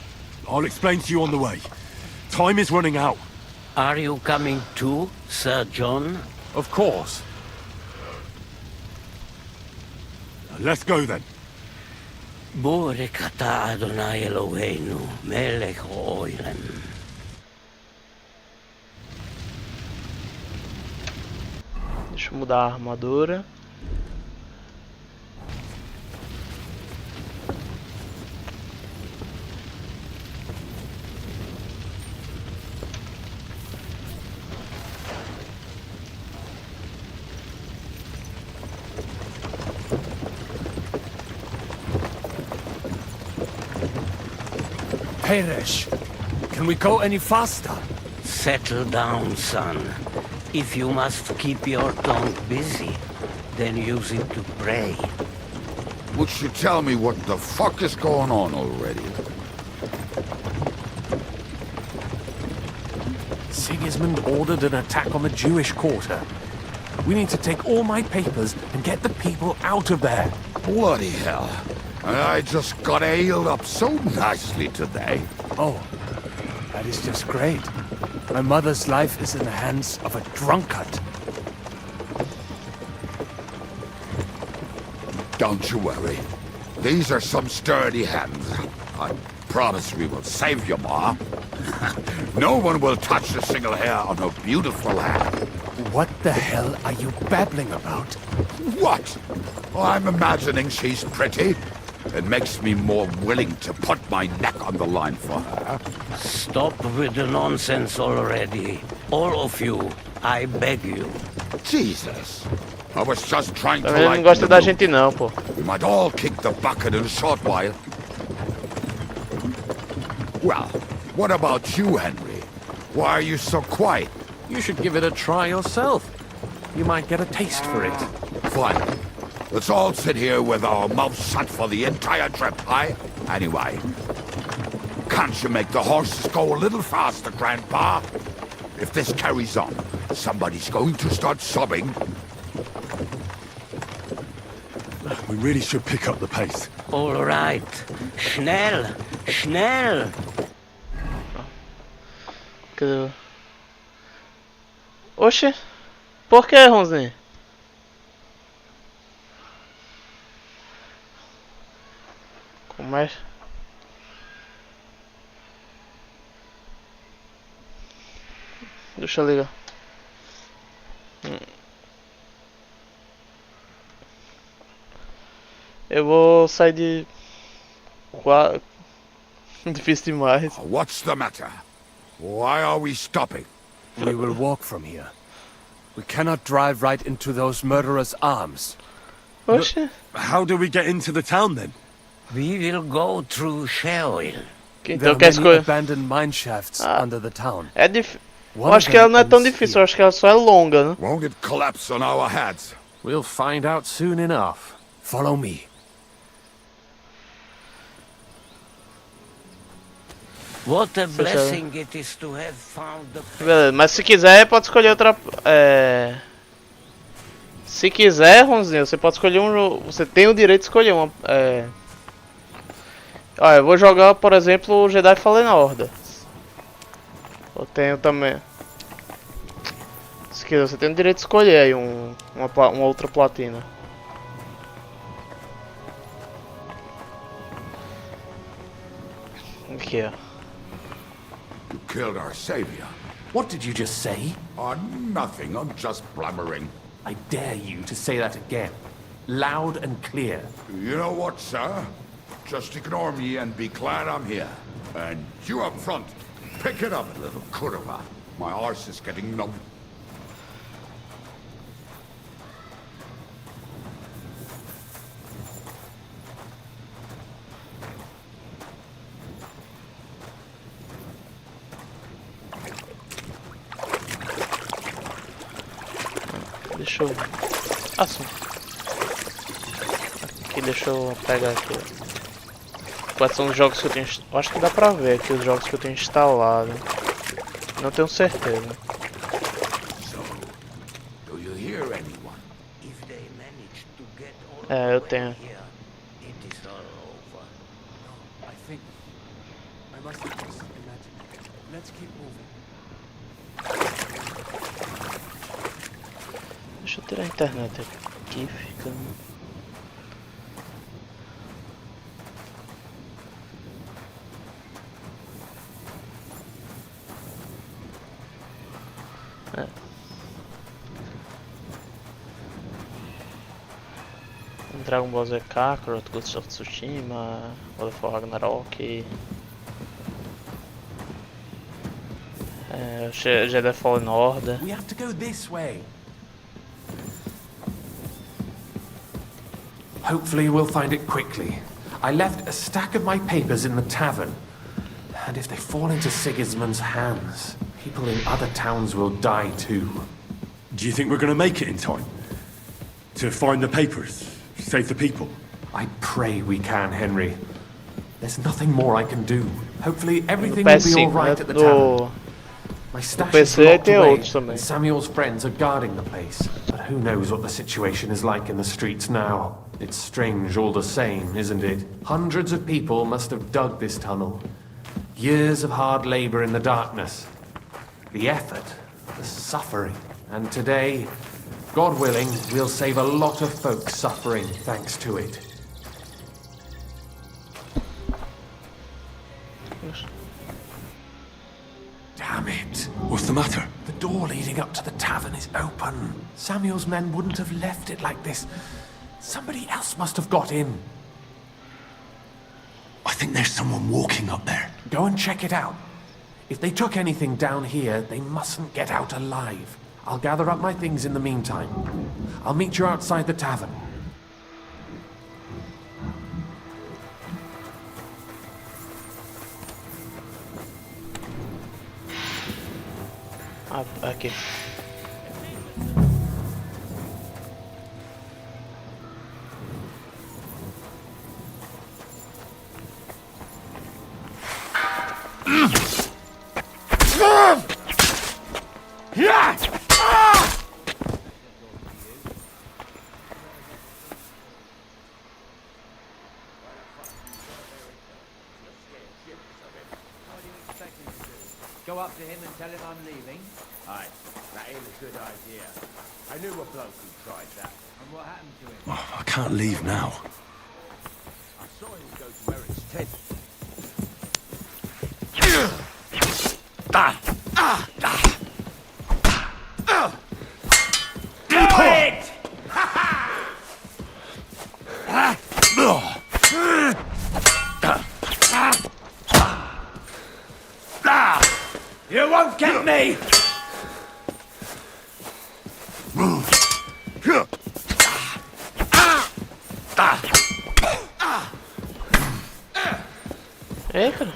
I'll explain to you on the way. Time is running out. Are you coming too, Sir John? Of course. Let's go then. Borekata Adonai Eloheinu, melech ha'olam. Deixa eu mudar a armadura. Peresh, can we go any faster? Settle down, son. If you must keep your tongue busy, then use it to pray. Would you tell me what the fuck is going on already? Sigismund ordered an attack on the Jewish quarter. We need to take all my papers and get the people out of there. Bloody hell. I just got ailed up so nicely today. Oh, that is just great. My mother's life is in the hands of a drunkard. Don't you worry. These are some sturdy hands. I promise we will save you, Ma. No one will touch a single hair on her beautiful head. What the hell are you babbling about? What? I'm imagining she's pretty. It makes me more willing to put my neck on the line for her. Stop with the nonsense already. All of you, I beg you. Jesus. I was just trying to Ele não lighten gosta the da mood. gente não, pô. We might all kick the bucket in a short while. Well, what about you, Henry? Why are you so quiet? You should give it a try yourself. You might get a taste for it. Fine. Let's all sit here with our mouths shut for the entire trip, aye? Anyway, can't you make the horses go a little faster, Grandpa? If this carries on, somebody's going to start sobbing. We really should pick up the pace. All right. Schnell! Schnell! Oxe, por que, Ronzinho? Como é? Deixa eu ligar. Eu vou sair de... Difícil demais. What's the matter? Why are we stopping? We will walk from here. We cannot drive right into those murderers' arms. Oxe. How do we get into the town then? We will go through Sherwell. There are many abandoned mine shafts under the town. É difícil. Eu acho que ela não é tão difícil, eu acho que ela só é longa, né? Won't it collapse on our heads? We'll find out soon enough. Follow me. What a blessing it is to have found the... Beleza, mas se quiser pode escolher outra... Se quiser, Ronzinho, você pode escolher um... Você tem o direito de escolher uma... Olha, eu vou jogar, por exemplo, o Jedi Fallen Order. Eu tenho também... Se quiser, você tem o direito de escolher aí uma outra platina. Aqui, ó. You killed our savior. What did you just say? Nothing, I'm just blabbering. I dare you to say that again. Loud and clear. You know what, sir? Just ignore me and be glad I'm here. And you up front, pick it up, little kurva. My arse is getting numb. Deixa eu... Ah, sim. Aqui, deixa eu pegar aqui. Quais são os jogos que eu tenho... Eu acho que dá pra ver aqui os jogos que eu tenho instalado. Não tenho certeza. É, eu tenho. Deixa eu tirar a internet aqui, fica... Dragon Ball Z Kakarot, Ghost of Tsushima, God of War Ragnarok, Jedi Fallen Order. We have to go this way. Hopefully we'll find it quickly. I left a stack of my papers in the tavern. And if they fall into Sigismund's hands, people in other towns will die too. Do you think we're going to make it in time? To find the papers? Save the people? I pray we can, Henry. There's nothing more I can do. Hopefully everything will be alright at the tavern. My stash is locked away, and Samuel's friends are guarding the place. But who knows what the situation is like in the streets now. It's strange all the same, isn't it? Hundreds of people must have dug this tunnel. Years of hard labor in the darkness. The effort, the suffering. And today, God willing, we'll save a lot of folks suffering thanks to it. Damn it. What's the matter? The door leading up to the tavern is open. Samuel's men wouldn't have left it like this. Somebody else must have got in. I think there's someone walking up there. Go and check it out. If they took anything down here, they mustn't get out alive. I'll gather up my things in the meantime. I'll meet you outside the tavern. Aqui. Go up to him and tell him I'm leaving? Aye, that ain't a good idea. I knew a bloke who tried that. And what happened to him? Oh, I can't leave now. I saw him go to Eric's tent. Do it! You won't get me! Hey, cara.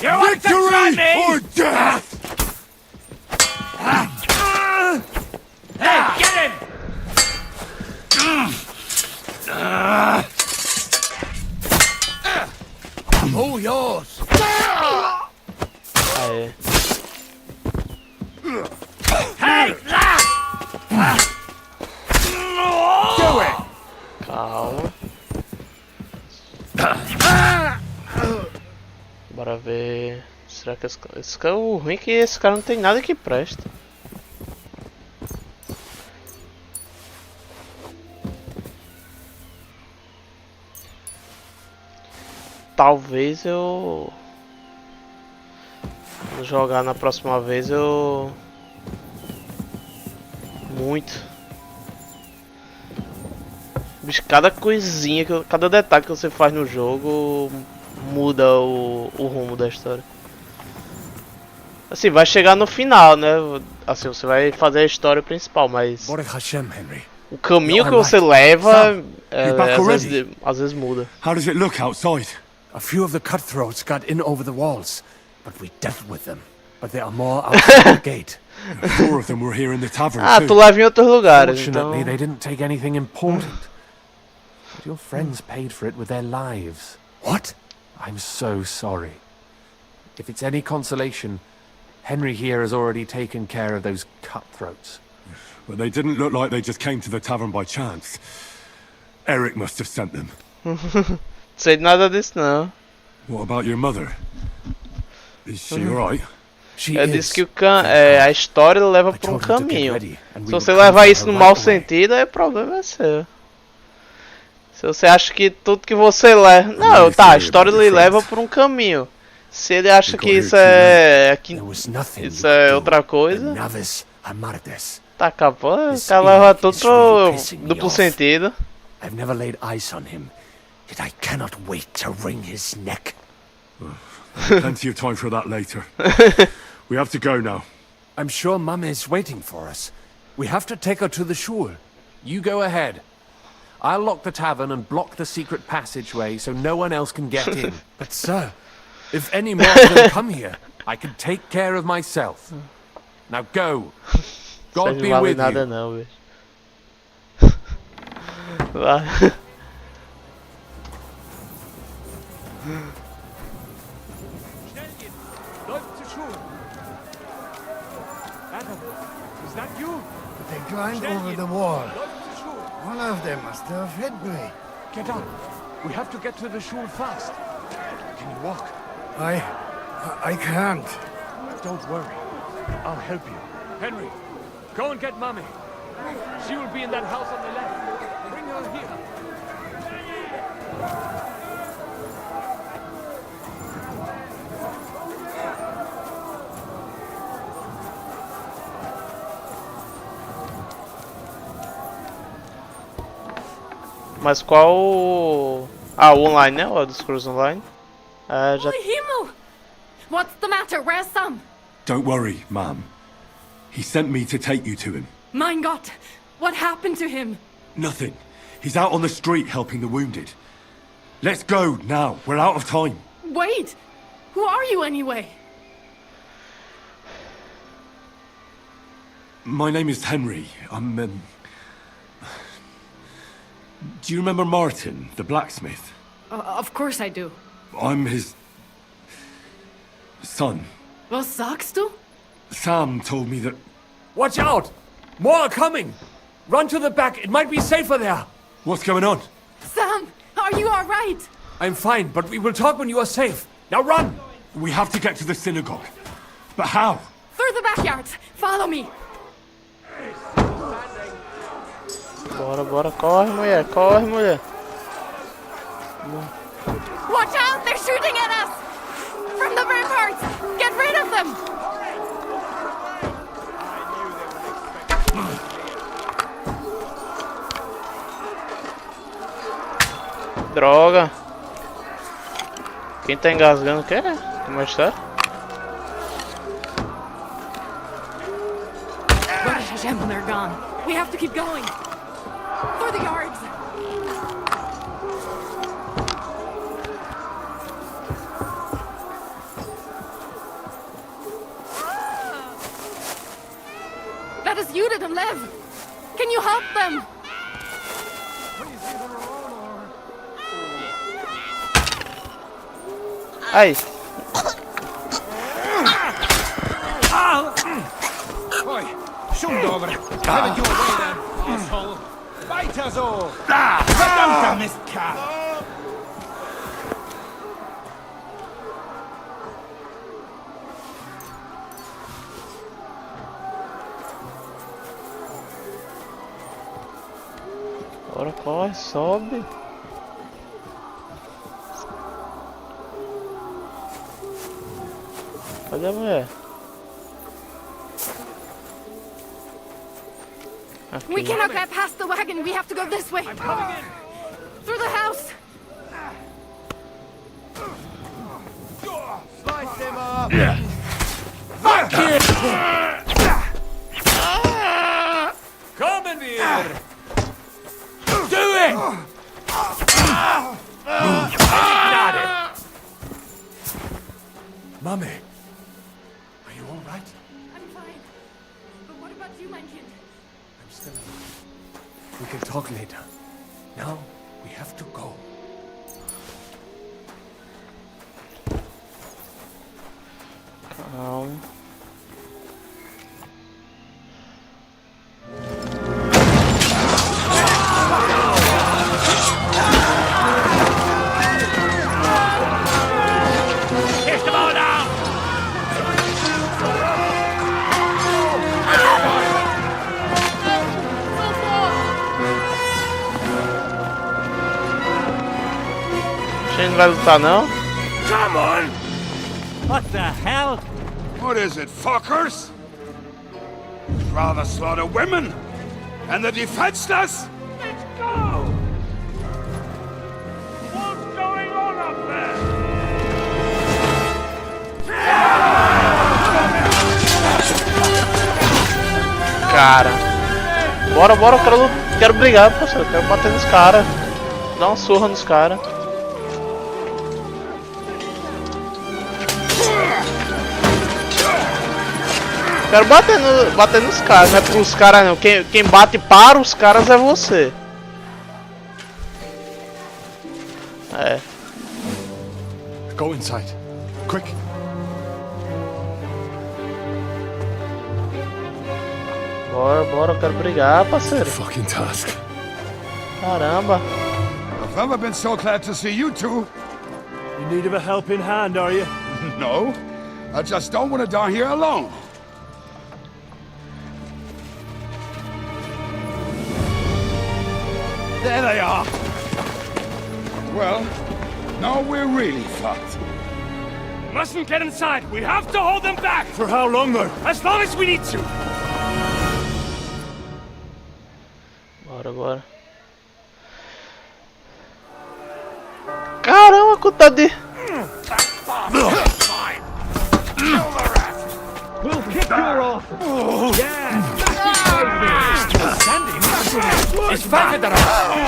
You want to try me? Or death! Hey, get him! Oh, yours! Aê. Hey! Do it! Calma. Bora ver. Será que esse cara, o ruim é que esse cara não tem nada que presta. Talvez eu vou jogar na próxima vez muito. Bicho, cada coisinha, cada detalhe que você faz no jogo muda o rumo da história. Assim, vai chegar no final, né? Assim, você vai fazer a história principal, mas o caminho que você leva às vezes muda. How does it look outside? A few of the cutthroats got in over the walls, but we dealt with them. But there are more outside the gate. 4 of them were here in the tavern too. Tu leva em outros lugares, Fortunately, então. they didn't take anything important. But your friends paid for it with their lives. What? I'm so sorry. If it's any consolation, Henry here has already taken care of those cutthroats. But they didn't look like they just came to the tavern by chance. Eric must have sent them. Sei nada disso não. What about your mother? Is she alright? Eu disse que a história leva por um caminho. Se você levar isso no mau sentido, aí o problema é seu. Se você acha que tudo que você leva... Não, tá, a história lhe leva por um caminho. Se ele acha que isso é outra coisa... Tá acabando, o cara leva tudo pro duplo sentido. I've never laid eyes on him, yet I cannot wait to wring his neck. Plenty of time for that later. We have to go now. I'm sure Mum is waiting for us. We have to take her to the shul. You go ahead. I'll lock the tavern and block the secret passageway so no one else can get in. But sir, if any more of them come here, I can take care of myself. Now go. God be with you. Não, bicho. Vai. Is that you? But they climbed over the wall. One of them must have hit me. Get up. We have to get to the shul fast. Can you walk? I can't. Don't worry. I'll help you. Henry, go and get Mummy. She will be in that house on the left. Bring her here. Mas qual o online, né? O dos Screws Online. Já... Holy Himmel! What's the matter? Where's Sam? Don't worry, ma'am. He sent me to take you to him. Mein Gott! What happened to him? Nothing. He's out on the street helping the wounded. Let's go now. We're out of time. Wait! Who are you anyway? My name is Henry. I'm, Do you remember Martin, the blacksmith? Of course I do. I'm his... Son, Was sagst du? Sam told me that... Watch out! More are coming! Run to the back, it might be safer there! What's going on? Sam, are you alright? I'm fine, but we will talk when you are safe. Now run! We have to get to the synagogue. But how? Through the backyard. Follow me. Bora, bora, corre, mulher, corre, mulher. Watch out, they're shooting at us! From the ramparts! Get rid of them! Droga. Quem tá engasgando o quê? Como é que está? They're gone. We have to keep going. Through the yards. That is Judith and Lev. Can you help them? Ai. Oi, Schundorfer, haven't you away then, asshole? Weiter so! Verdammter Mistkerl! Bora, corre, sobe. Cadê a mulher? We cannot get past the wagon. We have to go this way. I'm coming in. Through the house. Slice him up! Fuck it! Commandeer! Do it! Got it! Mommy, are you all right? I'm fine. But what about you, my kid? I'm still alive. We can talk later. Now, we have to go. Calma. Não vai lutar não? Come on! What the hell? What is it, fuckers? You'd rather slaughter women and the defenseless? Let's go! What's going on up there? Cara. Bora, bora, eu quero brigar, parceiro. Eu quero bater nos caras. Dar uma surra nos caras. Quero bater nos caras, não é pros caras não. Quem bate para os caras é você. É. Go inside. Quick. Bora, bora, eu quero brigar, parceiro. Fucking task. Caramba. I've never been so glad to see you two. In need of a helping hand, are you? No, I just don't want to die here alone. There they are! Well, now we're really fucked. Mustn't get inside. We have to hold them back. For how long, though? As long as we need to. Bora, bora. Caramba, coitado de... We'll kick your ass! Yeah! It's five that are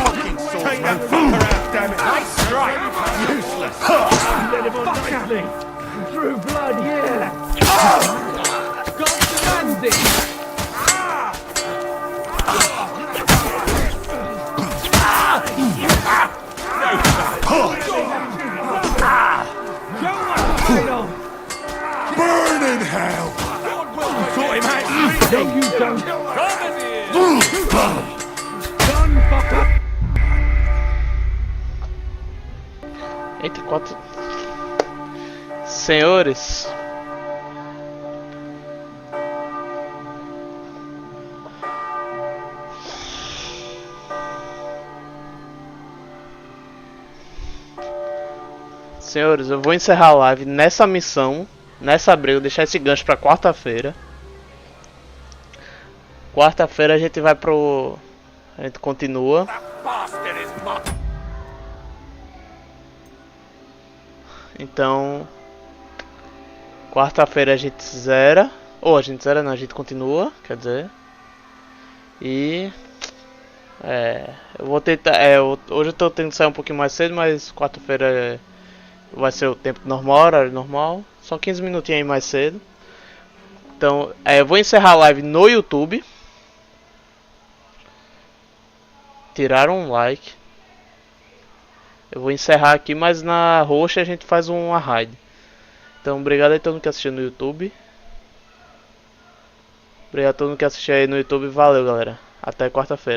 fucking swordsman. Take that fucker out, damn it! Nice strike! Useless! Let him on nicely! Drew blood, yeah! Got standing! hell! Caught him out! No, you don't! Done, fucker! Eita, 4. Senhores. Senhores, eu vou encerrar a live nessa missão, nessa briga, deixar esse gancho pra quarta-feira. Quarta-feira a gente vai pro... A gente continua. Então... Quarta-feira a gente zera. Ou a gente zera não, a gente continua, quer dizer. E... eu vou tentar... hoje eu tô tentando sair um pouquinho mais cedo, mas quarta-feira vai ser o tempo normal, horário normal. Só 15 minutinhos aí mais cedo. Então, eu vou encerrar a live no YouTube. Tiraram um like. Eu vou encerrar aqui, mas na roxa a gente faz uma raid. Então, obrigado a todo mundo que assistiu no YouTube. Obrigado a todo mundo que assistiu aí no YouTube. Valeu, galera. Até quarta-feira.